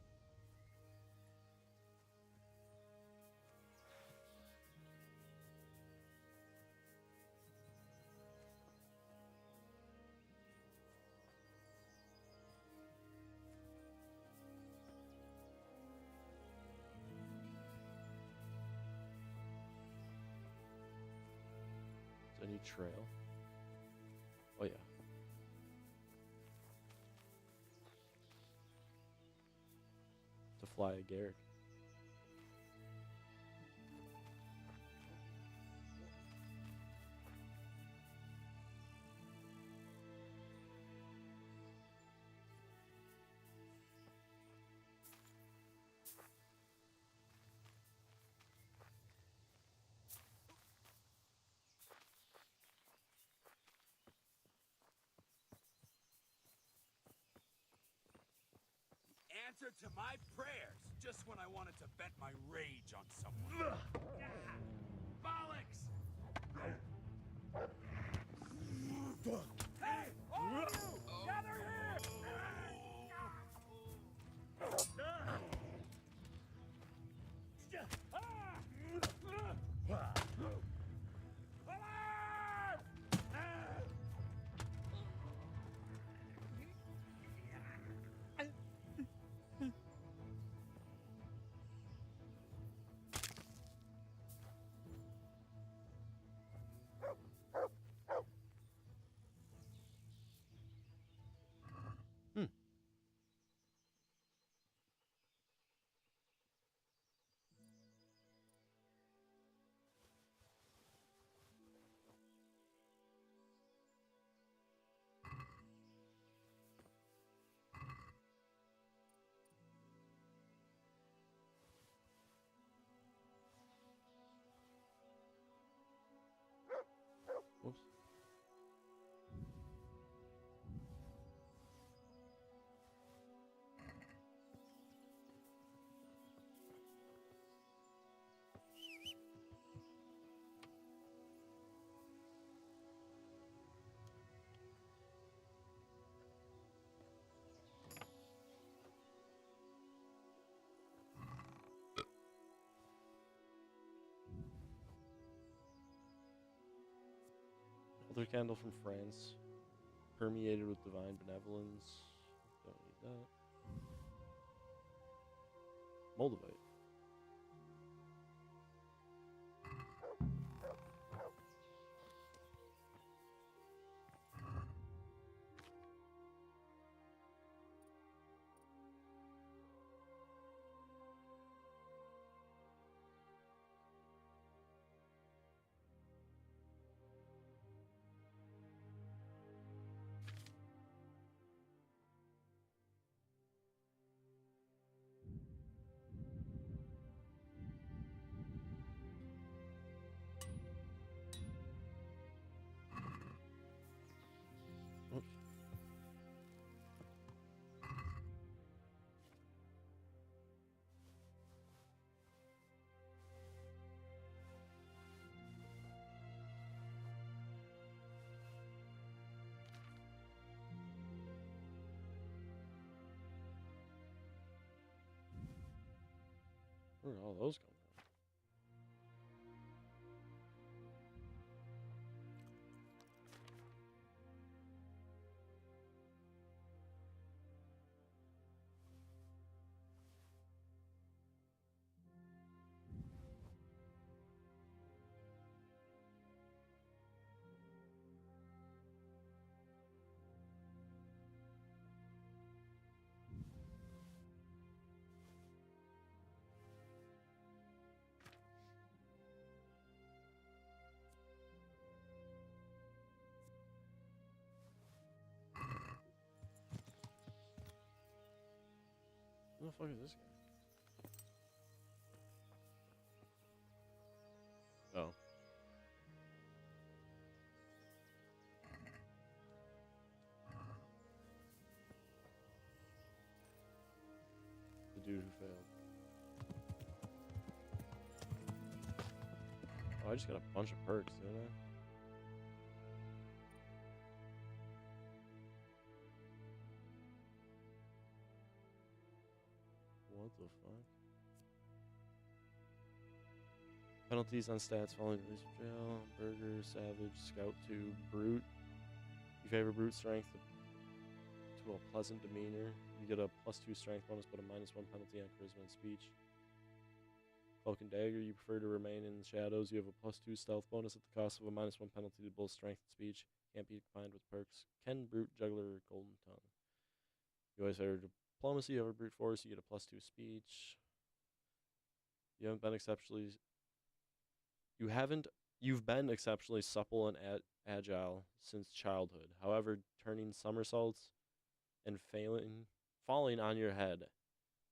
Any trail? Oh yeah. To fly a Garrick. Answer to my prayers just when I wanted to vent my rage on someone. Bollocks! Hey! All of you! Gather here! Whoops. Another candle from France, permeated with divine benevolence. Don't need that. Moldavite. Oops. Where did all those come from? the fuck is this guy? Oh. The dude who failed. Oh, I just got a bunch of perks, didn't I? What the fuck? Penalties on stats following release from jail. Burger, Savage, Scout 2, Brute. You favor Brute strength to a pleasant demeanor. You get a +2 strength bonus, but a -1 penalty on charisma and speech. Cloak and Dagger, you prefer to remain in the shadows. You have a +2 stealth bonus at the cost of a -1 penalty to both strength and speech. Can't be combined with perks. Ken, Brute, Juggler, Golden Tongue. You always favor Diplomacy, you have a Brute Force, you get a +2 speech. You've been exceptionally supple and agile since childhood. However, turning somersaults and falling on your head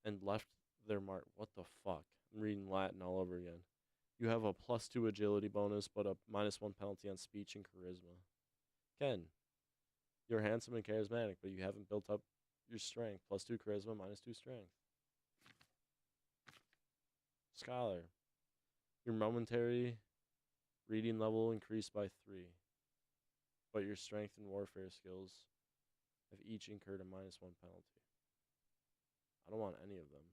and left their mark. What the fuck? I'm reading Latin all over again. You have a +2 agility bonus, but a -1 penalty on speech and charisma. Ken, you're handsome and charismatic, but you haven't built up your strength. +2 charisma, -2 strength. Scholar, your momentary reading level increased by 3, but your strength and warfare skills have each incurred a -1 penalty. I don't want any of them.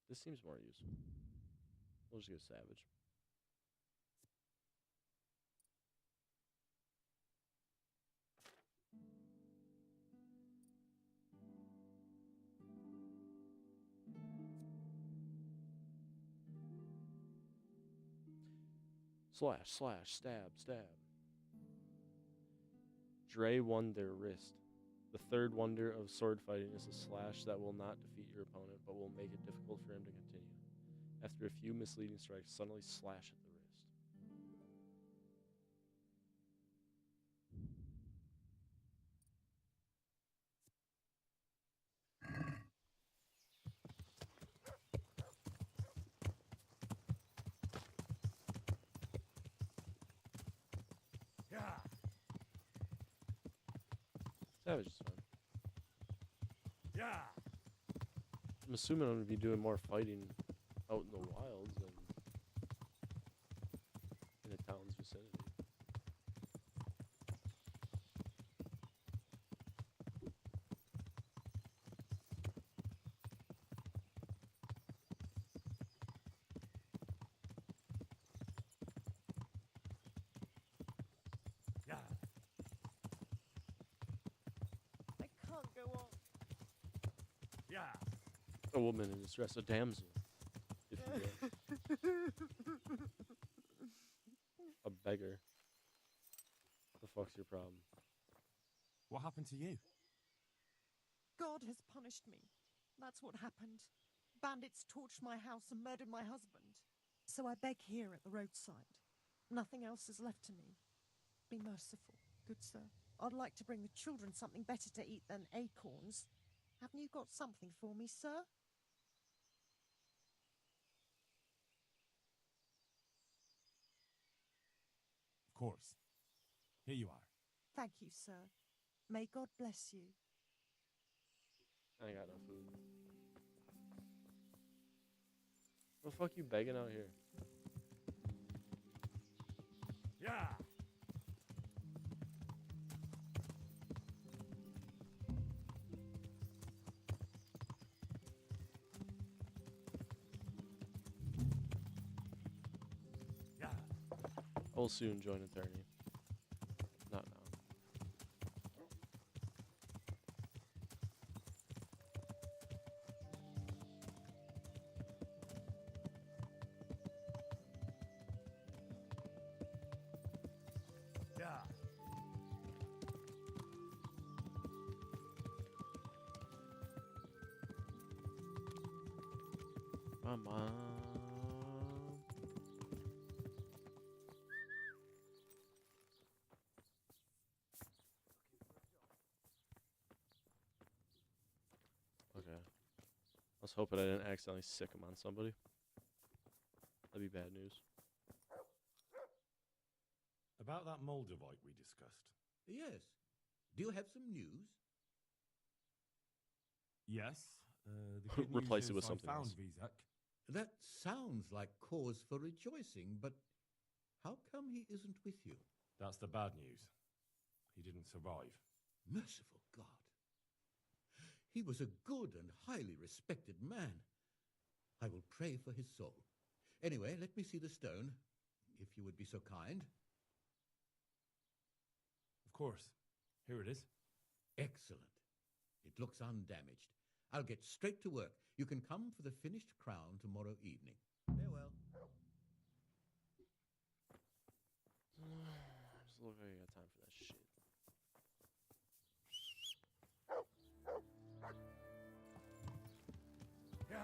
This seems more useful. We'll just go Savage. Slash, stab, stab. Dre won their wrist. The third wonder of sword fighting is a slash that will not defeat your opponent, but will make it difficult for him to continue. After a few misleading strikes, suddenly slash at the wrist. Yeah. Savage is fine. Yeah. I'm assuming I'm going to be doing more fighting out in the wilds than in a town's vicinity. Yeah. I can't go on. Yeah. A woman in distress, a damsel, if you will. A beggar. What the fuck's your problem? What happened to you? God has punished me. That's what happened. Bandits torched my house and murdered my husband. So I beg here at the roadside. Nothing else is left to me. Be merciful, good sir. I'd like to bring the children something better to eat than acorns. Haven't you got something for me, sir? Of course. Here you are. Thank you, sir. May God bless you. I ain't got no food. What the fuck you begging out here? Yeah. I will soon join attorney. Not now. Yeah. Come on. I was hoping I didn't accidentally sick him on somebody. That'd be bad news. About that Moldavite we discussed. Yes. Do you have some news? Yes. The good Replace news it with is something I found else. Vizek. That sounds like cause for rejoicing, but how come he isn't with you? That's the bad news. He didn't survive. Merciful God. He was a good and highly respected man. I will pray for his soul. Anyway, let me see the stone, if you would be so kind. Of course. Here it is. Excellent. It looks undamaged. I'll get straight to work. You can come for the finished crown tomorrow evening. Farewell. Just look like I got time for that shit. Yeah.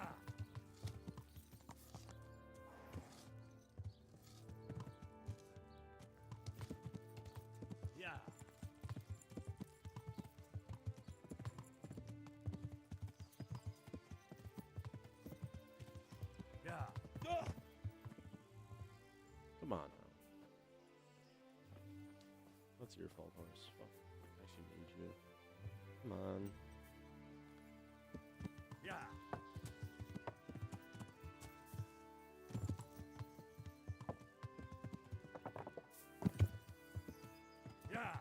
Yeah. Yeah. Come on now. That's your fault, horse. Fuck. I actually need you. Come on. Yeah. Yeah.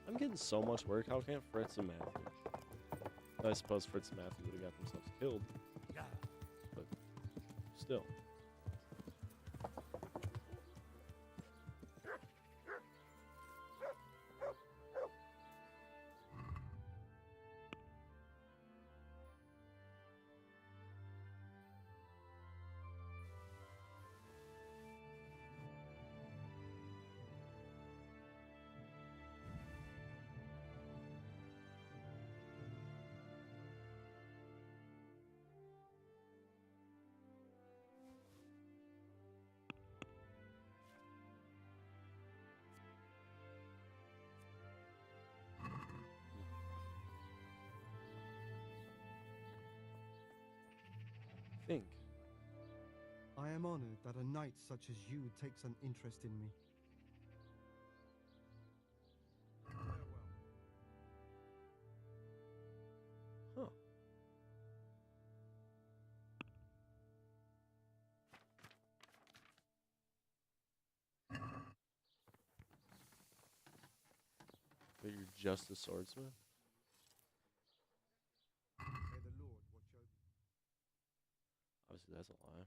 I'm getting so much work. How can't Fritz and Matthew? I suppose Fritz and Matthew would have got themselves killed. Yeah. But still. Think. I am honored that a knight such as you takes an interest in me. Huh. But you're just a swordsmith? May the Lord watch over you. Obviously, that's a lie.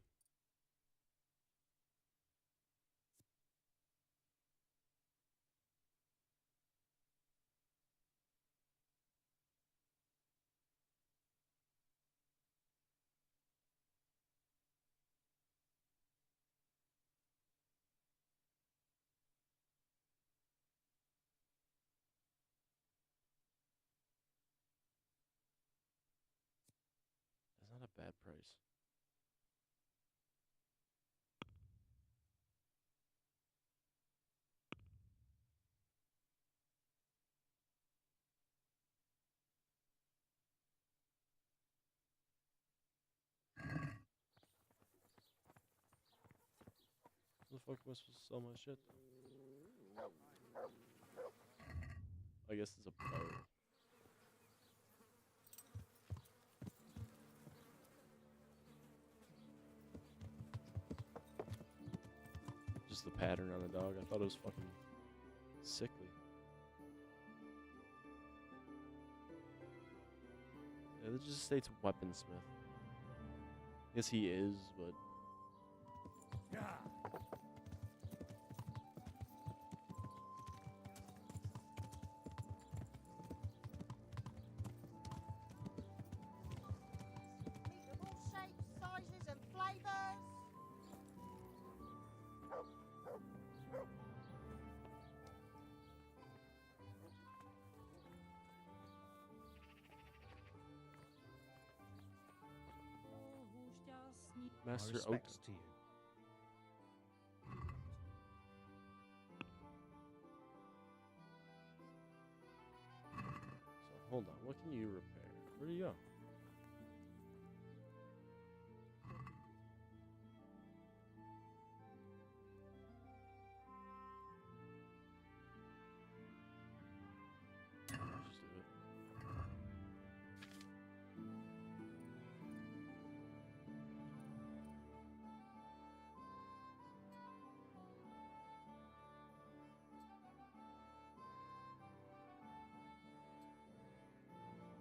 That's not a bad price. How the fuck am I supposed to sell my shit? I guess it's a bow. Just the pattern on the dog. I thought it was fucking sickly. Yeah, it just states weaponsmith. Yes, he is, but Yeah. Meat of all shapes, sizes, and flavours. Master My Oakham. respects to you. hold on. What can you repair? Where do you go? Just do it.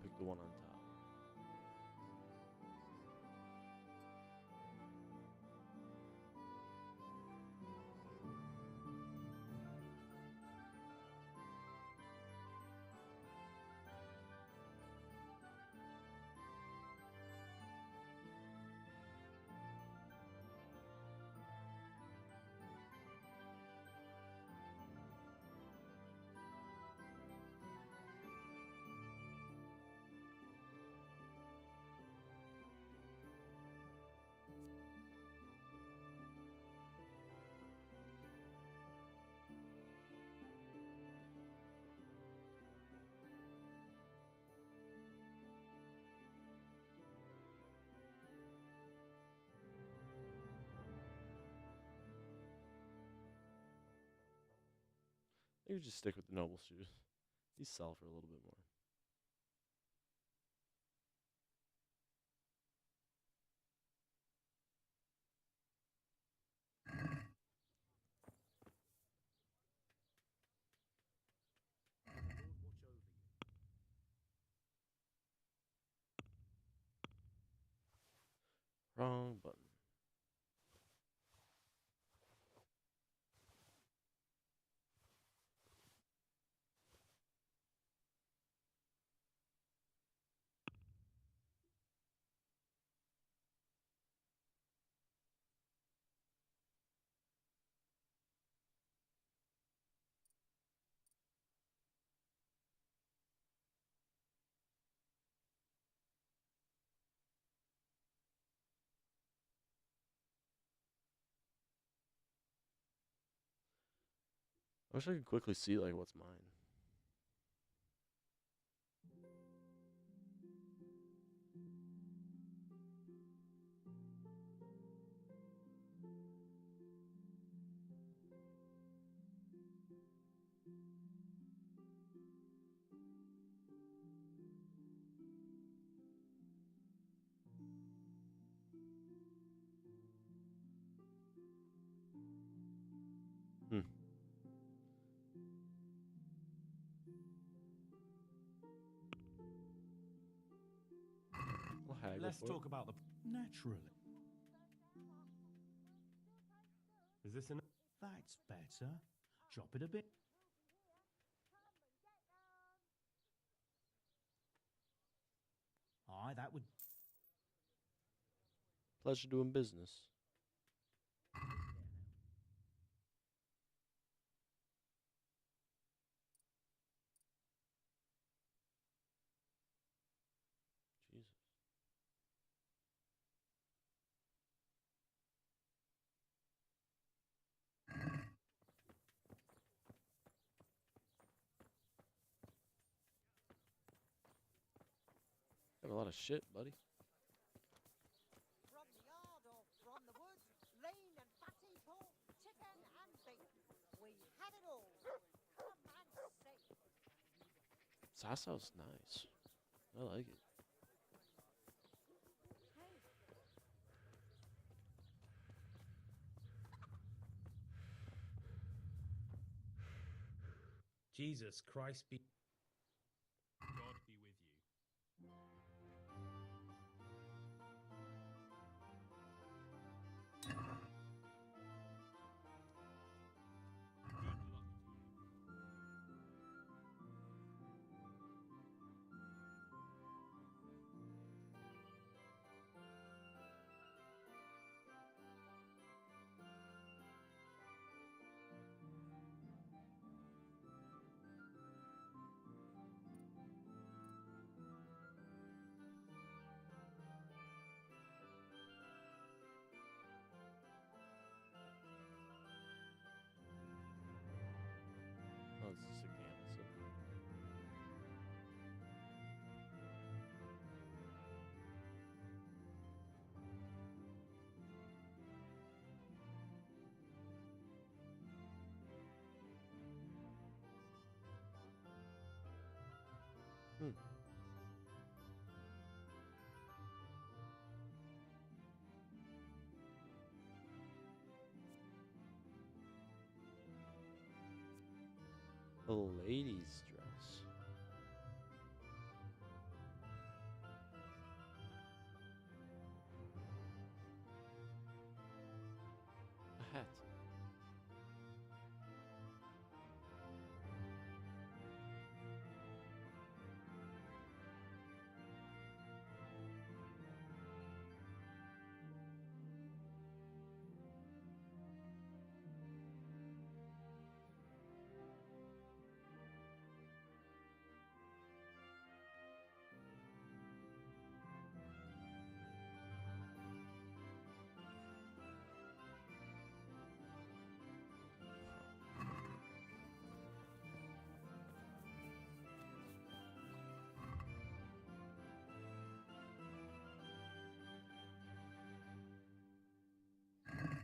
Pick the one on top. Maybe just stick with the noble shoes. These sell for a little bit more. Wrong button. I wish I could quickly see like what's mine. Hmm. I'll haggle Let's for it. talk about the naturally. Is this enough? That's better. Chop it a bit. Aye, that would. Pleasure doing business. Jesus. Got a lot of shit, buddy. From the yard or from the woods, lean and fatty pork, chicken and beef. We have it all. Come and see. Sasso's nice. I like it. Jesus Christ be. God be with you. Hmm. A lady's dress. A hat.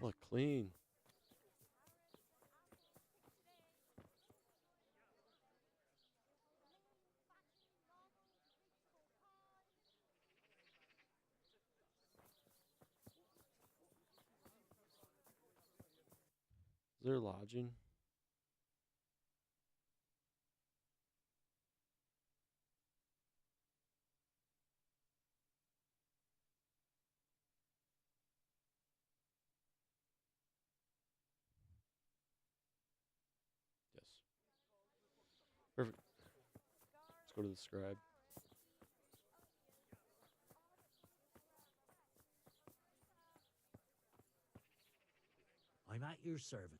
Look clean. Is there lodging? Yes. Perfect. Let's go to the scribe. I'm at your service.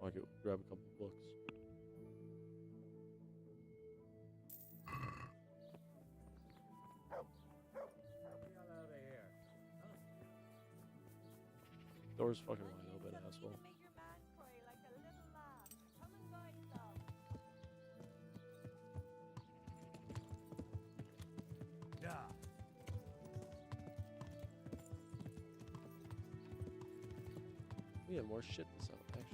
I could grab a couple books. Door's fucking wide open, asshole. Yeah. We have more shit to sell, actually.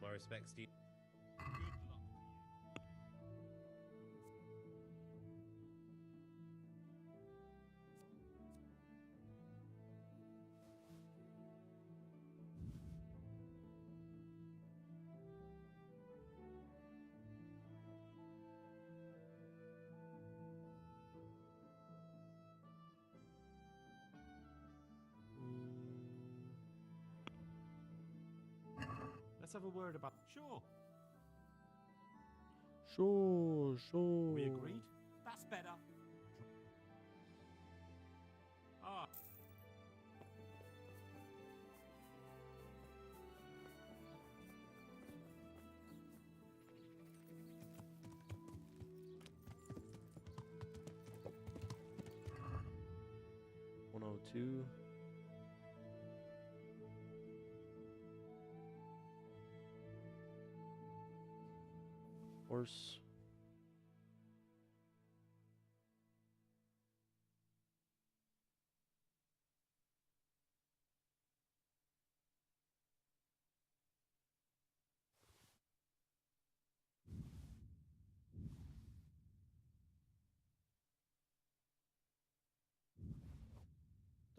My respects to you. Let's have a word about. Sure. Sure. We agreed? That's better. Ah. $102. Horse.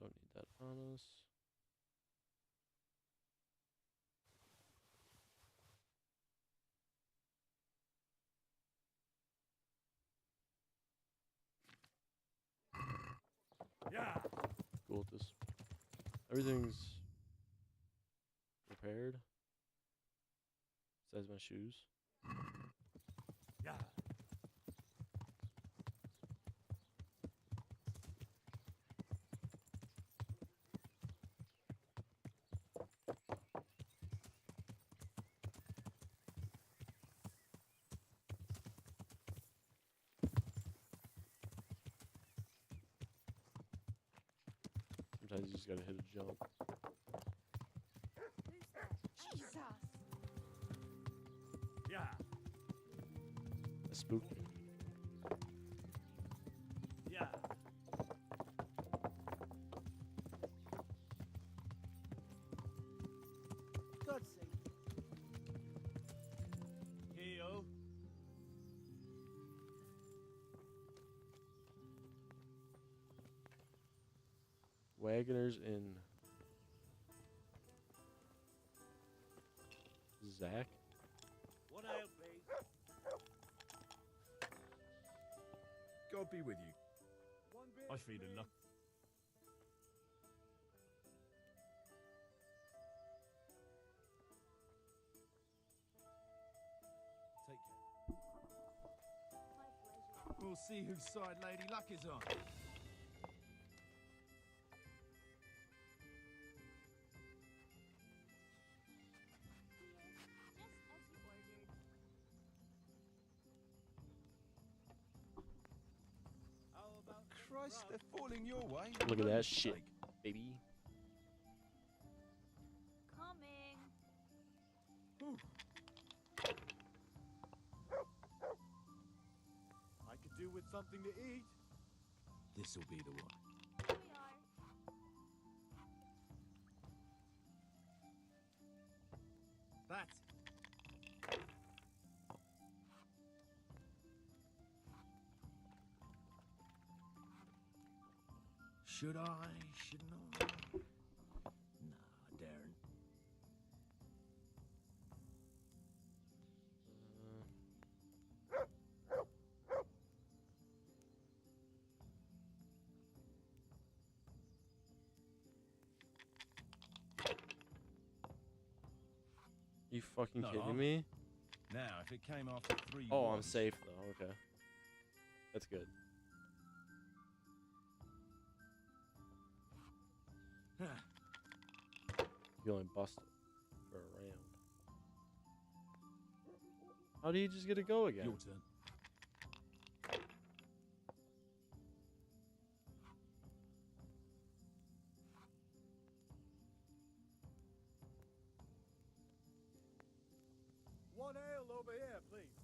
Don't need that on us. Yeah. Cool with this. Everything's repaired. Besides my shoes. Yeah. Sometimes you just gotta hit a jump. Jesus! Yeah. That's spooky. Yeah. God's sake. Heal. Wagoners in Zach. What ail, please? God be with you. I feel a luck. Take care. We'll see whose side Lady Luck is on. Christ, they're falling your way. Look at that shit, baby. Coming. I could do with something to eat. This'll be the one. Here we are. That's Should I? Shouldn't I? Nah, Darren. You fucking Not kidding on. me? Now, if it came after 3 Oh, I'm once- safe though. Okay, that's good. You only busted for a round. How do you just get to go again? Your turn. one ale over here, please.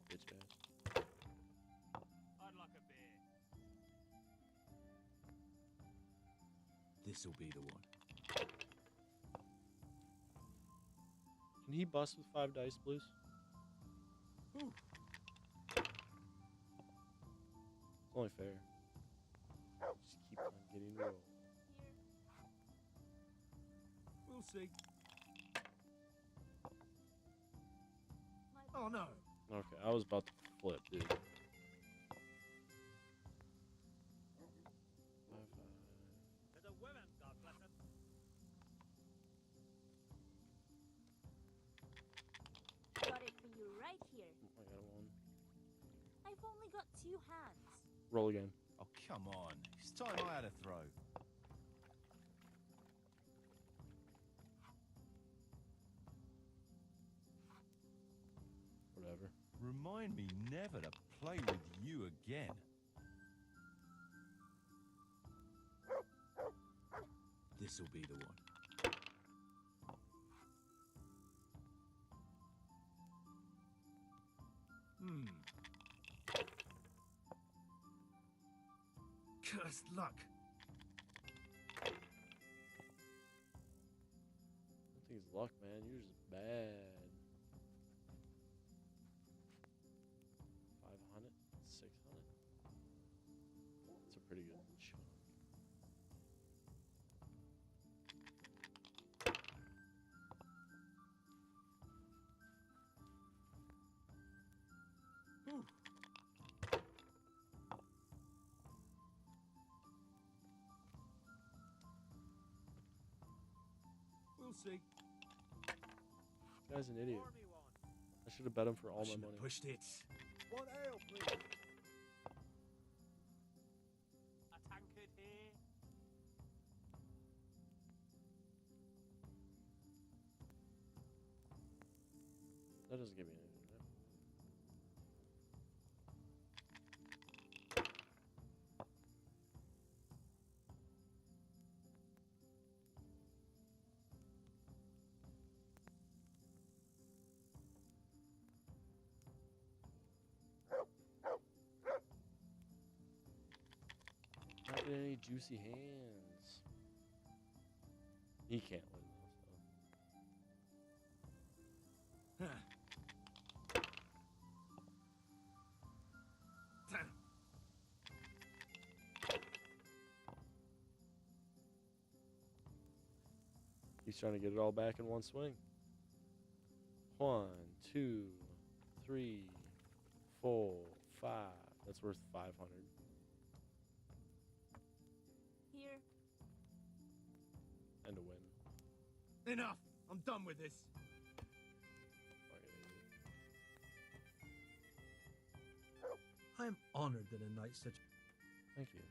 Bitch ass. I'd like a beer. This'll be the one. Can he bust with 5 dice, please? Ooh. It's only fair. Just keep on getting rolled. We'll see. Oh no. Okay, I was about to flip, dude. To the women, God bless them. Got it for you right here. I got one. I've only got 2 hands. Roll again. Oh, come on. It's time I had a throw. Whatever. Remind me never to play with you again. This'll be the one. Cursed luck. I don't think it's luck, man. You're just bad. 500? 600? That's a pretty good chunk. We'll see. This guy's an idiot. I should have bet him for all my money. Pushed it. One ale, please. A tankard here. That doesn't give me anything. get any juicy hands. He can't win though. So. He's trying to get it all back in one swing. 1, 2, 3, 4, 5. That's worth 500. Here. And a win. Enough! I'm done with this. I'm honored that a night such. Thank you.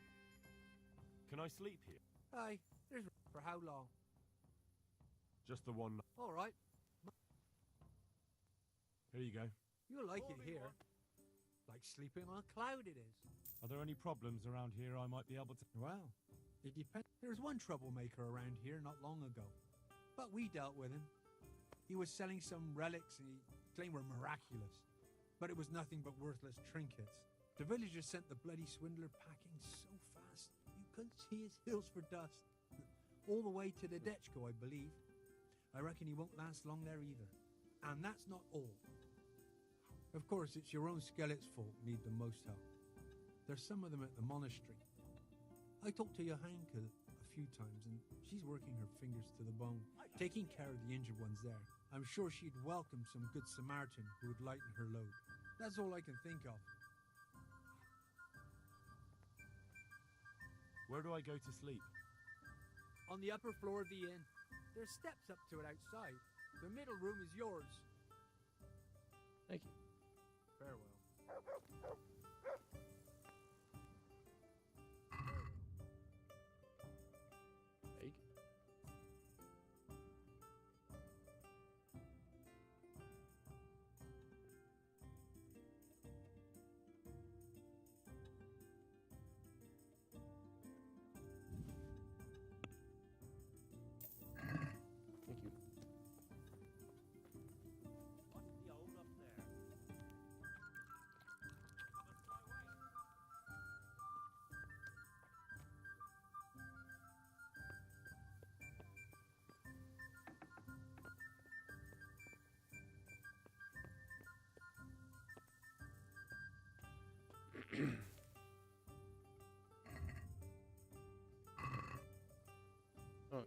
Can I sleep here? Aye, there's for how long? Just the one. All right. Here you go. You'll like it here. Like sleeping on a cloud it is. Are there any problems around here I might be able to... Well, it depends. There was one troublemaker around here not long ago. But we dealt with him. He was selling some relics and he claimed were miraculous. But it was nothing but worthless trinkets. The villagers sent the bloody swindler packing so fast you couldn't see his heels for dust. All the way to the Dechko, I believe. I reckon he won't last long there either. And that's not all. Of course, it's your own skelet's fault need the most help. There's some of them at the monastery. I talked to Johanka a few times, and she's working her fingers to the bone, taking care of the injured ones there. I'm sure she'd welcome some good Samaritan who would lighten her load. That's all I can think of. Where do I go to sleep? On the upper floor of the inn. There's steps up to it outside. The middle room is yours. Thank you. Farewell. Egg. Thank you. What's the old up there? Oh.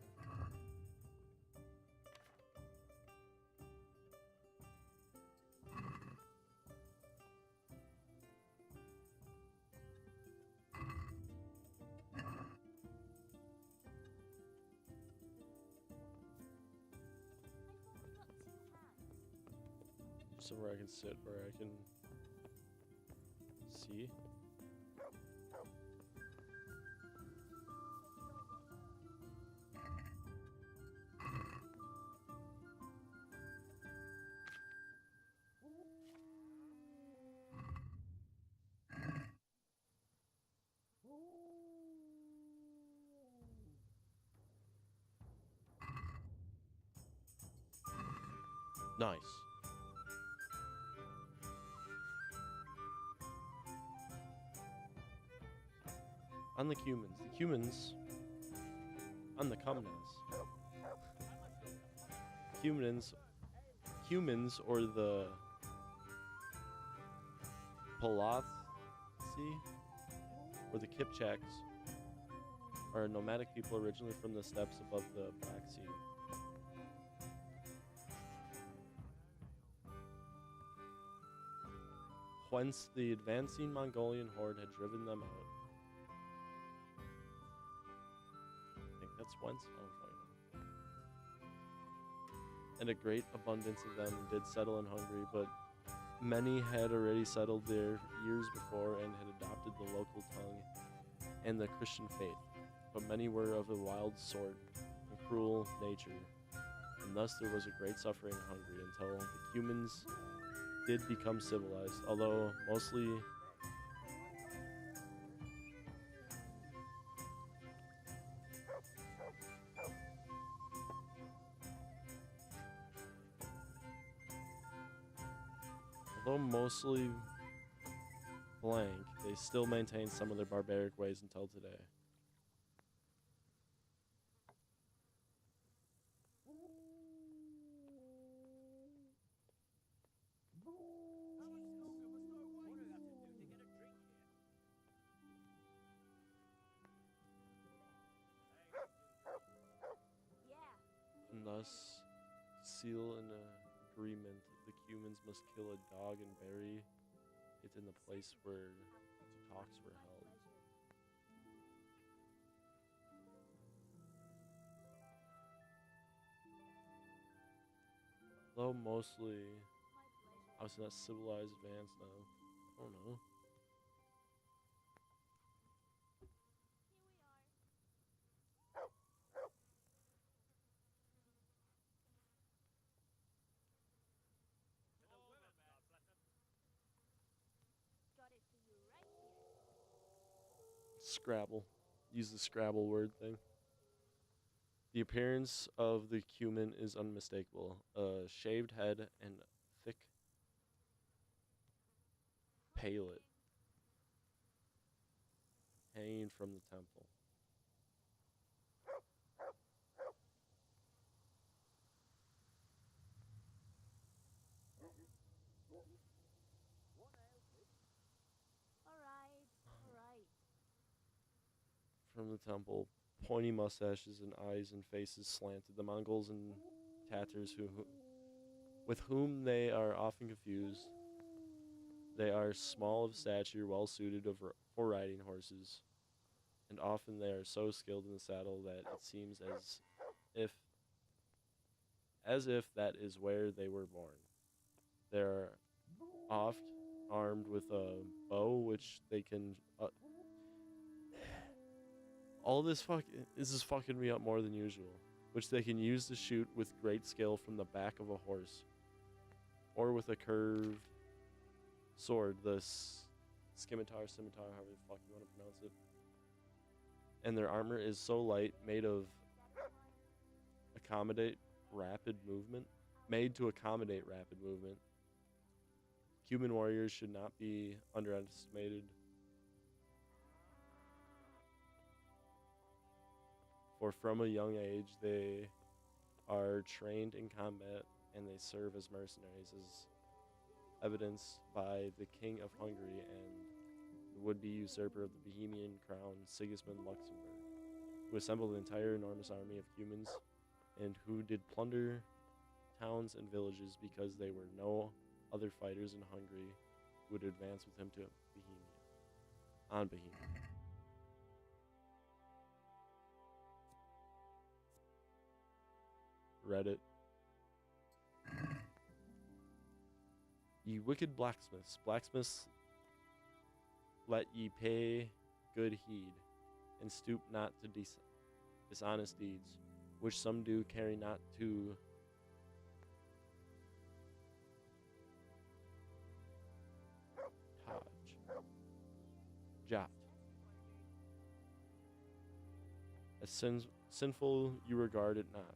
Somewhere I can sit where I can see. Nice. On the Cumans. The Cumans on the Cumnans. Cumans or the Palathi or the Kipchaks are nomadic people originally from the steppes above the Black Sea. Whence the advancing Mongolian horde had driven them out. I think that's whence. I don't fucking know. And a great abundance of them did settle in Hungary, but many had already settled there years before and had adopted the local tongue and the Christian faith. But many were of a wild sort and cruel nature, and thus there was a great suffering in Hungary until the Cumans did become civilized, although mostly blank, they still maintain some of their barbaric ways until today. Thus, to seal an agreement, the Cumans must kill a dog and bury it in the place where the talks were held. Though mostly, obviously not civilized advanced now. I don't know. Scrabble. Use the Scrabble word thing. The appearance of the cumin is unmistakable. A shaved head and thick palate hanging from the temple. Alright. From the temple, pointy mustaches and eyes and faces slanted. The Mongols and Tatars with whom they are often confused. They are small of stature, well suited for riding horses, and often they are so skilled in the saddle that it seems as if that is where they were born. They are oft armed with a bow, which they can. All this is fucking me up more than usual, which they can use to shoot with great skill from the back of a horse, or with a curved sword, the scimitar, however the fuck you want to pronounce it. And their armor is so light, made to accommodate rapid movement. Cuman warriors should not be underestimated. For from a young age, they are trained in combat and they serve as mercenaries, as evidenced by the King of Hungary and the would-be usurper of the Bohemian crown, Sigismund Luxembourg, who assembled an entire enormous army of humans and who did plunder towns and villages because there were no other fighters in Hungary who would advance with him to Bohemia. Reddit. Ye wicked blacksmiths, let ye pay good heed, and stoop not to dishonest deeds, which some do carry not to jot. As sinful you regard it not.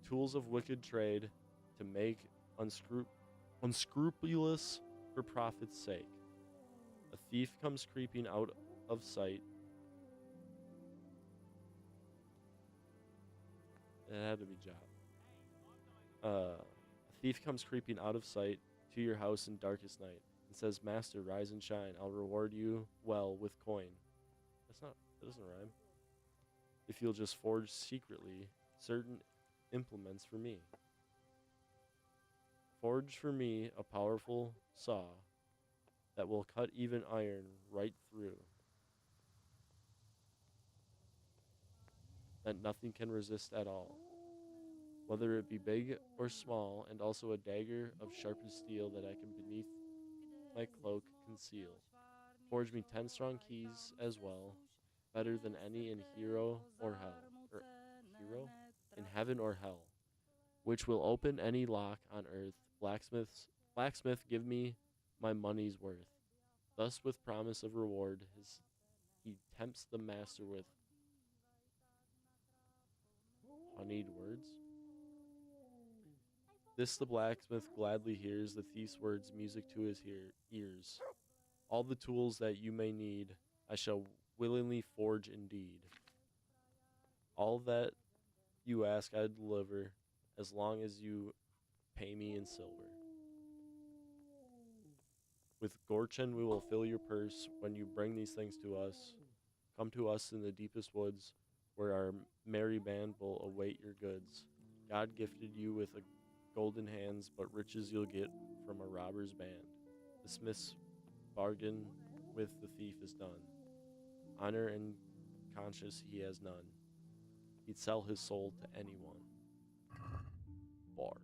Tools of wicked trade to make unscrupulous for profit's sake. A thief comes creeping out of sight. It had to be job. A thief comes creeping out of sight to your house in darkest night and says, "Master, rise and shine. I'll reward you well with coin." That doesn't rhyme. If you'll just forge secretly certain implements for me. Forge for me a powerful saw that will cut even iron right through, that nothing can resist at all, whether it be big or small, and also a dagger of sharpest steel that I can beneath my cloak conceal. Forge me 10 strong keys as well, better than any in heaven or hell, which will open any lock on earth. Blacksmith, give me my money's worth. Thus, with promise of reward, he tempts the master with honeyed words. This the blacksmith gladly hears, the thief's words music to his ears. All the tools that you may need, I shall willingly forge indeed. All that you ask I deliver, as long as you pay me in silver. With Gorchen we will fill your purse when you bring these things to us. Come to us in the deepest woods, where our merry band will await your goods. God gifted you with a golden hands, but riches you'll get from a robber's band. The smith's bargain with the thief is done. Honor and conscience he has none. He'd sell his soul to anyone. Bars.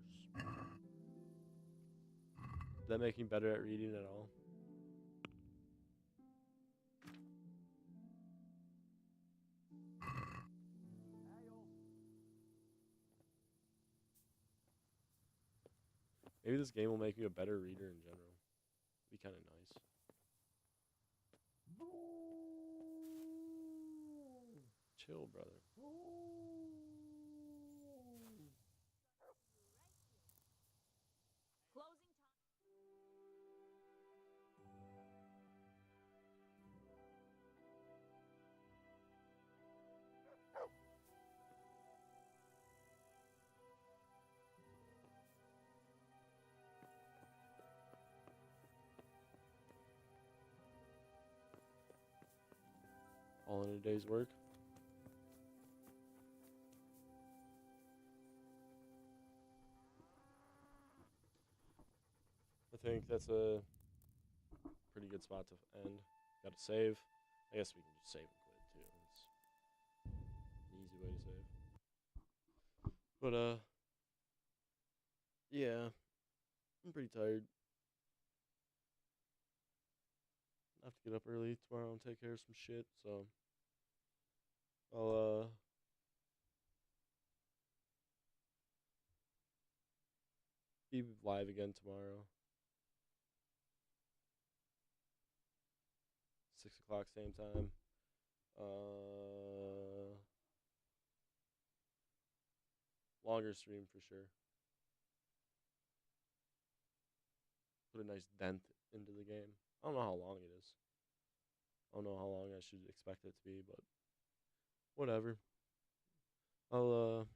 Does that make me better at reading at all? Maybe this game will make me a better reader in general. Be kind of nice. Chill, brother. Closing All in a day's work. I think that's a pretty good spot to end. Got to save. I guess we can just save and quit too. It's an easy way to save. But yeah, I'm pretty tired. I have to get up early tomorrow and take care of some shit, so I'll be live again tomorrow. 6 o'clock, same time. Longer stream for sure. Put a nice dent into the game. I don't know how long it is. I don't know how long I should expect it to be, but whatever. I'll